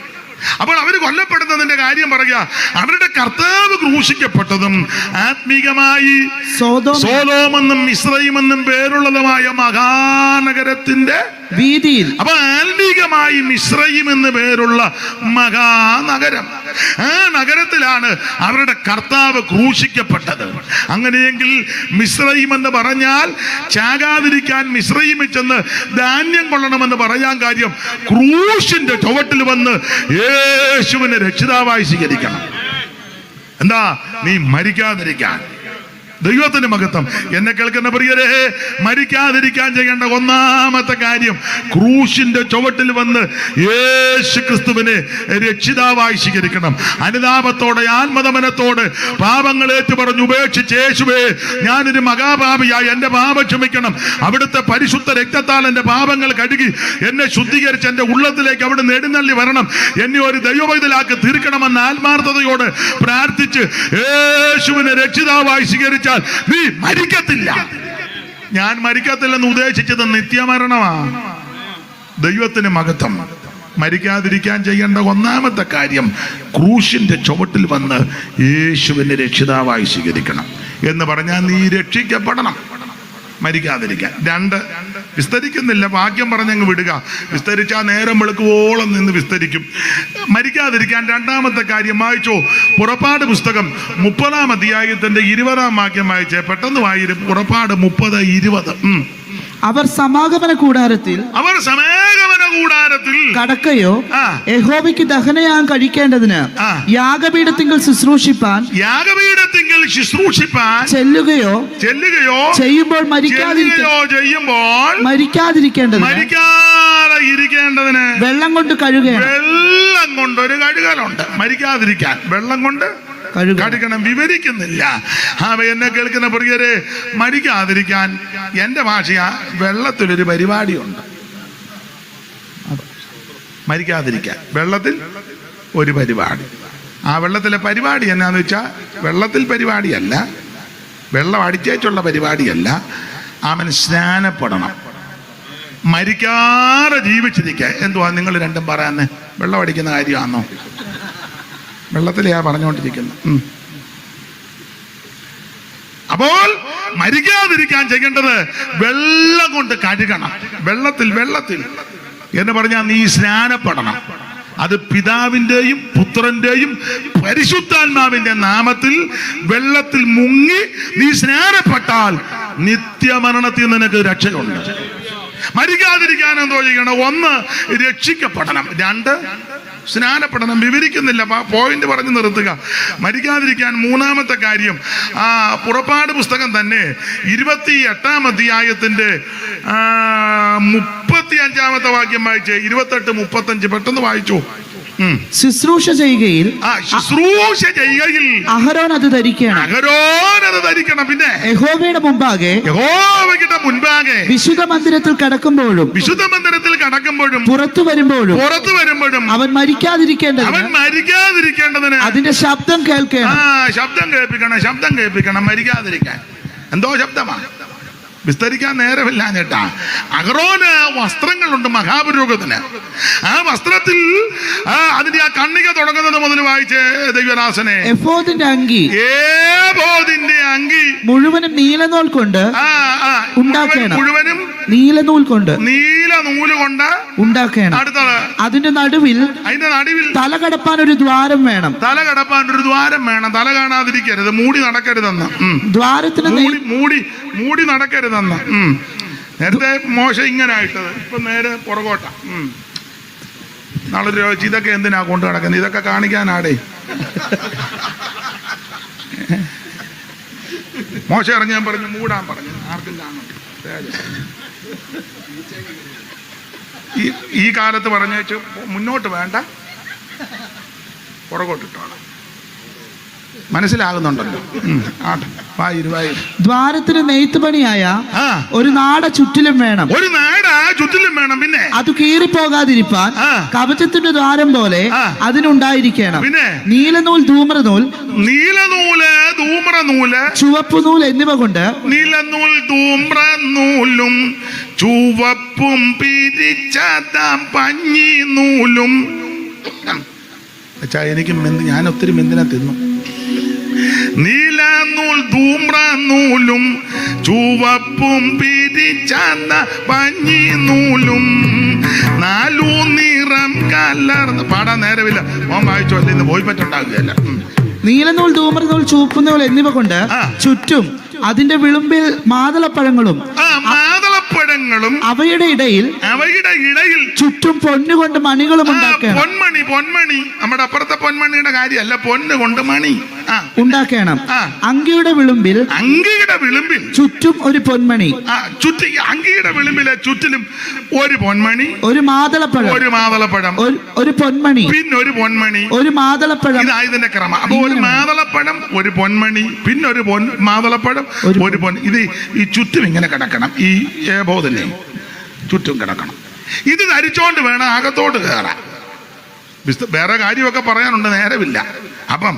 അപ്പോൾ അവർ കൊല്ലപ്പെടുന്നതിന്റെ കാര്യം പറയുക, അവരുടെ കർത്താവ് ക്രൂശിക്കപ്പെട്ടതും ആത്മീകമായി സോദോമെന്നും മിസ്രയീമെന്നും പേരുള്ളതുമായ മഹാനഗരത്തിന്റെ വീതിയിൽ. അപ്പൊ ആത്മീകമായി മിസ്രയീം എന്ന് പേരുള്ള മഹാനഗരം, ആ നഗരത്തിലാണ് അവരുടെ കർത്താവ് ക്രൂശിക്കപ്പെട്ടത്. അങ്ങനെയെങ്കിൽ മിസ്രയീം എന്ന് പറഞ്ഞാൽ ചാകാതിരിക്കാൻ മിസ്രയീമിൽ ചെന്ന് ധാന്യം കൊള്ളണമെന്ന് പറയാൻ കാര്യം, ക്രൂശിന്റെ ചുവട്ടിൽ വന്ന് യേശുവിനെ രക്ഷിതാവായി സ്വീകരിക്കണം. എന്താ? നീ മരിക്കാതിരിക്കാൻ. ദൈവത്തിന്റെ മഹത്വം. എന്നെ കേൾക്കുന്ന പ്രിയരേ, മരിക്കാതിരിക്കാൻ ചെയ്യേണ്ട ഒന്നാമത്തെ കാര്യം ക്രൂശിന്റെ ചുവട്ടിൽ വന്ന് യേശു ക്രിസ്തുവിനെ രക്ഷിതാവായി സ്വീകരിക്കണം. അനുതാപത്തോടെ ആത്മദമനത്തോടെ പാപങ്ങൾ ഏറ്റുപറഞ്ഞ് ഉപേക്ഷിച്ച്, യേശുവേ ഞാനൊരു മഹാപാപിയായി, എന്റെ പാപം ക്ഷമിക്കണം, അവിടുത്തെ പരിശുദ്ധ രക്തത്താൽ എന്റെ പാപങ്ങൾ കഴുകി എന്നെ ശുദ്ധീകരിച്ച് എന്റെ ഉള്ളത്തിലേക്ക് അവിടെ നെടുന്നള്ളി വരണം, എന്നെ ഒരു ദൈവവൈതലാക്കി തീർക്കണമെന്ന ആത്മാർത്ഥതയോടെ പ്രാർത്ഥിച്ച് യേശുവിനെ രക്ഷിതാവായി സ്വീകരിച്ച് നീ മരിക്കത്തില്ല. ഞാൻ മരിക്കത്തില്ലെന്ന് ഉദ്ദേശിച്ചത് നിത്യമരണമാണ്. ദൈവത്തിന് മഹത്വം. മരിക്കാതിരിക്കാൻ ചെയ്യേണ്ട ഒന്നാമത്തെ കാര്യം ക്രൂശിന്റെ ചുവട്ടിൽ വന്ന് യേശുവിനെ രക്ഷിതാവായി സ്വീകരിക്കണം. എന്ന് പറഞ്ഞാൽ നീ രക്ഷിക്കപ്പെടണം. മരിക്കാതിരിക്കാൻ. 2 വിസ്തരിക്കുന്നില്ല, വാക്യം പറഞ്ഞങ്ങ് വിടുക. വിസ്തരിച്ചാൽ നേരം വെളുക്കുവോളം നിന്ന് വിസ്തരിക്കും. മരിക്കാതിരിക്കാൻ രണ്ടാമത്തെ കാര്യം വായിച്ചോ. പുറപ്പാട് പുസ്തകം 30-ാം അധ്യായത്തിന്റെ 20-ാം വാക്യം വായിച്ചേ. പെട്ടെന്ന് വായിരും. പുറപ്പാട് 30:20. അവർ സമാഗമന കൂടാരത്തിൽ കടക്കയോ യഹോവയ്ക്ക് ദഹനയാഗം കഴിക്കേണ്ടതിന് യാഗപീഠത്തിങ്കൽ ശുശ്രൂഷിപ്പാൻ ചെല്ലുകയോ ചെയ്യുമ്പോൾ മരിക്കാതിരിക്കേണ്ടതിന് വെള്ളം കൊണ്ട് കഴുകണം. വെള്ളം കൊണ്ട് ഒരു കഴുകലുണ്ട്. മരിക്കാതിരിക്കാൻ വെള്ളം കൊണ്ട് കഴുകണം. വിവരിക്കുന്നില്ല. എന്നെ കേൾക്കുന്ന പ്രിയരെ, മരിക്കാതിരിക്കാൻ എന്റെ ഭാഷയാ, വെള്ളത്തിലൊരു പരിപാടിയുണ്ട്. മരിക്കാതിരിക്കാൻ വെള്ളത്തിൽ ഒരു പരിപാടി. ആ വെള്ളത്തിലെ പരിപാടി എന്നാന്ന് വെച്ചാൽ, വെള്ളത്തിൽ പരിപാടിയല്ല, വെള്ളം അടിച്ചേച്ചുള്ള പരിപാടിയല്ല. അവൻ സ്നാനപ്പെടണം. മരിക്കാതെ ജീവിച്ചിരിക്കുക. എന്തുവാ നിങ്ങൾ രണ്ടും പറയാന്ന്? വെള്ളം അടിക്കുന്ന കാര്യമാണോ? വെള്ളത്തിലെയാ പറഞ്ഞുകൊണ്ടിരിക്കുന്നത്. അപ്പോൾ മരിക്കാതിരിക്കാൻ ചെയ്യേണ്ടത് വെള്ളം കൊണ്ട് കഴുകണം. വെള്ളത്തിൽ എന്ന് പറഞ്ഞാൽ നീ സ്നാനപ്പെടണം. അത് പിതാവിൻ്റെയും പുത്രന്റെയും പരിശുദ്ധാത്മാവിന്റെ നാമത്തിൽ വെള്ളത്തിൽ മുങ്ങി നീ സ്നാനപ്പെട്ടാൽ നിത്യമരണത്തിൽ നിനക്ക് രക്ഷയുണ്ട്. മരിക്കാതിരിക്കാൻ എന്തോ ചെയ്യണം? 1 രക്ഷിക്കപ്പെടണം, 2 സ്നാനപ്പെടണം. വിവരിക്കുന്നില്ല, പോയിന്റ് പറഞ്ഞു നിർത്തുക. മരിക്കാതിരിക്കാൻ മൂന്നാമത്തെ കാര്യം പുറപ്പാട് പുസ്തകം തന്നെ 28-ാം അധ്യായത്തിന്റെ 35-ാമത്തെ വാക്യം വായിച്ചേ. 28-35 പെട്ടെന്ന് വായിച്ചു. ശുശ്രൂഷ ചെയ്യുകയിൽ അഹരോൻ അത് ധരിക്കണം. പിന്നെ യഹോവയുടെ മുമ്പാകെ ആകെ വിശുദ്ധ മന്ദിരത്തിൽ കടക്കുമ്പോഴും വിശുദ്ധ മന്ദിരത്തിൽ കടക്കുമ്പോഴും പുറത്തു വരുമ്പോഴും അവൻ മരിക്കാതിരിക്കേണ്ടതിന് അതിന്റെ ശബ്ദം കേൾക്കണം. ശബ്ദം കേൾപ്പിക്കണം മരിക്കാതിരിക്കാൻ. എന്തോ ശബ്ദമാണ്, വിസ്തരിക്കാൻ നേരമില്ല ചേട്ടാ. അഹരോന് വസ്ത്രങ്ങളുണ്ട് മഹാപുരോഹിതന്. ആ വസ്ത്രത്തിൽ അതിന്റെ ആ കണ്ണിക തുടങ്ങുന്നത് മുതൽ വായിച്ച് ദൈവദാസനെ, എഫോദിന്റെ അങ്കി മുഴുവനും നീലനൂൽ കൊണ്ട് ഉണ്ടാക്കണം. മുഴുവനും നീലനൂൽ കൊണ്ട് ഉണ്ടാക്കണം. അടുത്തത്, അതിന്റെ നടുവിൽ തല കടപ്പാൻ ഒരു ദ്വാരം വേണം. തല കാണാതിരിക്കരുത്, മൂടി നടക്കരുതെന്ന്. ദ്വാരത്തിന് മൂടി നടക്കരുതെന്ന്. നേരത്തെ മോശ ഇങ്ങനെ ആയിട്ടത്, ഇപ്പൊ നേരെ പുറകോട്ട. നാളെ ചോദിച്ചു, ഇതൊക്കെ എന്തിനാ കൊണ്ട് നടക്കുന്നത്? ഇതൊക്കെ കാണിക്കാനാടേ. മോശ ഇറങ്ങി ഞാൻ പറഞ്ഞു മൂടാൻ പറഞ്ഞു, ആർക്കും കാണണം. ഈ കാലത്ത് പറഞ്ഞു വെച്ചു മുന്നോട്ട് വേണ്ട, പുറകോട്ടിട്ടോളാം. മനസ്സിലാകുന്നുണ്ടല്ലോ. ദ്വാരത്തിന് നെയ്ത്തുപണിയായ ഒരു നാട ചുറ്റിലും വേണം. പിന്നെ അത് കീറിപ്പോകാതിരിപ്പാൻ കവചത്തിന്റെ ദ്വാരം പോലെ അതിനുണ്ടായിരിക്കണം. പിന്നെ നീലനൂൽ ധൂമ്രനൂൽ ചുവപ്പുനൂൽ എന്നിവ കൊണ്ട് നീലനൂൽ ധൂമ്രനൂലും ചുവപ്പും പിരിച്ചത പഞ്ഞി നൂലും. എനിക്ക് ഞാൻ ഒത്തിരി മെന്തിനെ തിന്നു. നീലനൂൽ ധൂമ്രനൂലും ചുവപ്പും പിരിച്ചത പഞ്ഞി നൂലും 4 നിറം കലർന്ന്. പാടാൻ നേരമില്ല, മോൻ വായിച്ചോ, അല്ല ഇന്ന് പോയി പറ്റുണ്ടാകുകയല്ല. നീലനൂൽ ധൂമ്രനൂൽ ചുവപ്പുനൂൽ എന്നിവ കൊണ്ട് ചുറ്റും അതിന്റെ വിളുമ്പിൽ മാതളപ്പഴങ്ങളും അവയുടെ ഇടയിൽ ചുറ്റും പൊന്നുകൊണ്ട് മണികളും ഉണ്ടാക്കണം. പൊന്മണി നമ്മുടെ അപ്പുറത്തെ പൊന്മണിയുടെ കാര്യമല്ല, പൊന്നുകൊണ്ട് മണി ഉണ്ടാക്കണം. അങ്കിയുടെ വിളുമ്പിൽ ചുറ്റും ഒരു പൊന്മണി. അങ്കിയുടെ വിളുമ്പിലെ ചുറ്റിലും ഒരു പൊന്മണി, ഒരു മാതളപ്പഴം, ഒരു പൊന്മണി, പിന്നെ ഒരു പൊന്മണി, ഒരു മാതളപ്പഴം. ഇതായതിന്റെ ക്രമം. അപ്പൊ ഒരു മാതളപ്പഴം, ഒരു പൊന്മണി, പിന്നെ ഒരു മാതളപ്പഴം, ഒരു പൊൻ. ഇത് ഈ ചുറ്റും ഇങ്ങനെ കിടക്കണം. ഈ ഏബോധനെ ചുറ്റും കിടക്കണം. ഇത് ധരിച്ചോണ്ട് വേണം അകത്തോട്ട് കയറാൻ. വേറെ കാര്യമൊക്കെ പറയാനുണ്ട്, നേരമില്ല. അപ്പം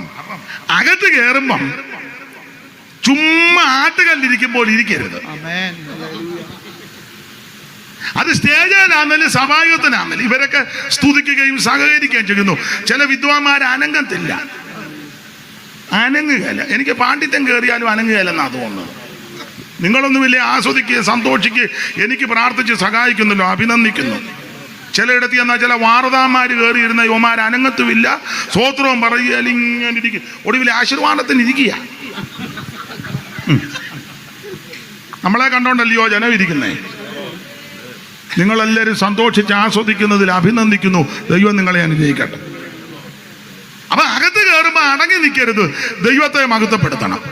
അകത്ത് കയറുമ്പം ചുമ്മാ ആട്ടുകല്ലിരിക്കുമ്പോൾ ഇരിക്കരുത്. അത് സ്റ്റേജിലാണെങ്കിലും സഭായുഗത്തിനാണെങ്കിലും ഇവരൊക്കെ സ്തുതിക്കുകയും സഹകരിക്കുകയും ചെയ്യുന്നു. ചില വിദ്വാന്മാർ അനങ്ങത്തില്ല, അനങ്ങുകയല്ല. എനിക്ക് പാണ്ഡിത്യം കയറിയാലും അനങ്ങുകയല്ലെന്നാണ് തോന്നുന്നത്. നിങ്ങളൊന്നും വലിയ ആസ്വദിക്കുകയും സന്തോഷിക്കുകയും എനിക്ക് പ്രാർത്ഥിച്ച് സഹായിക്കുന്നല്ലോ, അഭിനന്ദിക്കുന്നു. ചിലയിടത്ത് എന്നാൽ ചില വാർതാമാർ കയറിയിരുന്ന യുവമാർ അനങ്ങത്തുമില്ല, സ്വോത്രവും പറയുക, ഇങ്ങനെ ഇരിക്കും. ഒടുവിൽ ആശീർവാദത്തിന് ഇരിക്കുക. നമ്മളെ കണ്ടോണ്ടല്ലയോ ജനം ഇരിക്കുന്നേ. നിങ്ങളെല്ലാവരും സന്തോഷിച്ച് ആസ്വദിക്കുന്നതിൽ അഭിനന്ദിക്കുന്നു. ദൈവം നിങ്ങളെ അനുഗ്രഹിക്കട്ടെ. അപ്പൊ അകത്ത് കയറുമ്പോൾ അടങ്ങി നിൽക്കരുത്, ദൈവത്തെ മഹത്വപ്പെടുത്തണം.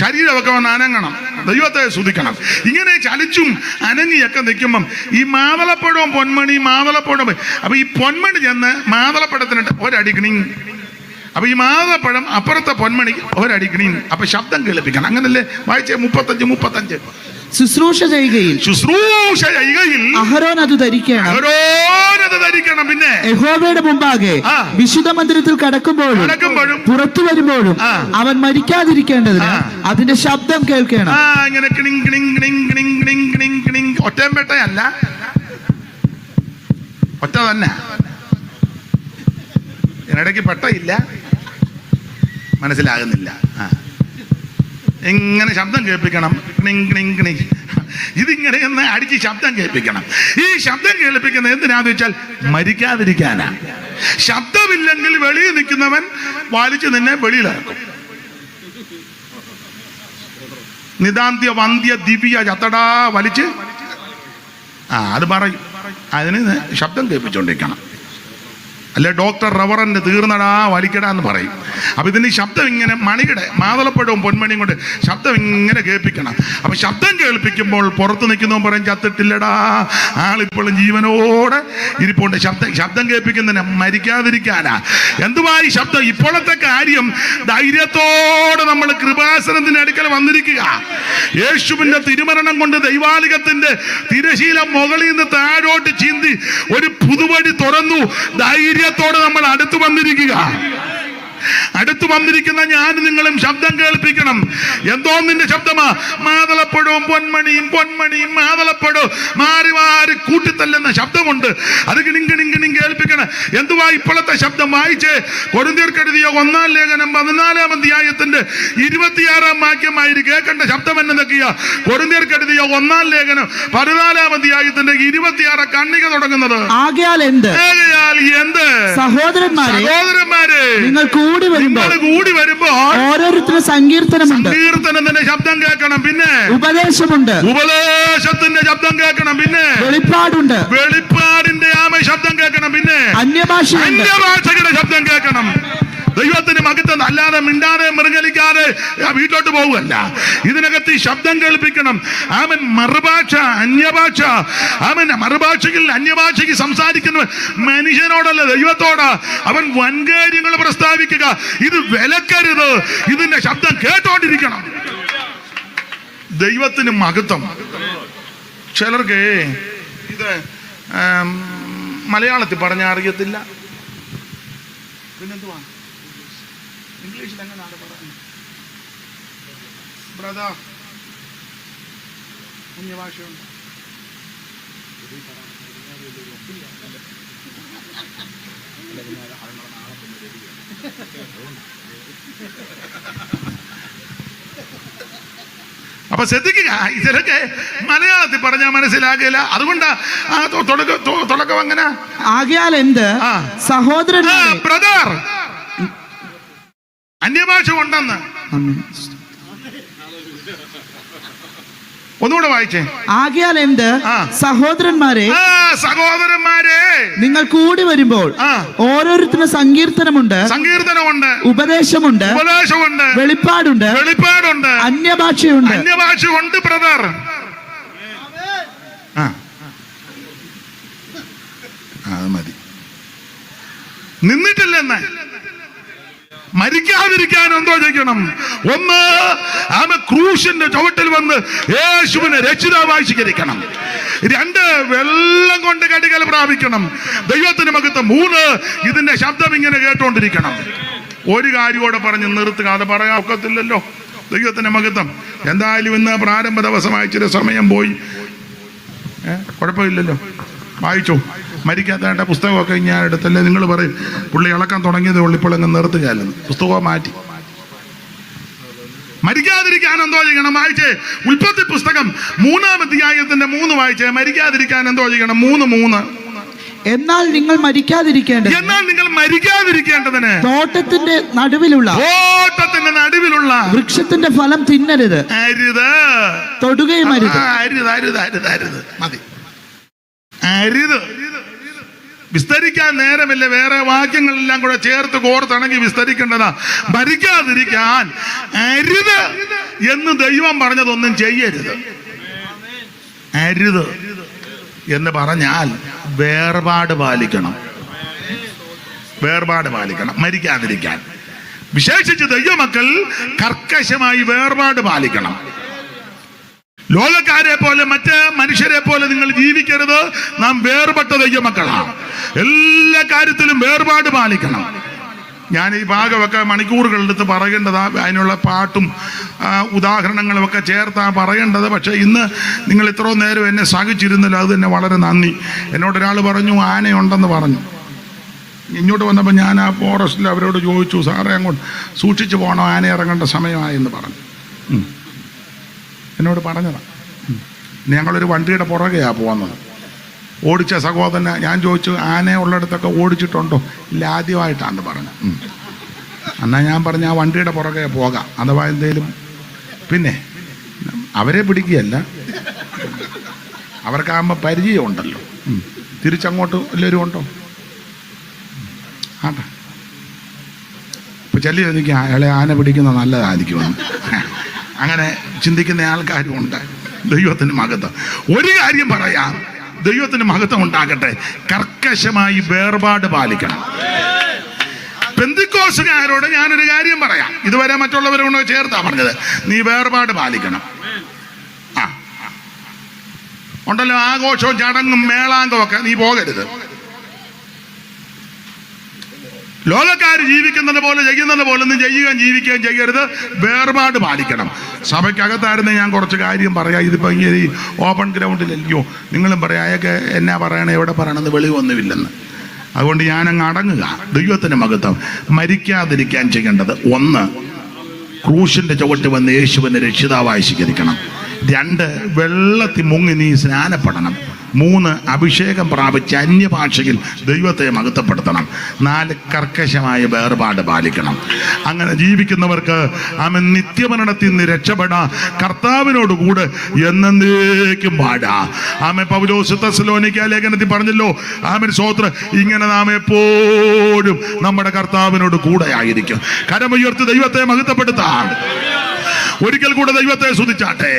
ശരീരമൊക്കെ വന്ന് അനങ്ങണം, ദൈവത്തെ സ്തുതിക്കണം. ഇങ്ങനെ ചലിച്ചും അനങ്ങിയൊക്കെ നിൽക്കുമ്പം ഈ മാതളപ്പഴവും പൊന്മണിയും മാതളപ്പഴവും. അപ്പൊ ഈ പൊന്മണി ചെന്ന് മാതളപ്പഴത്തിനിട്ട് ഒരടിക്കണി. അപ്പൊ ഈ മാതളപ്പഴം അപ്പുറത്തെ പൊന്മണി ഒരടിക്കണി. അപ്പൊ ശബ്ദം കേൾപ്പിക്കണം. അങ്ങനല്ലേ വായിച്ചേ? 35 ശുശ്രൂഷ ചെയ്യുകയിൽ അഹരോൻ അത് ധരിക്കണം. പിന്നെ യഹോവയുടെ മുമ്പാകെ വിശുദ്ധ മന്ദിരത്തിൽ കടക്കുമ്പോഴും പുറത്തു വരുമ്പോഴും അവൻ മരിക്കാതിരിക്കേണ്ടതിന് അതിന്റെ ശബ്ദം കേൾക്കണം. ഇങ്ങനെ ഒറ്റമ്പേട്ടയല്ല, ഒറ്റ തന്നെ. ഇതിനിടയ്ക്ക് പെട്ടയില്ല, മനസ്സിലാകുന്നില്ല. ഇങ്ങനെ ശബ്ദം കേൾപ്പിക്കണം. ഇതിങ്ങനെ ഒന്ന് അടിച്ച് ശബ്ദം കേൾപ്പിക്കണം. ഈ ശബ്ദം കേൾപ്പിക്കുന്ന എന്തിനാന്ന് വെച്ചാൽ മരിക്കാതിരിക്കാനാ. ശബ്ദമില്ലെങ്കിൽ വെളിയിൽ നിൽക്കുന്നവൻ വലിച്ചു നിന്നെ വെളിയിലിറക്കും. നിതാന്ത്യ വന്ധ്യ ദിവ്യ ചത്തടാ വലിച്ച് അത് പറയും. അതിന് ശബ്ദം കേൾപ്പിച്ചോണ്ടിരിക്കണം. അല്ലെ ഡോക്ടർ റവറന്റ് തീർന്നടാ വലിക്കടാ എന്ന് പറയും. അപ്പൊ ഇതിന് ശബ്ദം ഇങ്ങനെ മണിയുടെ മാതളപ്പഴവും പൊന്മണിയും കൊണ്ട് ശബ്ദം ഇങ്ങനെ കേൾപ്പിക്കണം. അപ്പൊ ശബ്ദം കേൾപ്പിക്കുമ്പോൾ പുറത്ത് നിൽക്കുന്നവൻ പറയും ചത്തിട്ടില്ലടാ, ആളിപ്പോഴും ജീവനോടെ ഇരിപ്പുണ്ട്. ശബ്ദം കേൾപ്പിക്കുന്നതിന് മരിക്കാതിരിക്കാനാ. എന്തുവായി ശബ്ദം? ഇപ്പോഴത്തെ കാര്യം ധൈര്യത്തോടെ നമ്മൾ കൃപാസനത്തിന്റെ അടുക്കൽ വന്നിരിക്കുക. യേശുവിന്റെ തിരുമരണം കൊണ്ട് ദൈവാലികത്തിന്റെ തിരശീല മുകളിൽ നിന്ന് താഴോട്ട് ചീന്തി ഒരു പുതുവഴി തുറന്നു. ധൈര്യത്തോടെ നമ്മൾ അടുത്തു വന്നിരിക്കുന്ന ഞാൻ നിങ്ങളും ശബ്ദം കേൾപ്പിക്കണം. എന്തോ നിന്റെ ശബ്ദമാ? മാതളപ്പഴവും പൊന്മണിയും മാതളപ്പഴവും മാറി മാറി കൂട്ടിത്തല്ലെന്ന ശബ്ദമുണ്ട്. അത് കിണിങ്കിണിങ്കിണി കേൾപ്പിക്കണം. എന്തുവാ ഇപ്പോഴത്തെ ശബ്ദം? വായിച്ച് കൊരിന്ത്യർക്കെഴുതിയ 1-ാം ലേഖനം 14-ാം അധ്യായത്തിന്റെ 26-ാം വാക്യമായിട്ട് കേൾക്കേണ്ട ശബ്ദം എന്നതൊക്കെയാ. കൊരിന്ത്യർക്കെഴുതിയ 1-ാം ലേഖനം 14-ാം അധ്യായത്തിന്റെ 26 കണ്ണിക തുടങ്ങുന്നത്. ആകയാൽ എന്ത് സഹോദരന്മാരെ നിങ്ങൾ കൂടി വരുമ്പോ ഓരോരുത്തരും സങ്കീർത്തനത്തിന്റെ ശബ്ദം കേൾക്കണം. പിന്നെ ഉപദേശത്തിന്റെ ശബ്ദം കേൾക്കണം. പിന്നെ വെളിപ്പാടിന്റെ ശബ്ദം കേൾക്കണം. പിന്നെ അന്യഭാഷയുടെ ശബ്ദം കേൾക്കണം. ദൈവത്തിന് മകത്ത് അല്ലാതെ മിണ്ടാതെ മൃഗലിക്കാതെ വീട്ടോട്ട് പോവുകയല്ല. ഇതിനകത്ത് ഈ ശബ്ദം കേൾപ്പിക്കണം. അവൻ മറുഭാഷ അന്യഭാഷ. അവൻ മറുഭാഷയിൽ അന്യഭാഷയ്ക്ക് സംസാരിക്കുന്ന മനുഷ്യനോടല്ല, ദൈവത്തോടാ. അവൻ വൻകാര്യങ്ങൾ പ്രസ്താവിക്കുക. ഇത് വിലക്കരുത്. ഇതിന്റെ ശബ്ദം കേട്ടോണ്ടിരിക്കണം. ദൈവത്തിന് മഹത്വം. ചിലർക്ക് ഇത് മലയാളത്തിൽ പറഞ്ഞാൽ അറിയത്തില്ല. പിന്നെന്തുവാ ഇംഗ്ലീഷിൽ എങ്ങനെയാണ് പറയുന്നത്? ബ്രദർ അന്യഭാഷയുണ്ട്. അപ്പൊ ശ്രദ്ധിക്കുക, ഇതിലൊക്കെ മലയാളത്തിൽ പറഞ്ഞാൽ മനസ്സിലാകില്ല. അതുകൊണ്ടാ തുടക്കം അങ്ങനെ. ആകയാൽ എന്ത് സഹോദരൻ ബ്രദർ അന്യഭാഷ ഉണ്ടെന്ന്. ഒന്നുകൂടെ വായിച്ചേ. ആകയാൽ എന്ത് സഹോദരന്മാരെ നിങ്ങൾ കൂടി വരുമ്പോൾ ഓരോരുത്തരും സങ്കീർത്തനമുണ്ട്, ഉപദേശമുണ്ട്, വെളിപ്പാടുണ്ട്, അന്യഭാഷയുണ്ട്. ബ്രദർ അത് മതി. നിന്നിട്ടില്ലെന്ന് മരിക്കാതിരിക്കാൻ എന്തോ ചെയ്യണം? ഒന്ന്, ആമ ക്രൂശിന്റെ ചുവട്ടിൽ വന്ന് യേശുവിനെ രക്ഷിതാവായി സ്വീകരിക്കണം. 2, വെള്ളം കൊണ്ട് കടികൾ പ്രാപിക്കണം. ദൈവത്തിന് മഹത്വം. 3, ഇതിന്റെ ശബ്ദം ഇങ്ങനെ കേട്ടോണ്ടിരിക്കണം. ഒരു കാര്യത്തോടെ പറഞ്ഞ് നിർത്തുക. അത് പറയാൻ ഒക്കത്തില്ലല്ലോ. ദൈവത്തിന്റെ മഹത്വം. എന്തായാലും ഇന്ന് പ്രാരംഭ ദിവസമായി ചില സമയം പോയി. കുഴപ്പമില്ലല്ലോ, വായിച്ചോ. മരിക്കാത്ത പുസ്തകമൊക്കെ ഞാൻ എടുത്തല്ലേ. നിങ്ങൾ പറയും പുള്ളി ഇളക്കാൻ തുടങ്ങിയതേ ഉള്ളൂ, ഇപ്പോൾ അങ്ങ് നിർത്തുകയല്ലെന്ന്. പുസ്തകം മാറ്റി. മരിക്കാതിരിക്കാൻ എന്തോ ചെയ്യണം? വായിച്ചേ. ഉൽപ്പത്തി പുസ്തകം 3-ാം അധ്യായത്തിന്റെ 3 വായിച്ചേ. മരിക്കാതിരിക്കാൻ എന്തോ ചെയ്യണം? 3:3. എന്നാൽ നിങ്ങൾ മരിക്കാതിരിക്കേണ്ടതിന് തോട്ടത്തിന്റെ നടുവിലുള്ള വൃക്ഷത്തിന്റെ ഫലം തിന്നരുത്, തൊടുകയും അരുത്. വിസ്തരിക്കാൻ നേരമില്ല. വേറെ വാക്യങ്ങളെല്ലാം കൂടെ ചേർത്ത് കോർത്തിണങ്ങി വിസ്തരിക്കേണ്ടതാ. മരിക്കാതിരിക്കാൻ അരുത് എന്ന് ദൈവം പറഞ്ഞതൊന്നും ചെയ്യരുത്. അരുത് എന്ന് പറഞ്ഞാൽ വേർപാട് പാലിക്കണം. മരിക്കാതിരിക്കാൻ വിശേഷിച്ച് ദൈവമക്കൾ കർക്കശമായി വേർപാട് പാലിക്കണം. ലോകക്കാരെ പോലെ മറ്റ് മനുഷ്യരെ പോലെ നിങ്ങൾ ജീവിക്കരുത്. നാം വേർപെട്ട ദൈവമക്കളാണ്. എല്ലാ കാര്യത്തിലും വേർപാട് പാലിക്കണം. ഞാൻ ഈ ഭാഗമൊക്കെ മണിക്കൂറുകളെടുത്ത് പറയേണ്ടതാ. അതിനുള്ള പാട്ടും ഉദാഹരണങ്ങളും ഒക്കെ ചേർത്താ പറയേണ്ടത്. പക്ഷേ ഇന്ന് നിങ്ങൾ ഇത്രയും നേരം എന്നെ സഹിച്ചിരുന്നല്ലോ, അത് തന്നെ വളരെ നന്ദി. എന്നോടൊരാൾ പറഞ്ഞു ആനയുണ്ടെന്ന് പറഞ്ഞു. ഇങ്ങോട്ട് വന്നപ്പോൾ ഞാൻ ആ ഫോറസ്റ്റിൽ അവരോട് ചോദിച്ചു, സാറേ അങ്ങോട്ട് സൂക്ഷിച്ചു പോകണം, ആന ഇറങ്ങേണ്ട സമയമായെന്ന് പറഞ്ഞു. എന്നോട് പറഞ്ഞതാണ്. ഞങ്ങളൊരു വണ്ടിയുടെ പുറകെയാണ് പോകുന്നത്. ഓടിച്ച സഹോദരനെ ഞാൻ ചോദിച്ചു, ആന ഉള്ളിടത്തൊക്കെ ഓടിച്ചിട്ടുണ്ടോ? ഇല്ല, ആദ്യമായിട്ടാണെന്ന് പറഞ്ഞു. എന്നാൽ ഞാൻ പറഞ്ഞു, ആ വണ്ടിയുടെ പുറകെ പോകാം, അഥവാ എന്തേലും. പിന്നെ അവരെ പിടിക്കുകയല്ല, അവർക്കാകുമ്പോൾ പരിചയമുണ്ടല്ലോ. തിരിച്ചങ്ങോട്ട് എല്ലാവരും ഉണ്ടോ? ആട്ടെ. ഇപ്പൊ ചെല്ലി ചോദിക്കും അയാളെ ആന പിടിക്കുന്ന നല്ലതായിരിക്കുമെന്ന്. അങ്ങനെ ചിന്തിക്കുന്ന ആൾക്കാരും ഉണ്ട്. ദൈവത്തിന് മഹത്വം. ഒരു കാര്യം പറയാം, ദൈവത്തിന് മഹത്വം ഉണ്ടാകട്ടെ. കർക്കശമായി വേർപാട് പാലിക്കണം. പെന്തിക്കോസുകാരോട് ഞാനൊരു കാര്യം പറയാം. ഇതുവരെ മറ്റുള്ളവരെ കൊണ്ട് ചേർത്താ പറഞ്ഞത്. നീ വേർപാട് പാലിക്കണം. ഉണ്ടല്ലോ ആഘോഷവും ചടങ്ങും മേളാങ്കവും ഒക്കെ നീ പോകരുത്. ലോകക്കാർ ജീവിക്കുന്നത് പോലെ ചെയ്യുന്നത് പോലെ ഒന്നും ചെയ്യുകയും ജീവിക്കുകയും ചെയ്യരുത്. വേർപാട് പാലിക്കണം. സഭയ്ക്കകത്തായിരുന്നു ഞാൻ കുറച്ച് കാര്യം പറയാം. ഇതിപ്പോ ഇങ്ങനെ ഈ ഓപ്പൺ ഗ്രൗണ്ടിലല്ലോ നിങ്ങളും പറയാം അയൊക്കെ എന്നാ പറയണേ എവിടെ പറയണമെന്ന് വെളിവൊന്നുമില്ലെന്ന്. അതുകൊണ്ട് ഞാനങ്ങ് അടങ്ങുക. ദൈവത്തിന് മഹത്വം. മരിക്കാതിരിക്കാൻ ചെയ്യേണ്ടത്: 1, ക്രൂശിന്റെ ചുവട്ട് വന്ന് യേശുവിനെ രക്ഷിതാവായി സ്വീകരിക്കണം. 2, വെള്ളത്തിൽ മുങ്ങി നീ സ്നാനപ്പെടണം. 3, അഭിഷേകം പ്രാപിച്ച് അന്യഭാഷയിൽ ദൈവത്തെ മഹത്വപ്പെടുത്തണം. 4, കർക്കശമായ വേർപാട് പാലിക്കണം. അങ്ങനെ ജീവിക്കുന്നവർക്ക് അവൻ നിത്യമരണത്തിൽ നിന്ന് രക്ഷപ്പെടാം. കർത്താവിനോട് കൂടെ എന്നേക്കും പാടാ. ആമേൻ. പൗലോസ് തെസ്സലോനിക്ക ലേഖനത്തിൽ പറഞ്ഞല്ലോ, ആമേൻ സ്തോത്രം, ഇങ്ങനെ നാം എപ്പോഴും നമ്മുടെ കർത്താവിനോട് കൂടെ ആയിരിക്കും. കരമുയർത്തി ദൈവത്തെ മഹത്വപ്പെടുത്താം. ഒരിക്കൽ കൂടെ ദൈവത്തെ സ്തുതിച്ചാട്ടെ.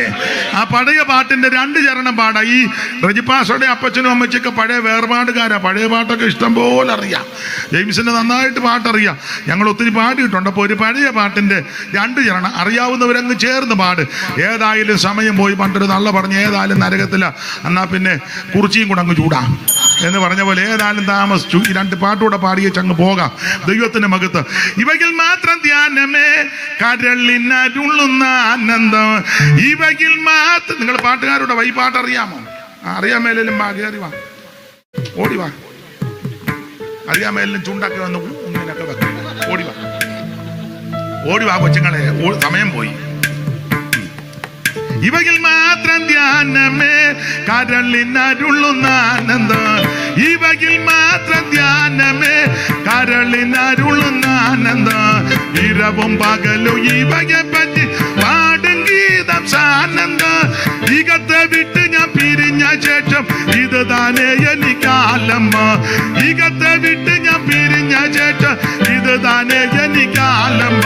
ആ പഴയ പാട്ടിന്റെ 2 ചരണം പാടാ. ഈ റജിപ്പാസയുടെ അപ്പച്ചനും അമ്മച്ചൊക്കെ പഴയ വേർപാടുകാരാ. പഴയ പാട്ടൊക്കെ ഇഷ്ടം പോലെ അറിയാം. ജെയിംസിന് നന്നായിട്ട് പാട്ടറിയാം. ഞങ്ങൾ ഒത്തിരി പാടിയിട്ടുണ്ട്. അപ്പോൾ ഒരു പഴയ പാട്ടിന്റെ 2 ചരണം അറിയാവുന്നവരങ്ങ് ചേർന്ന് പാട്. ഏതായാലും സമയം പോയി. പണ്ടൊരു നല്ല പറഞ്ഞ് ഏതായാലും നരകത്തില, എന്നാ പിന്നെ കുറിച്ചിയും കൂടെ അങ്ങ് ചൂടാം എന്ന് പറഞ്ഞ പോലെ ഏതായാലും താമസിച്ചു. ഈ 2 പാട്ടുകൂടെ പാടിയങ്ങ് പോകാം. ദൈവത്തിന് മഹത്വം. ഇവയിൽ മാത്രം ധ്യാനമേ കരളിനരുളുന്ന ആനന്ദം. ഇവയിൽ മാത്രം. നിങ്ങൾ പാട്ടുകാരുടെ ഈ പാട്ട് അറിയാമോ? അറിയാമേലും വാ, കയറി വാ, ഓടി വാ. അറിയാമേലും ചൂണ്ടൊക്കെ വന്ന് ഇങ്ങനെയൊക്കെ വെക്കും. ഓടി വാ, ഓടി വാ കൊച്ചുങ്ങളെ, സമയം പോയി. ഇവയിൽ മാത്രം ധ്യാനമേ കരളിനരുളുന്ന ആനന്ദം. ഇവയിൽ മാത്രം ധ്യാനമേ കരളിനരുളുന്ന ആനന്ദം. ഇരവും പകലും ഇവയെ പറ്റി പാടും ഗീതം സാനന്ദം. ഇകത്തെ വിട്ട് ഞാൻ പിരിഞ്ഞ ശേഷം ഇത് താനേ എനിക്കാലമ്മ. ഇകത്തെ വിട്ട് ഞാൻ പിരിഞ്ഞ ശേഷം ഇത് താനേ എനിക്കാലമ്മ.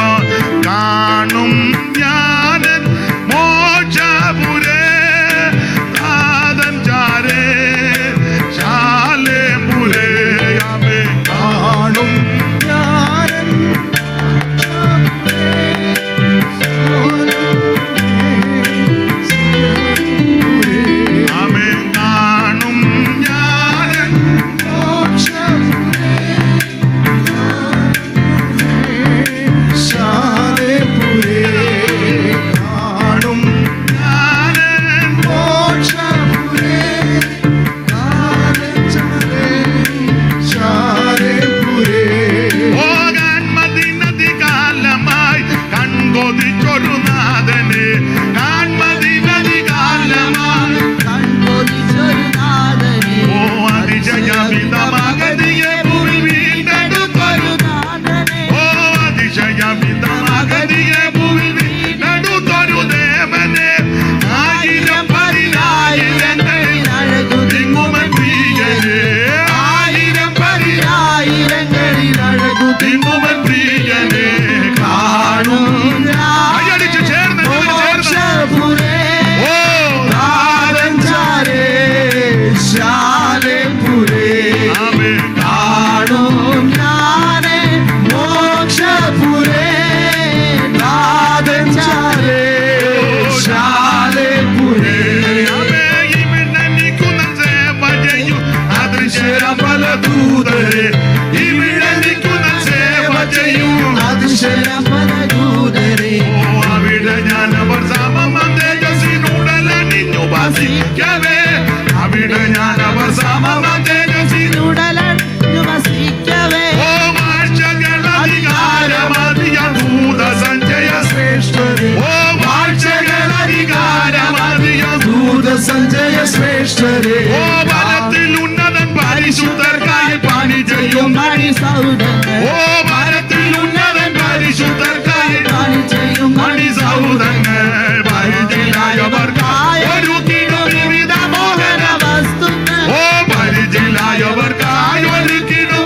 കാണും ഞാനൻ മോക്ഷപുരേ താതൻ ചാരേ ശാലേപുരേ. ആമേ. കാണും ഞാനൻ ആമേ. കാണും ഞാനൻ ശാലേപുരേ. കാണും ഞാനൻ മോക്ഷപുരേ ശാലേപുരേ. പോകാൻ മതിനധികാലമായി കൺകൊതിച്ചൊരു നാഥനെ. കാൺമതിനധികാലമായി ഓ അതിശയമിതമഗതിയെ ഭൂമി വീണ്ടെടുത്തൊരു. ഓ അതിശയമിതമഗതിയെ ഭൂമി വീണ്ടെടുത്തൊരു ദേവനെ. 1000 പതിനായിരങ്ങളിൽ തിങ്ങുമൻ പ്രിയനെ. 1000 തിങ്ങുമൻ പ്രിയനെ. കാണും കൈയടിച്ച് ചേർന്ന് ഓ താതൻ ചാരേ ശാലേപുരേ. ആമേ. കാണും ഞാനേ മോക്ഷപുരേ താതൻ ചാരേ ശാലേപുരേ. ആമേ. ഇവിടെനിക്കുന്ന സേവ ചെയ്യും അതിശയഫല ദൂതരെ. ഇവിടെനിക്കുന്ന സേവ ചെയ്യും അതിശയഫലദൂതരേ. ഓ അവിടെ ഞാൻ അവർ സമമം തേജസ്സിനുടലണിഞ്ഞു വസിക്കവേ. അവിടെ ഞാൻ അവർ സമമം ഓ വാഴ്ചകളധികാരമതിയ ദൂത സഞ്ജയ ശ്രേഷ്ഠരേ. ഓ വാഴ്ചകളധികാരമതിയ ദൂത സഞ്ജയ ശ്രേഷ്ഠരേ. ഓ വനത്തിൽ ഉന്നതൻ പരിശുദ്ധർക്കായി പണി ചെയ്യും. ഓ വനത്തിൽ ഉന്നതൻ പരിശുദ്ധർക്കായി പണി സൗധങ്ങൾ. പരിചിലായവർക്കായി ഒരുക്കിടും വിവിധ മോഹന. ഓ പരിചിലായവർക്കായി ഒരുക്കിടും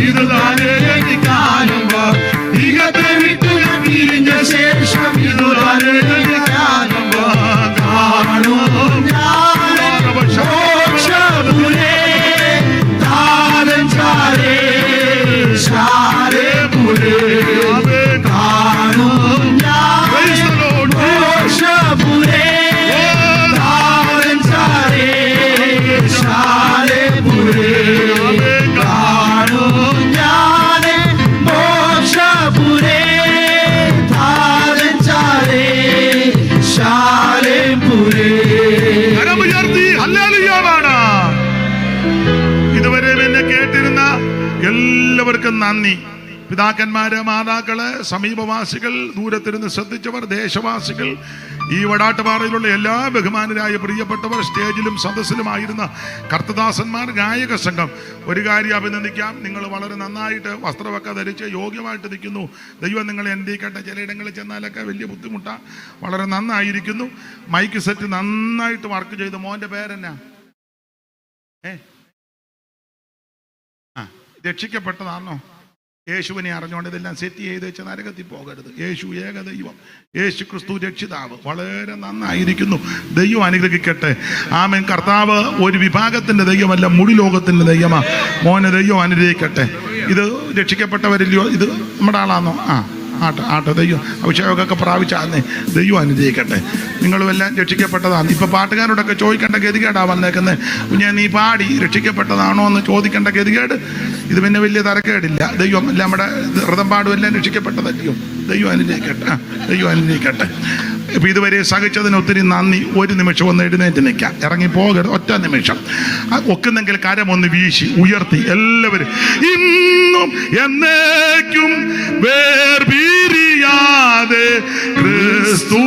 ഇതുതാനേ എനിക്ക് ആരംഭം. ഇഹത്തെ വിട്ടു ഞാൻ പിരിഞ്ഞ ശേഷം ഇതുതാനേ എനിക്ക് ആരംഭം. കാണും ഞാൻ മോക്ഷപുരേ, താതൻ ചാരേ, ശാലേപുരേ. കാണും ഞാൻ മോക്ഷപുരേ, താതൻ ചാരേ, ശാലേപുരേ. കാണും ഞാൻ മോക്ഷപുരേ, താതൻ ചാരേ, ശാലേപുരേ. കരമുയർത്തി ഹല്ലേലൂയ പാടാം. ഇതുവരെ എന്നെ കേട്ടിരുന്ന എല്ലാവർക്കും നന്ദി. പിതാക്കന്മാര്, മാതാക്കള്, സമീപവാസികൾ, ദൂരത്തിരുന്ന് ശ്രദ്ധിച്ചവർ, ദേശവാസികൾ, ഈ വടാട്ടുപാറയിലുള്ള എല്ലാ ബഹുമാനരായ പ്രിയപ്പെട്ടവർ, സ്റ്റേജിലും സദസ്സിലുമായിരുന്ന കർത്തദാസന്മാർ, ഗായക സംഘം, ഒരു കാര്യം അഭിനന്ദിക്കാം. നിങ്ങൾ വളരെ നന്നായിട്ട് വസ്ത്രമൊക്കെ ധരിച്ച് യോഗ്യമായിട്ട് നിൽക്കുന്നു. ദൈവം നിങ്ങളെ അനുഗ്രഹിക്കട്ടെ. ചിലയിടങ്ങളിൽ ചെന്നാലൊക്കെ വലിയ ബുദ്ധിമുട്ടാണ്. വളരെ നന്നായിരിക്കുന്നു. മൈക്ക് സെറ്റ് നന്നായിട്ട് വർക്ക് ചെയ്തു. മോൻ്റെ പേരെന്നാ? രക്ഷിക്കപ്പെട്ടതാണോ? യേശുവിനെ അറിഞ്ഞുകൊണ്ട് ഇതെല്ലാം സെറ്റ് ചെയ്ത് വെച്ച് നരകത്തിൽ പോകരുത്. യേശു ഏക ദൈവം, യേശു ക്രിസ്തു രക്ഷിതാവ്. വളരെ നന്നായിരിക്കുന്നു. ദൈവം അനുഗ്രഹിക്കട്ടെ. ആമേൻ. കർത്താവ് ഒരു വിഭാഗത്തിന്റെ ദൈവമല്ല, മുഴു ലോകത്തിന്റെ ദൈവമാ. മോനെ ദൈവം അനുഗ്രഹിക്കട്ടെ. ഇത് രക്ഷിക്കപ്പെട്ടവരില്ലയോ? ഇത് നമ്മുടെ ആളാണോ? ആട്ടെ. ദൈവം അഭിഷേകമൊക്കെ പ്രാപിച്ചാന്നേ. ദൈവം അനുഗ്രഹിക്കട്ടെ. നിങ്ങളുമെല്ലാം രക്ഷിക്കപ്പെട്ടതാണ്. ഇപ്പൊ പാട്ടുകാരോടൊക്കെ ചോദിക്കേണ്ട ഗതികേടാ വന്നേക്കുന്നത്. ഞാൻ നീ പാടി രക്ഷിക്കപ്പെട്ടതാണോ എന്ന് ചോദിക്കേണ്ട ഗതികേട്. ഇത് പിന്നെ വലിയ തരക്കേടില്ല. ദൈവം എല്ലാം നമ്മുടെ ഹൃദം പാടും എല്ലാം രക്ഷിക്കപ്പെട്ടതല്ലയോ? ദൈവം അനുഗ്രഹിക്കട്ടെ. ദൈവം അനുഗ്രഹിക്കട്ടെ. ഇപ്പൊ ഇതുവരെ സഹിച്ചതിന് ഒത്തിരി നന്ദി. ഒരു നിമിഷം ഒന്ന് എഴുന്നേറ്റ് നിൽക്കാം. ഇറങ്ങി പോകരുത്. ഒറ്റ നിമിഷം ഒക്കുന്നെങ്കിൽ കരമൊന്ന് വീശി ഉയർത്തി എല്ലാവരും ഇന്നും എന്നേക്കും വേർപിരിയാതെ ക്രിസ്തു